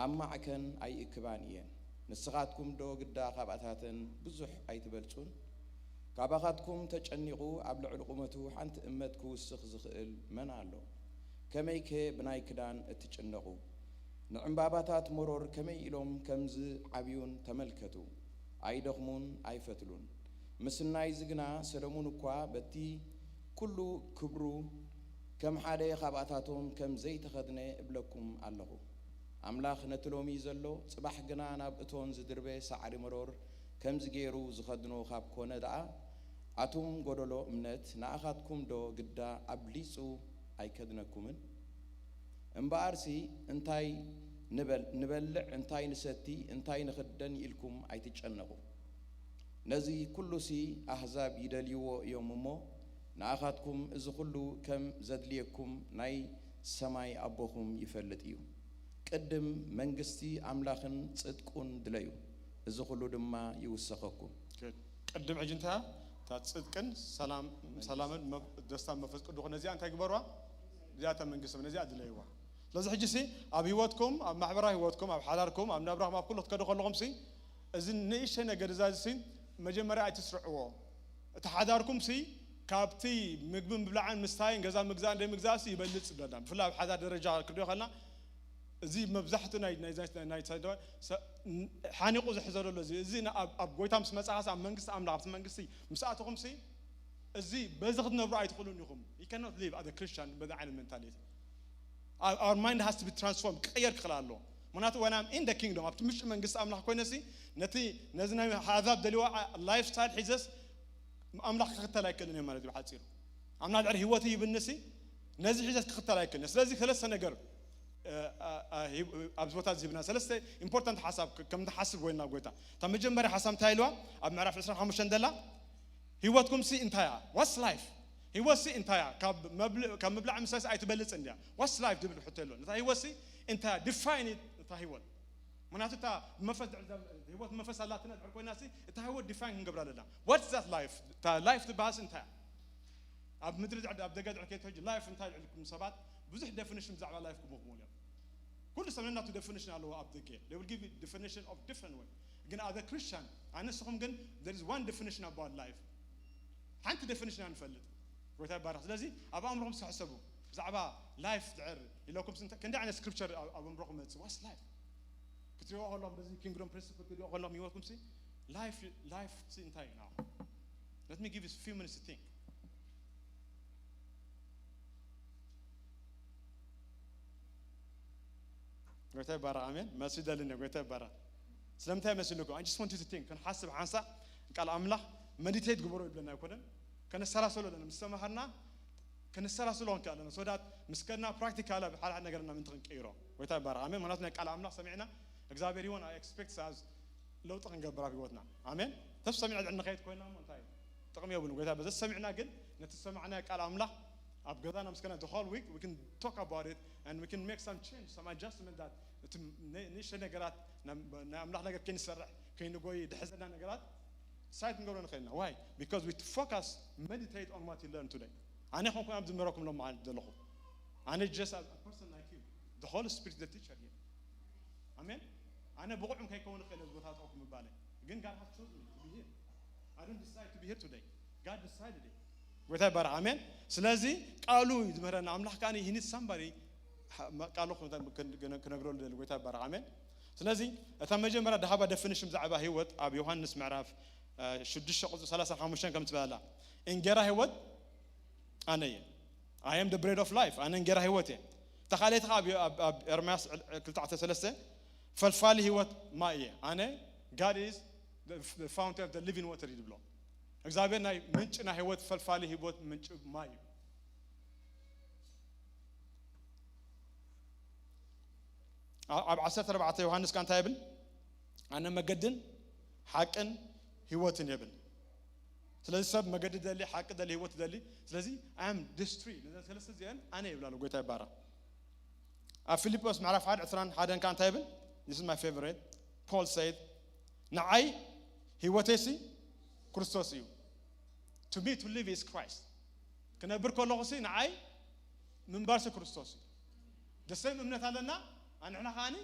ኣብ ማዕከን ኣይእክባን እየን ንስኻትኩም ዶ ግዳ ካብኣታተን ብዙሕ ኣይትበልጹን ካባኻትኩም ተጨኒቑ ኣብ ልዕሊ ቁመቱ ሓንቲ እመት ክውስኽ ዝኽእል መን ኣሎ ከመይከ ብናይ ክዳን እትጭነቑ ንዕምባባታት መሮር ከመይ ኢሎም ከምዝ ዓብዩን ተመልከቱ ኣይደኽሙን ኣይፈትሉን ምስናይ ዝግና ሰሎሞን እኳ በቲ ኩሉ ክብሩ ከም ሓደ ካብኣታቶም ከም ዘይተኸድነ እብለኩም ኣለኹ ኣምላኽ ነቲ ሎሚ ዘሎ ጽባሕ ግና ናብ እቶን ዝድርበ ሳዕሪ መሮር ከምዚ ገይሩ ዝኸድኖ ካብ ኮነ ደኣ ኣቱም ጎደሎ እምነት ንኣኻትኩም ዶ ግዳ ኣብሊጹ ኣይከድነኩምን እምበኣርሲ እንታይ ንበልዕ እንታይ ንሰቲ እንታይ ንኽደን ኢልኩም ኣይትጨነቁ ነዚ ኩሉሲ ኣሕዛብ ይደልይዎ እዮም እሞ ንኣኻትኩም እዚ ኩሉ ከም ዘድልየኩም ናይ ሰማይ ኣቦኹም ይፈልጥ እዩ ቅድም መንግስቲ ኣምላኽን ጽድቁን ድለዩ እዚ ኩሉ ድማ ይውሰኸኩም
ቅድም ሕጂ እንታይ ታ ጽድቅን ሰላምን ደስታን መንፈስ ቅዱስ ነዚያ እንታይ ግበርዋ ዚያታ መንግስቲ ነዚያ ድለይዋ ስለዚ ሕጂ ሲ ኣብ ህይወትኩም ኣብ ማሕበራዊ ህይወትኩም ኣብ ሓዳርኩም ኣብ ናብራኩም ኣብ ኩሉ ክትከዱ ከለኹም ሲ እዚ ንእሽተይ ነገር እዛ ሲ መጀመሪያ ኣይትስርዕዎ እቲ ሓዳርኩም ሲ ካብቲ ምግቢ ምብላዕን ምስታይን ገዛ ምግዛእ እንደምግዛእ ሲ ይበልጽ ብለና ብፍላይ ኣብ ሓዳር ደረጃ ክሪኦ ከለና እዚ መብዛሕቱ ናይ ሳይዶ ሓኒቁ ዝሕዘረሉ እዚ ኣብ ጎይታ ምስ መጻኻስ ኣብ መንግስቲ ኣምላኽ ኣብቲ መንግስቲ ምስኣትኹም ሲ እዚ በዚ ክትነብሩ ኣይትኽእሉን ኢኹም you cannot live as a Christian በዛ ዓይነት mentality our mind has to be transformed ቀየር ክኽእል ኣለዎ ምክንያቱ when I'm in the kingdom ኣብቲ ምሽጢ መንግስቲ ኣምላኽ ኮይነሲ ነቲ ነዚ ናይ ሓዛብ ደልዋ ላይፍ ስታይል ሒዘስ ኣምላኽ ክኽተል ኣይክእልን እየ ማለት እዩ ብሓፂሩ ኣምና ድዕሪ ህይወት ይብንሲ ነዚ ሒዘስ ክኽተል ኣይክእልን ስለዚ ሰለስተ ነገር ኣብዚ ቦታ ዝህብና ሰለስተ ኢምፖርታንት ሓሳብ ከም ትሓስብ ወይና ጎይታ እታ መጀመርያ ሓሳብ እንታይ ኢልዋ ኣብ ምዕራፍ 25 ደላ ህይወትኩም ሲ እንታይ እያ what's life ህይወት ሲ እንታይ እያ ካብ ምብላዕ ምሳስ ኣይትበልፅን እያ what's life ድብል ሕቶ ኣሎ ነታ ህይወት ሲ እንታይ define it እታ ህይወት ምክንያቱ እታ መንፈስ ህይወት መንፈስ ኣላትና ድዕር ኮይና ሲ እታ ህይወት ዲፋይን ክንገብራ ኣለና what's that life እታ ላይፍ ትበሃስ እንታይ ኣብ ምድሪ ኣብ ደገ ድዕር ከይትሕጂ ላይፍ እንታይ ልዕልኩም ሰባት ብዙሕ definition ብዛዕባ ላይፍ ክመኽሙ እዮም كل سمعنا تو definition على what they will give you definition of different way again as a Christian أنسهم قن there is one definition about life حنت definition أنفلت وتابع بارح لازم أبا أمرهم سحسبوا زعبا life تعر إلهكم سنت كن دعنا scripture أبا أمرهم what's life كتير أقول لهم بزي kingdom principle كتير أقول لهم يوكم سي life سنتاي now let me give you a few minutes to think قويتا بارا آمين ما سيدا لنا قويتا بارا سلامتها مسلوكم I just want you to think كان حاسب عنصا قال أملاح meditate قبروا لنا يكونن كان السلاسل لنا مستمهرنا كان السلاسل لون كألنا سودات مسكنا practical بحال حنا قلنا من تغنك إيرو قويتا بارا آمين مناتنا قال أملاح سمعنا example يوم I expect as لو تغنك برا بيوتنا آمين تفس سمعنا عندنا خيط كوينا منتاي تقوم يابون قويتا بس سمعنا قل نتسمعنا قال أملاح أبغضنا مسكنا the whole week we can talk about it and we can make some change some adjustment that نيش نقرات نعمل نقر كين سرع كين نقول دحزنا نقرات سايد نقولنا خلينا why because we focus meditate on what you learn today أنا خلكم أبدأ مراكم لهم عن دلخو أنا just a person like you the Holy Spirit the teacher here amen أنا بقولكم كي يكون خير الزبطات أوكم بالي again God has chosen me to be here I don't decide to be here today God decided it وتابع amen سلازي قالوا يدمرنا عملاح كاني he needs somebody قالوا كنقرأ للويتا برعامين سلازي أتمنى مرة دهابا definition زعبا هيوت أبي يوحنس معرف شدش قص 3-5 كم تبالا إن جرا هيوت أنا I am the bread of life أنا إن جرا هيوتي تخيلت أبي إرماس كل تعطي ثلاثة فالفالي هيوت ماء أنا God is the fountain of the living water يدبلون إخبارنا منشنا هيوت فالفالي هيوت منش ماء أب 10 يوحنس كان تايبل أنا مجدن حقن هيوتن يبل سلازي سب مجدد دلي حق دلي هيوت دلي سلازي I'm this tree لذا ثلاثة زين أنا يبلا لو قلت عبارة فيليبوس معرف حدا كان تايبل this is my favorite Paul said نعي هيوتسي كريستوسيو to me to live is Christ كنا بركو لغسي نعي من بارس كريستوسي the same أمنة لنا أنا خاني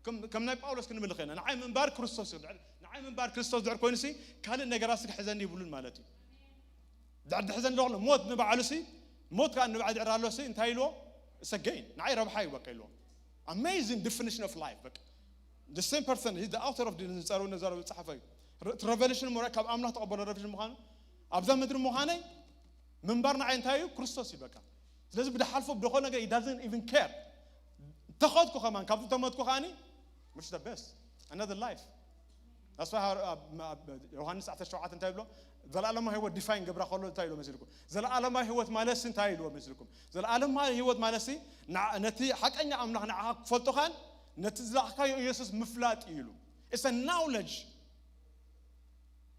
كم ناي باولوس كنا ملخينا نعي من بار كريستوس نعي من بار كريستوس دعر كوينسي كان النجاراسك حزن يقولون مالتي دعر حزن لغنا موت نبعلسي موت كان نبعد عرالوسي انتهيلو سجين نعي ربحي وكيلو amazing definition of life but the same person he's the author of the نزارو الصحفي revelation مركب أمنا تقبل revelation مخان أبدا مدري مخاني من بارنا عين تايو كريستوس يبقى لازم بدي حلفه بدخلنا he doesn't even care تاخذكو كمان كابتن تموتكو خاني مش the best another life that's why يوحنس 10 تايلو زلالما هو ديفاين قبر خلو تايلو مسلكم زلالما هو مالس تايلو مسلكم زلالما هو مالسي نتي حقنا امنا حق فلتو خان نتزلحكا يسوس مفلات يلو it's a knowledge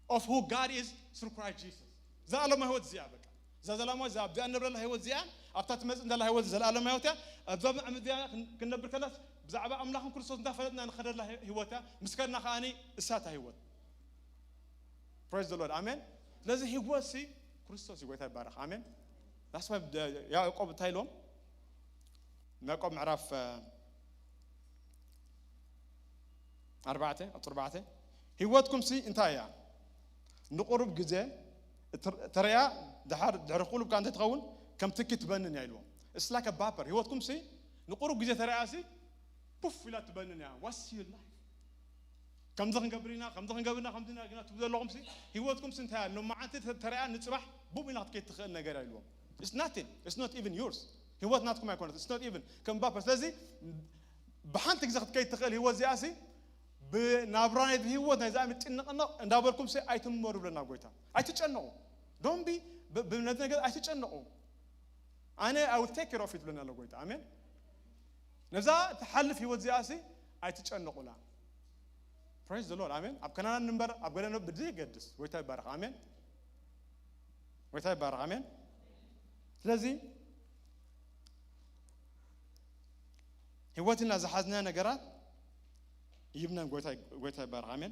of who God is through Christ Jesus زلالما هو زيابك زلالما زاب دي أنبر الله هو زيان أبتات مز إن الله هو زلالما هو تا أبزاب عمديا كنا بركلاس بزعبة أملاكم كريستوس دافلتنا نخدر الله هو تا مسكرنا خاني الساعة هو praise the Lord amen لازم هو سي كريستوس يقول تبارك amen that's why يا يعقوب تايلوم يعقوب معرف 4 هوتكم سي انتايا نقرب جزء تريا دحر قلوب كانت تتغون كم تكت بنن يعلو it's like a vapor هوتكم سي نقرب جزء تريا سي ቡፍ ኢላ ትበንን ያ what's your life كم زخن قبرنا كم زخن قبرنا كم دنا قلنا تبذل لهم سي هيوتكم سنتها لو ما عاد ترى نصبح بوم إلى كي تخيل نجار يلوم it's nothing it's not even yours هيوت ناتكم يكون it's not even كم بابا لازم بحنتك زخت كي تخيل هيوت زياسي بنابراني هيوت نزام تنقنا ندابركم سي أيتم مرو لنا قويتا أيتجنوا don't be بنادنا قال أيتجنوا أنا I will take care of it لنا لو قويتا آمين نزا تحلف هيوت زياسي أيتجنوا لا praise the Lord آمين أبكنا نمبر أبغى بدي قدس ويتاي بارك آمين ويتاي بارك آمين لذي هوتنا زحزنا نجارات يبنا ويتاي بارك آمين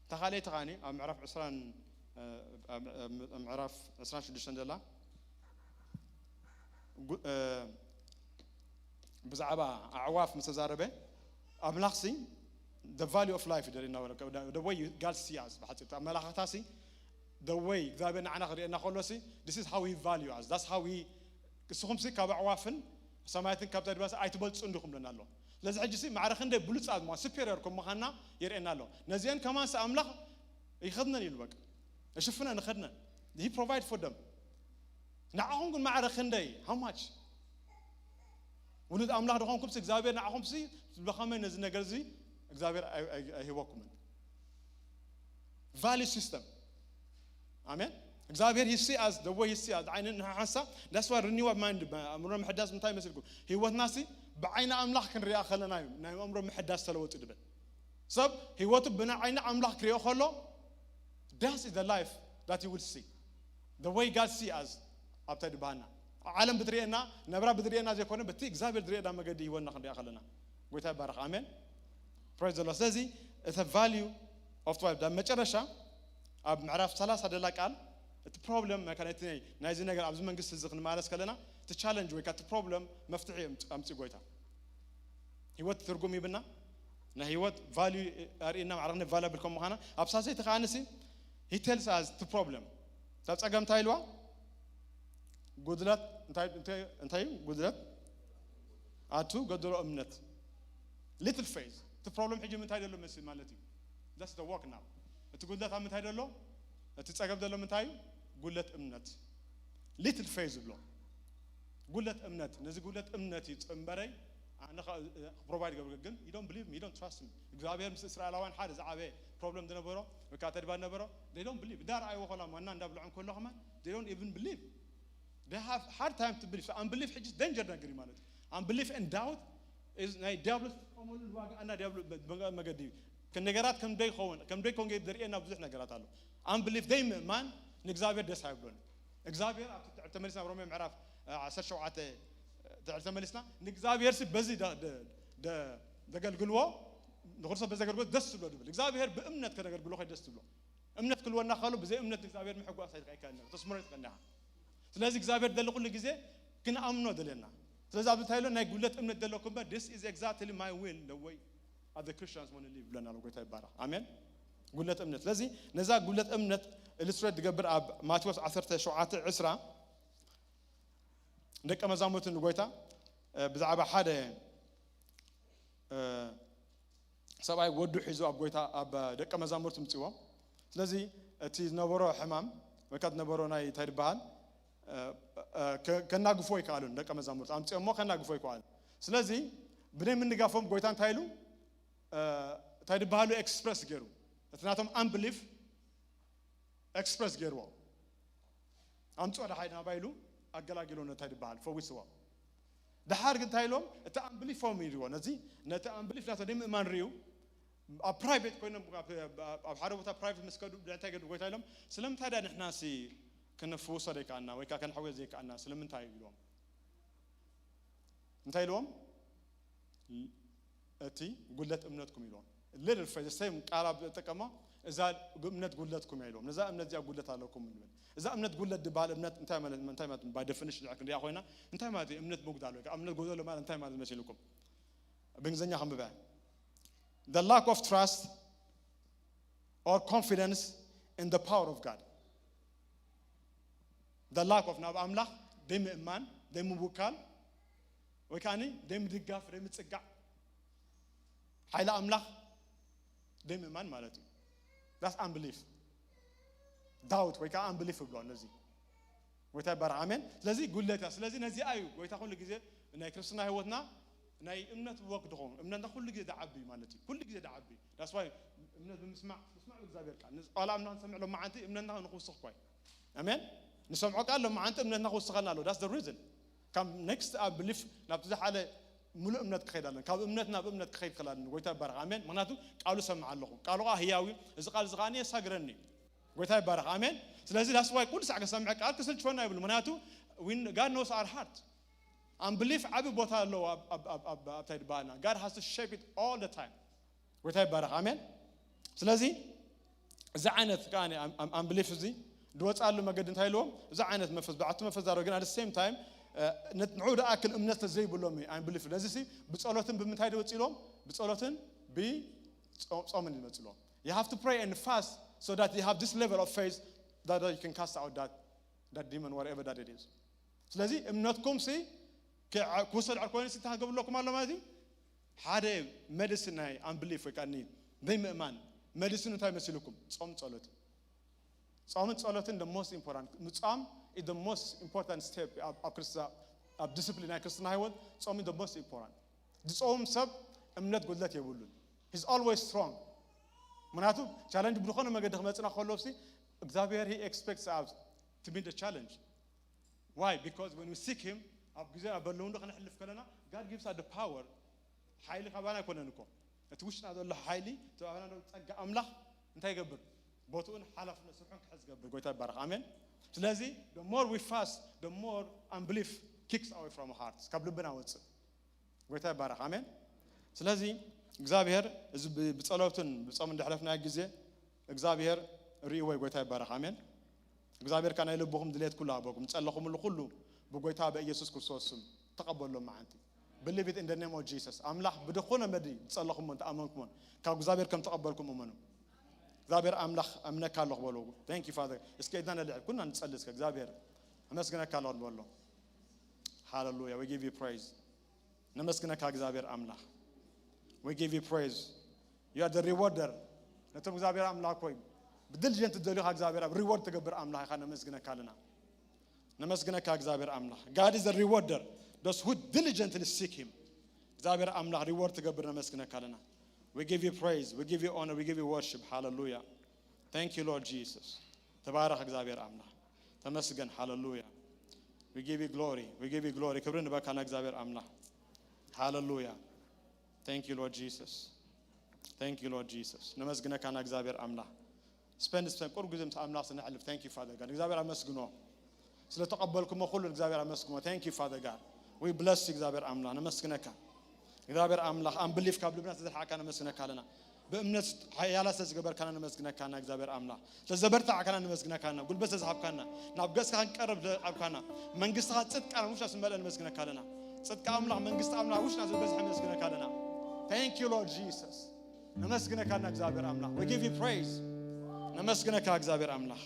تخالي تغاني أم عرف عسران أم عرف عسران شو دشان دلا بزعبا عواف متزاربة أملاخسي the value of life the way God sees us بحثت أملاخاتاسي the way ذابنا عنا خرينا خلصي this is how he value us that's how he سخمسي كابع عوافن سمايتن كابتر بس أيتبلت صندوقهم لنا الله لازم حجسي معرخن ده بلوتس ما superior كم مخنا يرئنا الله نزين كمان سأملاخ يخدنا للوقت شوفنا نخدنا he provide for them نعهم قل معرخن ده how much ولد أملاخ دخون كم سكزابير نعهم سي بخامة نزنا جرزي إخبار هيوكم value system آمين إخبار he see us the way he see us عيننا حاسة that's why renew of mind أمرنا محدث متى مسلكوا هو ناسي بعين أملاخ كن رياء خلنا نايم أمرنا محدث سلوات إدبن سب هو تبنا عين أملاخ كرياء خلوا that is the life that you will see the way God see us أبتدي بهنا عالم بدرينا نبرة بدرينا زي كونه بتيك إخبار بدرينا ما قدي هو نخن رياء خلنا قلت بارك آمين praise the Lord سازي it's a value of life ده متشرشة أب معرف ثلاثة هذا قال the problem ما كانت نايزين نقول أبز من قصة زخن مالس كلنا the challenge ويكات the problem مفتوحي أمتى قويتها هيوت ترجمي بنا نهيوت value أرينا معرفنا value بالكم مهنا أبساسي تخانسي he tells us the problem تبص أقام تايلوا قدرت انتي قدرت أتو قدروا أمنت little phase the problem حجي من تايلو مسي مالتي that's the work now تقول ده تعمل تايلو تتساقب ده من تايو قلت أمنت little phase بلو قلت أمنت نزي قلت أمنتي تأمبري أنا provide قبل جن you don't believe me you don't trust me إخبار مس إسرائيل وان حارس عبي problem ده نبرة وكاتر بان نبرة they don't believe دار أي وخلا ما نندبل عن كلهم they don't even believe they have hard time to believe so unbelief حجي danger نقري مالتي unbelief and doubt is ناي ديابل أنا ديابل ما قدي كنجارات كم بي خون كم بي كون جيب درينا بزح نجارات له unbelief دايما مان نجزابير دس هايبلون نجزابير تعتملسنا رومي معرف عشر شوعات تعتملسنا نجزابير سب بزي دا قال قلوا نخرص بزي قلوا دس له دبل نجزابير بأمنة كنا قلوا خي دس له أمنة كل وانا خالو بزي أمنة نجزابير محقوا أصيد كأنه تصمرت كأنها لازم نجزابير دلوا كل جزء كنا أمنوا دلنا لازم أبدا تايلو نقولت أمنة دلوا كم this is exactly my will the way other Christians want to live لنا لو قلت بارا آمين قلت أمنة لازم نزاق قلت أمنة الإسرائيل تقبل أب ما توصل عثرت شوعات عسرة نك أما زاموت نقولتها بزعب حدا سبعي ودو حزو أب قلتها أب نك أما زاموت متسوا لازم تيز نبرو حمام وكاد نبرو ناي تربان كنا قفوي كالون نك أما زاموت أم ما كنا قفوي كالون لازم بني من نقافهم قلتان تايلو تايد بحالو express جرو اثناتهم unbelief express جرو أمتوا على حينا بايلو أقلا جلونا تايد بحال فويسوا ده حارق تايلهم أنت unbelief فهم يريو نزي نت unbelief لا تديم إيمان ريو private كوينا بحارو بتا private مسكدو بنتاجد قوي تايلهم سلم تايد نحنا سي كنا فوسا ذيك عنا ويكا كان حوي ذيك عنا سلم تايلهم نتايلهم أتي قلت أمنتكم يلون little phrase same قارب تكما إذا أمنت قلتكم يلون إذا أمنت جا قلت علىكم من إذا أمنت قلت دبال أمنت أنت ما by definition لكن يا أخوينا أنت ما تي أمنت بوجد عليك أمنت قلت له ما أنت ما تمشي لكم بنزني خم ببع the lack of trust or confidence in the power of God the lack of ناب أملاك دم إيمان دم بوكال ወይ ካኒ ደም ድጋፍ ደም ጽጋዕ ኃይለ አምላክ ደም ማን ማለት ነው that's unbelief doubt ወይ ካ unbelief ብሏል ነዚህ ወይታ ባር አሜን ስለዚህ ጉለታ ስለዚህ ነዚህ አዩ ወይታ ሁሉ ጊዜ ናይ ክርስትና ህይወትና ናይ እምነት ወቅድኹም እምነትና ሁሉ ጊዜ ዳዓቢ ማለት እዩ ሁሉ ጊዜ ዳዓቢ that's why እምነት በመስማዕ እግዚአብሔር ቃል ቃል አምና ሰምዕ ሎ ማዓንቲ እምነትና ንኹስኽ ቆይ አሜን ንሰምዖ ቃል ሎ ማዓንቲ እምነትና ንኹስኸና ሎ that's the reason come next I believe ናብቲ ዝሓለ ሙሉ እምነት ክኸይዳለን ካብ እምነት ናብ እምነት ክኸይድ ከላለን ወይታ ባረኽ አሜን ምክንያቱ ቃሉ ሰምዕ ኣለኹ ቃሉ ህያዊ እዚ ቃል ዝኻኒ ያሳግረኒ ወይታ ባረኽ አሜን ስለዚህ that's why ኩሉ ሰዓት ሰምዕ ቃል ክስልችወና ይብል ምክንያቱ God knows our heart unbelief ዓቢ ቦታ አለው ኣብታይ ባና God has to shape it all the time ወይታ ባረኽ አሜን ስለዚህ እዚ ዓይነት ካኒ unbelief እዚ ድወጻሉ መገድ እንታይ ኢሎም እዚ ዓይነት መንፈስ ባዕቱ መንፈስ ዛረው ግን at the same time ንዑድ አክል እምነት ዘይብሎም unbelief ለዚህ ብጸሎትን ብምንታይ ድወጽሎም ብጸሎትን ጾምን ይመጽሎም you have to pray and fast so that you have this level of faith that you can cast out that demon whatever that it is ስለዚህ እምነትኩም ኩሰድ አርኮኒ ሲታገበለኩም አለ ማለት ሓደ medicine ናይ unbelief ወይ ካኒ በመማን medicine እንታይ መስልኩም ጾም ጸሎት ጾምን ጸሎትን the most important ጾም is the most important step of discipline ናይ ክርስትና ህይወት ጾም is the most important ጾም ሰብ እምነት ጉድለት የብሉን he's always strong ምክንያቱ ቻሌንጅ ብድኾነ መገድ ክመጽና ከሎሲ እግዚአብሔር he expects us to meet the challenge why because when we seek him ኣብ ግዜ በለው እንደ ከነሕልፍ ከለና God gives us the power ኃይል ካባና ይኮነንኮ እቲ ውሽጥና ዘሎ ኃይሊ ተባባና ጸጋ አምላክ እንታይ ይገብር ቦቱን ሐላፍነት ስብሑን ክሕዝ ገብር ጎይታ ይባረክ አሜን ስለዚህ the more we fast the more unbelief kicks away from our hearts ካብ ልብና ወጽ ጎይታ ይባረክ አሜን ስለዚህ እግዚአብሔር እዚ በጸሎትን በጾም እንደሐለፍና ግዜ እግዚአብሔር ሪወይ ጎይታ ይባረክ አሜን እግዚአብሔር ካና ይልብኩም ድሌት ኩሉ አበኩም ጸለኹም ሁሉ በጎይታ በኢየሱስ ክርስቶስ ስም ተቀበሉ ማዓንቲ believe it in the name of Jesus አምላክ በደኾነ መዲ ጸለኹም ተአመንኩም ካብ እግዚአብሔር ከም ተቀበልኩም እመኑ እግዚአብሔር አምላክ አምነካለሁ በሉ thank you father እስከ እዳና ለዕ ኩና እንጸልይ እግዚአብሔር አመስግነካለሁ በሉ hallelujah we give you praise ነመስግነካ እግዚአብሔር አምላክ we give you praise you are the rewarder ነተም እግዚአብሔር አምላክ ሆይ በድልጀንት ደልኻ እግዚአብሔር ሪዋርድ ተገብር አምላክ ካነ መስግነካልና ነመስግነካ እግዚአብሔር አምላክ God is the rewarder those who diligently seek him እግዚአብሔር አምላክ ሪዋርድ ተገብር ነመስግነካልና we give you praise we give you honor we give you worship hallelujah thank you Lord Jesus ተባረክ እግዚአብሔር አምላክ ተመስገን hallelujah we give you glory ክብርን በካና እግዚአብሔር አምላክ hallelujah thank you Lord Jesus ነመስግነካና እግዚአብሔር አምላክ spend ቁር ጊዜም አምላክ ስንሐልፍ thank you father God እግዚአብሔር አመስግኖ ስለተቀበልኩም ሁሉ እግዚአብሔር አመስግኖ thank you father God we bless you እግዚአብሔር አምላክ ነመስግነካ እግዚአብሔር አምላክ unbelief ካብ ልብና ተዘልሓካ ነመስግነካለና በእምነት ያላሰ ዝገበርካና ነመስግነካና እግዚአብሔር አምላክ ተዘበርታካና ነመስግነካና ጉልበት ተዝሓብካና ናብ ገጽካ እንቀርብ ለአብካና መንግስትኻ ጽድቃና ውሽና ስመለ ነመስግነካለና ጽድቃ አምላክ መንግስት አምላክ ውሽና ዝበዝሕ ነመስግነካለና thank you Lord Jesus ነመስግነካና እግዚአብሔር አምላክ we give you praise ነመስግነካ እግዚአብሔር አምላክ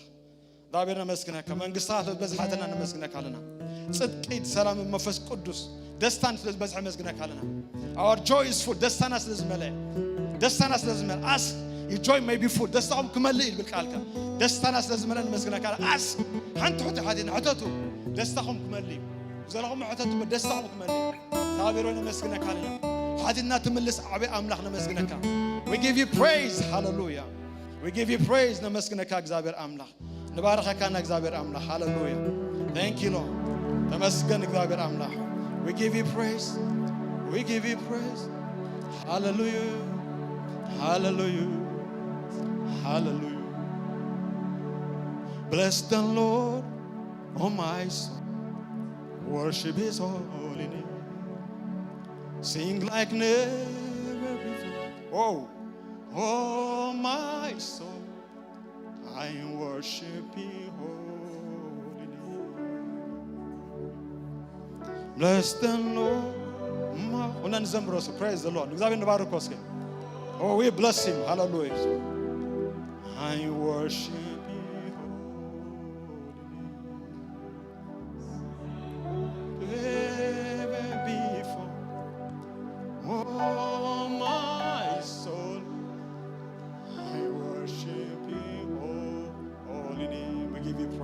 ዳብር ነመስግነካ መንግስትኻ ዝበዝሓተና ነመስግነካለና ጽድቂት ሰላም መንፈስ ቅዱስ ደስታን ስለዝበዝሕ መስግነካለና our joy is full ደስታና ስለዝመለ as your joy may be full ደስታም ክመልእ ይብል ቃልካ ደስታና ስለዝመለ መስግነካለ as ሓንቲ ሓቲና ሕተቱ ደስታኹም ክመልእ ዘለኹም ሕተቱ ደስታኹም ክመልእ ዳብር ነመስግነካለና ሓቲና ትምልስ ዓቢ አምላክ ነመስግነካ we give you praise hallelujah we give you praise ነመስግነካ እግዚአብሔር አምላክ ንባረካና እግዚአብሔር አምላክ hallelujah thank you Lord ተመስገን እግዚአብሔር አምላክ we give you praise hallelujah bless the Lord oh my soul worship his holy name sing like never before oh my soul I worship your holy name bless the Lord ونن زمرو praise the Lord እግዚአብሔር ንባርኮ እስኪ oh we bless him hallelujah I worship your holy name ever before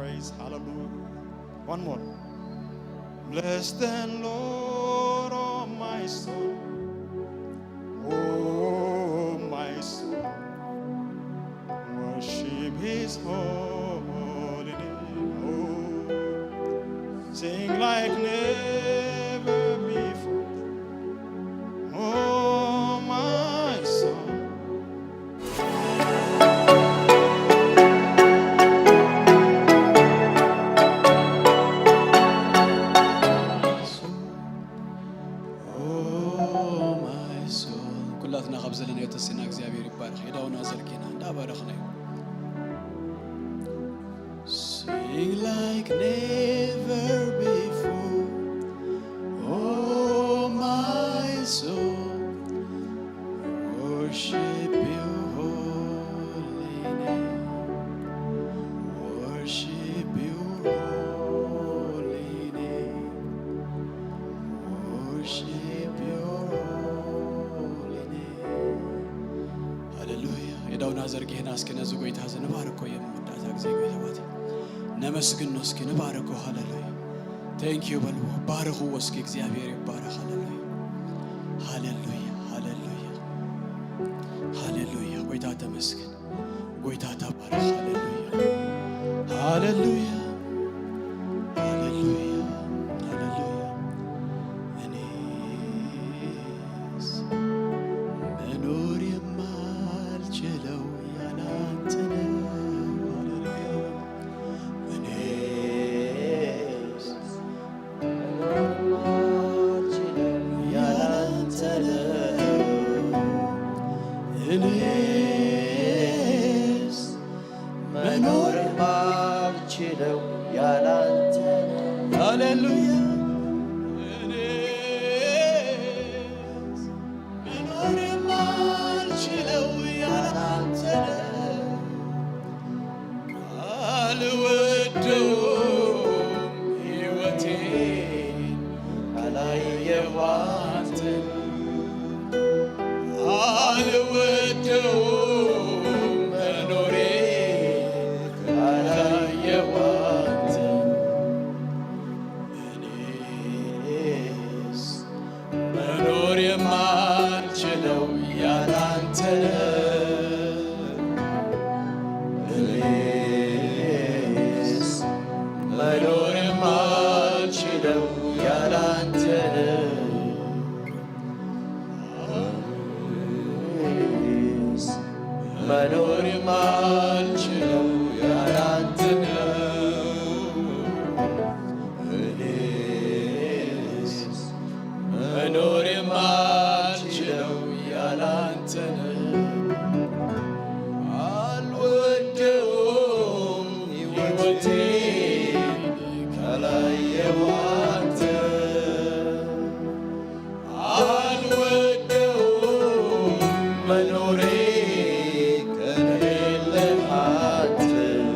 praise. Hallelujah. One more. Bless the Lord, oh my soul. Oh my soul. Worship his holy name. Oh, sing like never before. Oh my soul.
كلاتنا خبزلنا يتسينا እግዚአብሔር ይባረክ ሄዳውና ዘርኪና እንዳባረክና Sing like never before. Oh my soul, worship your holy name. Worship your holy name. Worship your holy name. Hallelujah. የዳውና ዘርጊህና እስኪ ነዝ ጎይታ ዘንባርኮ የምወዳታ ጊዜ ጎይታባት ነመስግን ነው እስኪ ነባርኮ ሃሌሉያ ቴንክ ዩ በሉ ባርኩ ወስኪ እግዚአብሔር ይባረክ ሃሌሉያ ሃሌሉያ ሃሌሉያ ሃሌሉያ ጎይታ ተመስገን ጎይታ ተባረክ ሃሌሉያ ሃሌሉያ ሃሌሉያ ሃሌሉያ እኔስ መኖር የማልችለው ያላንተ ነው ሃሌሉያ እኔስ መኖር የማልችለው ያላንተ ነው እኔስ መኖር የማልችለው ያላንተ ነው ሃሌሉያ እኔስ መኖር የማልችለው ያላንተ ነው አልወደውም ሕይወቴን ካላየሁ አንተን አልወደውም መኖሬን ካላየሁ አንተን እኔስ መኖር የማልችለው ያላንተ ነው እኔስ መኖር የማልችለው ያላንተ ነው እኔስ መኖር የማልችለው ያላንተ ነው እኔስ መኖር የማልችለው ያላንተ ነው አልወደውም ሕይወቴን ካላየሁ አንተን አልወደውም መኖሬን ከሌለህ አንተን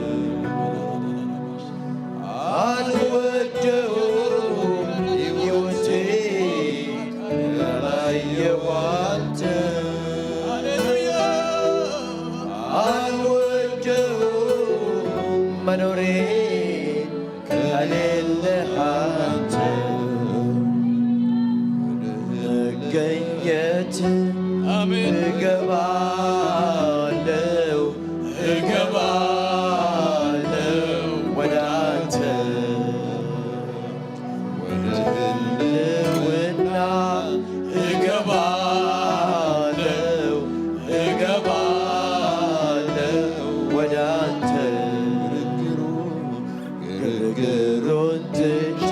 አልወደውም ሕይወቴን ካላየሁ አንተን አልወደውም መኖሬን ከሌለህ አንተን ወደ መገኘትህ እገባለሁ እገባለሁ ወደ አንተ ወደ ህልውና እገባለሁ እገባለሁ ወደ አንተ ግርግሩን ትቼ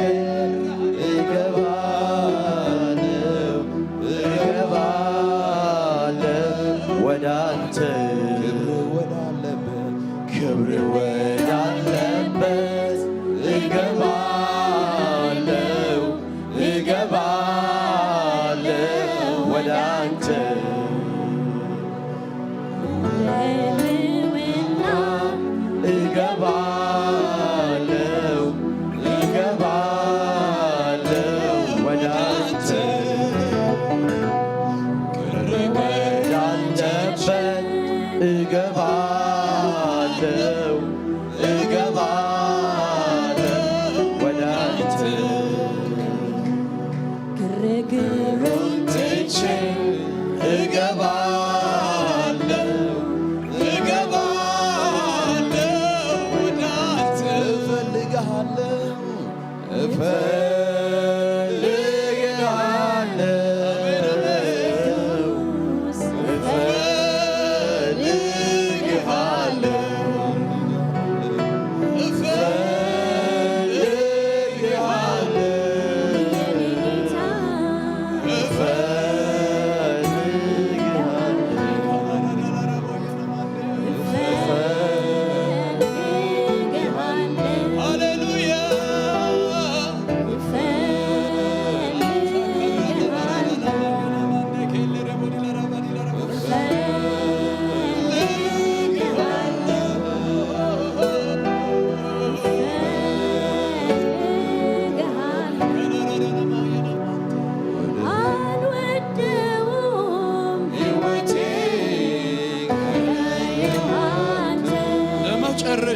እገባለሁ እገባለሁ ወደ አንተ ክብር ወዳለበት እገባለሁ እገባለሁ ወደ አንተ
ህልውና
እገባለሁ እገባለሁ ወደ አንተ ክብር ወዳለበት እገባለሁ እገባለሁ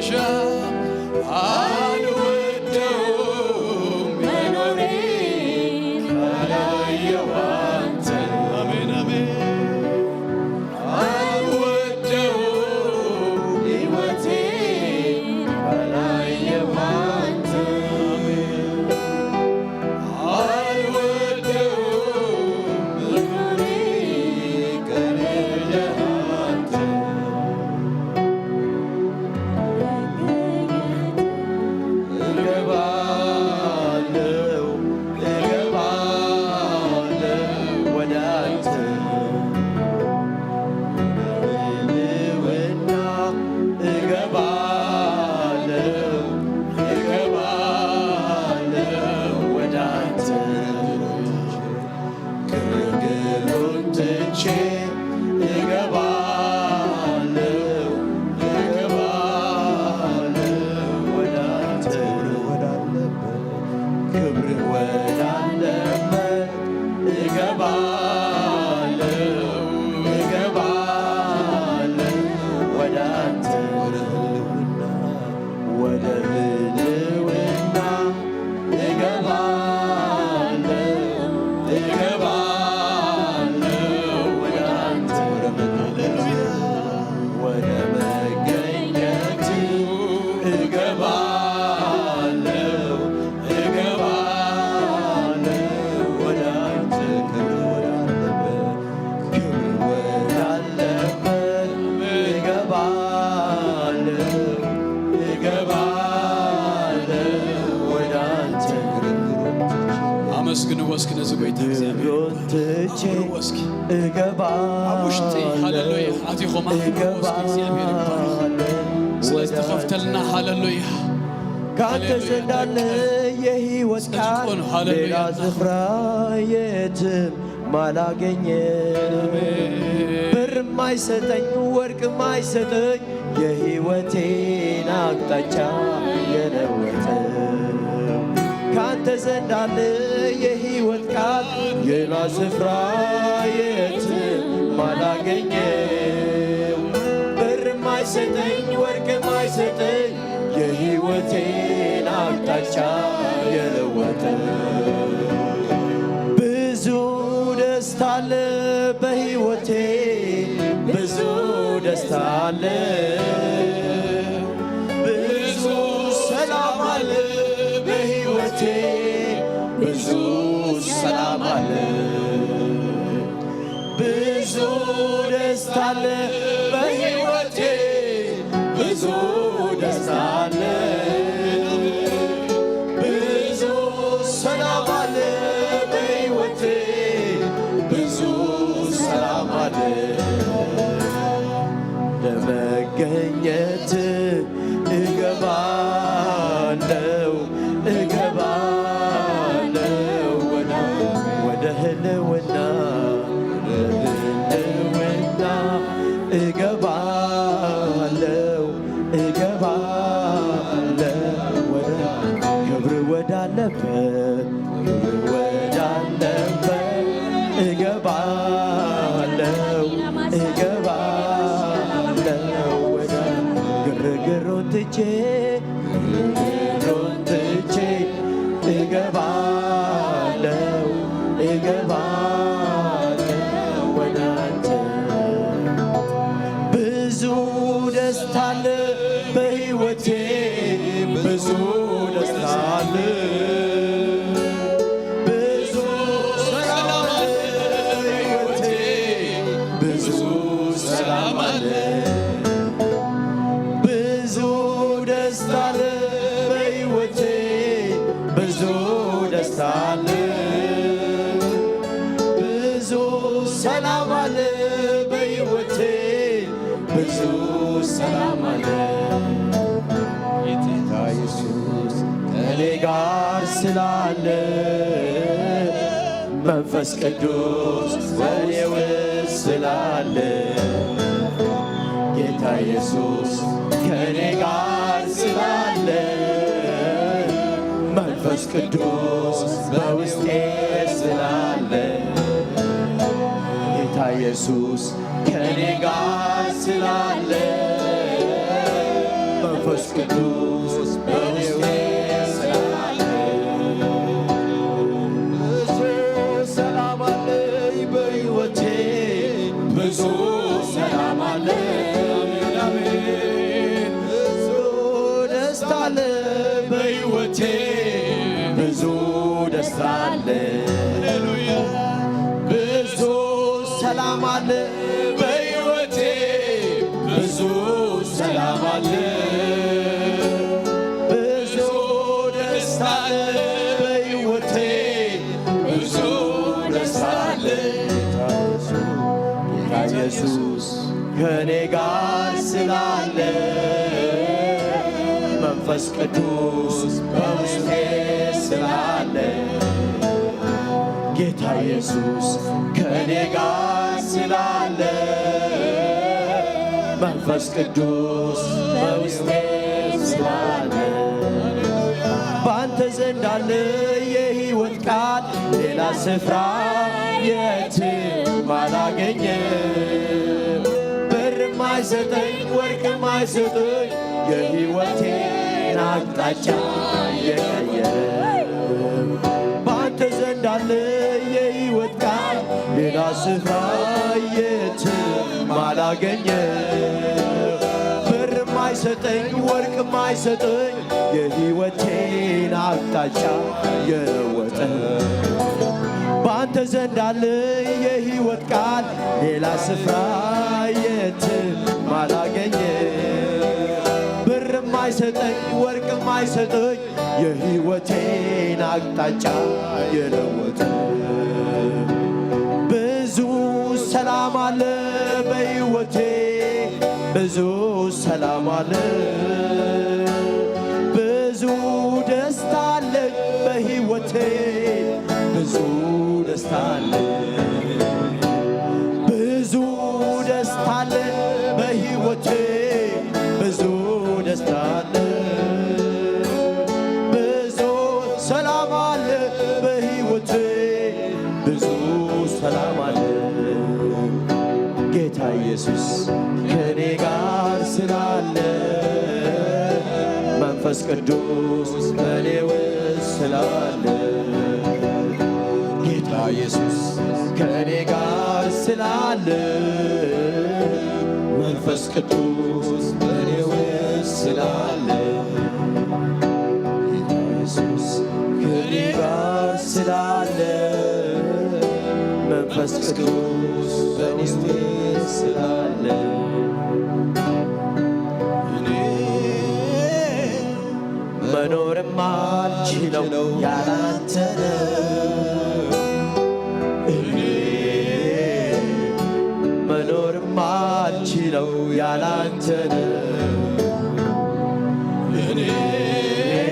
መጨረሻ አልወደውም መኖሬን ካላየሁ አንተን አሜን አሜን አልወደውም ሕይወቴን ካላየሁ አንተን አልወደውም መኖሬን ካላየሁ አመስግን ወስክ ነዝጎይታ እግዚአብሔር ወስክ እገባ አውሽቲ ሃሌሉያ አቲኹማ ወስክ እግዚአብሔር ይባርክ ስለተከፍተልና ሃሌሉያ ካንተ ዘንዳለ የሕይወት ቃል ሌላ ስፍራ የትም ማላገኘ ብር ማይሰጠኝ ወርቅ ማይሰጠኝ የሕይወቴን አቅጣጫ የለወጠ ካንተ ዘንዳለ የሕይወት ቃል ሌላ ስፍራ የትም ማላገኘው ብር ማይሰጠኝ ወርቅ ማይሰጠኝ የሕይወቴን አቅጣጫ የለወጠ ብዙ ደስታ አለ በሕይወቴ ብዙ ደስታ አለ ብዙ ሰላም አለ በሕይወቴ ብዙ ሰላም አለ ብዙ ደስታ አለ በሕይወቴ ብዙ ደስታ አለ ብዙ ሰላም አለ በሕይወቴ ብዙ ሰላም አለ ለመገኘት እገባለው እገባለው ወደ ህልውና እገባለው እገባለው ወደ ክብር ወዳለበት እገባለው እገባለው ወደ ግርግሩን ትቼ እገባለው እገባለው ወደ አንተ ብዙ ደስታ አለ በሕይወቴ ብዙ ደስታ አለ ብዙ ሰላም አለ በሕይወቴ ብዙ ሰላም አለ ብዙ ደስታ አለ በሕይወቴ ብዙ ደስታ አለ ብዙ ሰላም አለ በሕይወቴ ብዙ ሰላም አለ ጌታ ኢየሱስ ከእኔ ጋር ስላለ መንፈስ ቅዱስ በእኔ ውስጥ ስላለ ጌታ ኢየሱስ ከእኔ ጋር ስላለ መንፈስ ቅዱስ በውስጤ ስላለ ጌታ ኢየሱስ ከእኔ ጋር ስላለ
መንፈስ ቅዱስ በውስጤ ስላለ ብዙ ሰላም አለኝ በሕይወቴ ብዙ ሰላም አለኝ አሜን ብዙ ደስታ አለ በሕይወቴ ብዙ ደስታ አለ ሃሌሉያ ብዙ ሰላም አለ በሕይወቴ ብዙ ሰላም አለ ብዙ ደስታ አለ በሕይወቴ ብዙ ደስታ አለ ጌታ ኢየሱስ ከኔ ጋር ስላለ መንፈስ ቅዱስ በውስጤ ስላለ ጌታ ኢየሱስ ከኔ ጋር ስላለ መንፈስ ቅዱስ በውስጤ ስላለ በአንተ ዘንድ አለ የሕይወት ቃል ሌላ ስፍራ የትም አላገኘም ብርም አይሰጠኝ ወርቅም አይሰጠኝ የሕይወቴን አቅጣጫ የቀየረ በአንተ ዘንድ አለ የሕይወት ቃል ሌላ ስፍራ የትም አላገኘም ብርም አይሰጠኝ ወርቅም አይሰጠኝ የሕይወቴን አቅጣጫ የለወጠ በአንተ ዘንድ አለ የሕይወት ቃል ሌላ ስፍራ የትም አላገኘም ብርም አይሰጠኝ ወርቅም አይሰጠኝ የሕይወቴን አቅጣጫ የለወጠ ብዙ ሰላም አለ በሕይወቴ ብዙ ሰላም አለ ብዙ ደስታ አለ በሕይወቴ ብዙ ደስታ አለ ብዙ ደስታ አለ በሕይወቴ ብዙ ደስታ አለ ብዙ ሰላም አለ በሕይወቴ ብዙ ሰላም አለ ጌታ ኢየሱስ ከኔ ጋር ስላለ መንፈስ ቅዱስ በኔ ውስጥ ስላለ ጌታ ኢየሱስ ከኔ ጋር ስላለ መንፈስ ቅዱስ በኔ ውስጥ ስላለ ጌታ ኢየሱስ ከኔ ጋር ስላለ መንፈስ ቅዱስ በኔ ውስጥ ስላለ እኔ መኖርም አልችለው ያላንተ እኔ መኖርም አልችለው ያላንተ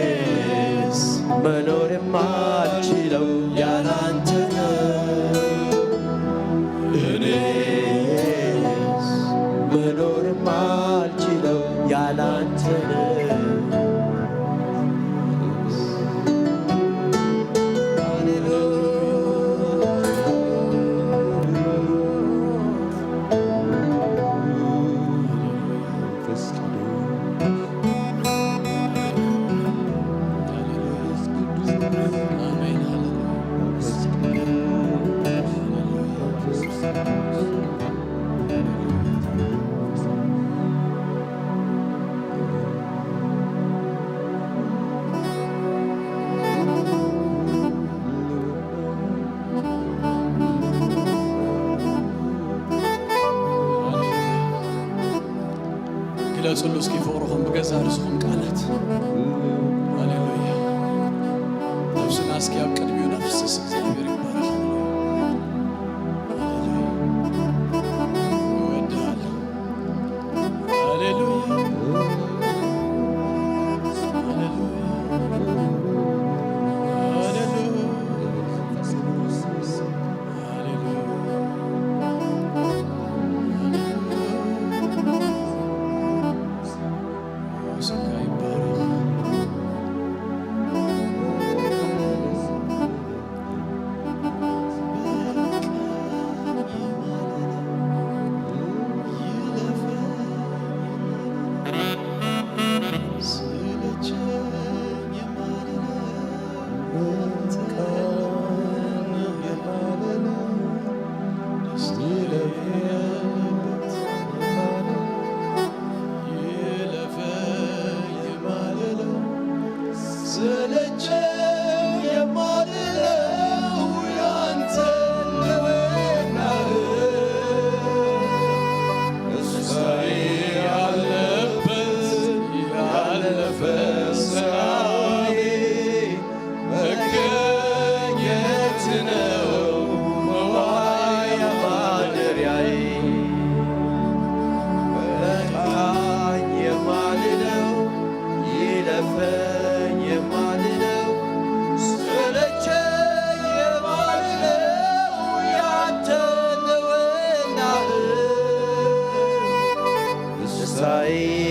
እኔስ መኖርም አልችለው ያላንተ እኔስ መኖርም አልችለው ያላንተ
ግለጹሉ እስኪ ፍቅርኹም ብገዛ ርስኹም ቃላት ሃሌሉያ ነፍስና እስኪ ኣብ ቅድሚኡ ነፍስስ እግዚአብሔር ይባረክ እወድሃለሁ ሃሌሉያ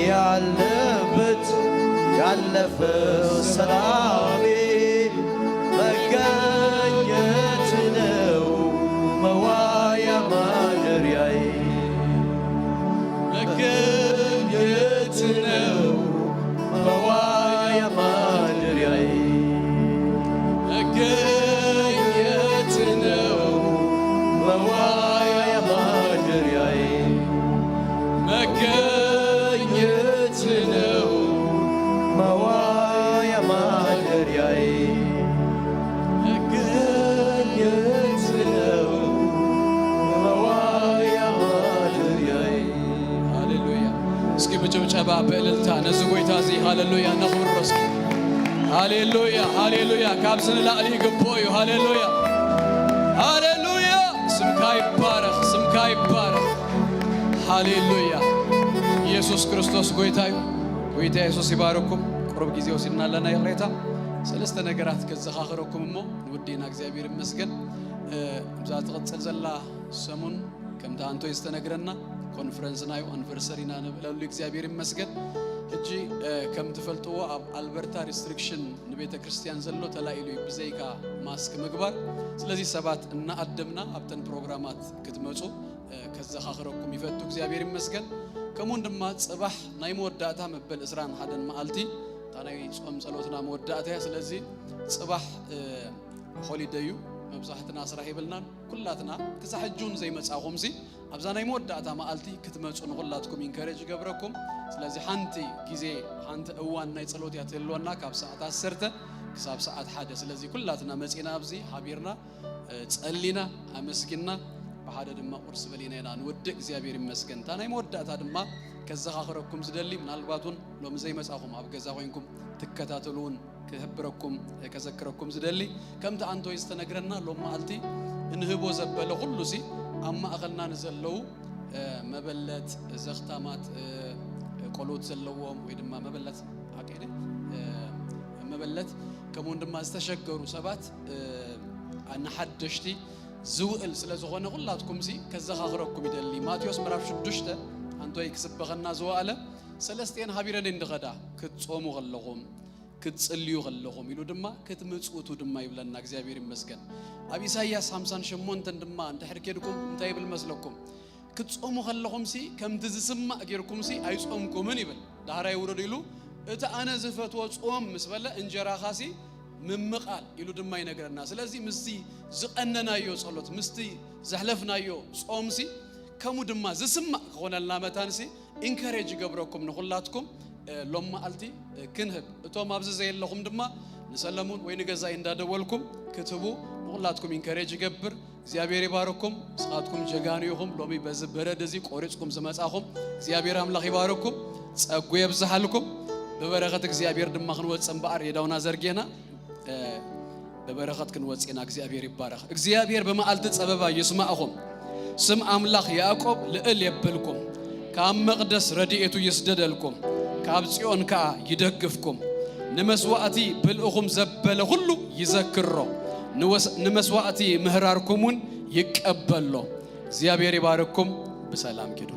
ያለበት ያለፈው ሰላሜ መገኘት ነው መዋያ ማደሪያዬ መገኘት ነው መዋያ ማደሪያዬ መገኘት ነው መዋያ ማደሪያዬ መገኘት ነው መዋያ ማደሪያዬ መገኘት ነው መዋያ ማደሪያዬ
ሃሌሉያ እስኪ በጭብጨባ በእልልታ ነዚ ጎይታ እዚ ሃሌሉያ ነኽብሮ እስኪ ሃሌሉያ ሃሌሉያ ካብ ዝንላዕሊ ይግብኦ እዩ ሃሌሉያ ሃሌሉያ ስምካ ይባረኽ ስምካ ይባረኽ ሃሌሉያ ኢየሱስ ክርስቶስ ጎይታ እዩ ጎይታ ኢየሱስ ይባረኩም ቁርብ ጊዜ ወሲድና ኣለና ይቕሬታ ሰለስተ ነገራት ከዘኻኽረኩም እሞ ንውዴና እግዚአብሔር ይመስገን እዛ ትቕፅል ዘላ ሰሙን ከምታ አንቶ ዝተነግረና ኮንፈረንስና እዩ ኣንቨርሰሪና ንብለሉ እግዚአብሔር ይመስገን ሕጂ ከም ትፈልጥዎ ኣብ ኣልበርታ ሪስትሪክሽን ንቤተ ክርስቲያን ዘሎ ተላኢሉ እዩ ብዘይካ ማስክ ምግባር ስለዚ ሰባት እናኣደምና ኣብተን ፕሮግራማት ክትመፁ ከዘኻኽረኩም ይፈቱ እግዚአብሔር ይመስገን ከምኡን ድማ ጽባሕ ናይ መወዳእታ መበል 21 መዓልቲ ታናይ ጾም ጸሎትና መወዳእታ ስለዚ ጽባሕ ሆሊደዩ መብዛሕትና ስራሕ ይብልናን ኩላትና ክሳሕጁን ዘይመጻኹምሲ ኣብዛ ናይ መወዳእታ መዓልቲ ክትመጹ ንኹላትኩም ኢንከሬጅ ገብረኩም ስለዚ ሓንቲ ጊዜ ሓንቲ እዋን ናይ ጸሎት ያትህልወና ካብ ሰዓት 10 ክሳብ ሰዓት 1 ስለዚ ኩላትና መጺና ኣብዚ ሓቢርና ጸሊና ኣመስጊና በሓደ ድማ ቁርስ በሊና ኢና ንወድእ እግዚአብሔር ይመስገን ታናይ መወዳእታ ድማ ከዘኻኽረኩም ዝደሊ ምናልባቱን ሎም ዘይመጻኹም ኣብ ገዛ ኮይንኩም ትከታተሉን ክህብረኩም ከዘክረኩም ዝደሊ ከምቲ አንቶ ዝተነግረና ሎም መዓልቲ እንህቦ ዘበለ ሁሉሲ ኣብ ማእኸልና ንዘለው መበለት ዘኽታማት ቆሎት ዘለዎም ወይ ድማ መበለት አቀደ መበለት ከምኡን ድማ ዝተሸገሩ ሰባት ኣንሓደሽቲ ዝውእል ስለዝኾነ ሁላትኩምሲ ከዘኻኽረኩም ይደሊ ማቴዎስ ምዕራፍ 6 አንቶይ ክስበኸና ዝዋአለ ሰለስቴን ሃቢረን እንደኸዳ ክትጾሙ ከለኹም ክትጽልዩ ከለኹም ኢሉ ድማ ክትምጽውቱ ድማ ይብለና እግዚአብሔር ይመስገን ኣብ ኢሳይያስ 58 ድማ እንድሕር ከድኩም እንታይ ይብል መስለኩም ክትጾሙ ከለኹምሲ ከምቲ ዝስማዕ ጌርኩምሲ ኣይጾምኩምን ይብል ዳህራይ ውረድ ኢሉ እቲ ኣነ ዝፈትዎ ጾም ምስ በለ እንጀራኻሲ ምምቃል ኢሉ ድማ ይነግረና ስለዚ ምስቲ ዝቀነናዮ ጸሎት ምስቲ ዘሕለፍናዮ ጾምሲ ከሙ ድማ ዝስማዕ ከሆነልና መታንሲ ኢንከሬጅ ገብረኩም ንኹላትኩም ሎም መዓልቲ ክንህብ እቶም ኣብዚ ዘየለኹም ድማ ንሰለሙን ወይ ንገዛይ እንዳደወልኩም ክትቡ ንኹላትኩም ኢንከሬጅ ይገብር እግዚአብሔር ይባረኩም ስኻትኩም ጀጋንዩኹም ሎሚ በዚ በረድ እዚ ቆሪጽኩም ዝመጻኹም እግዚአብሔር አምላኽ ይባረኩም ጸጉ ይብዛሃልኩም በበረኸት እግዚአብሔር ድማ ክንወጽ እምበኣር የዳውና ዘርጌና በበረኸት ክንወጽና እግዚአብሔር ይባረኽ እግዚአብሔር በመዓልቲ ጸበባ ይስማዕኹም ስም አምላኽ ያዕቆብ ልዕል የብልኩም ካብ መቅደስ ረድኤቱ ይስደደልኩም ካብ ጽዮን ከዓ ይደግፍኩም ንመስዋዕቲ ብልእኹም ዘበለ ሁሉ ይዘክሮ ንመስዋዕቲ ምህራርኩሙን ይቀበሎ እግዚአብሔር ይባረኩም በሰላም ኪዱ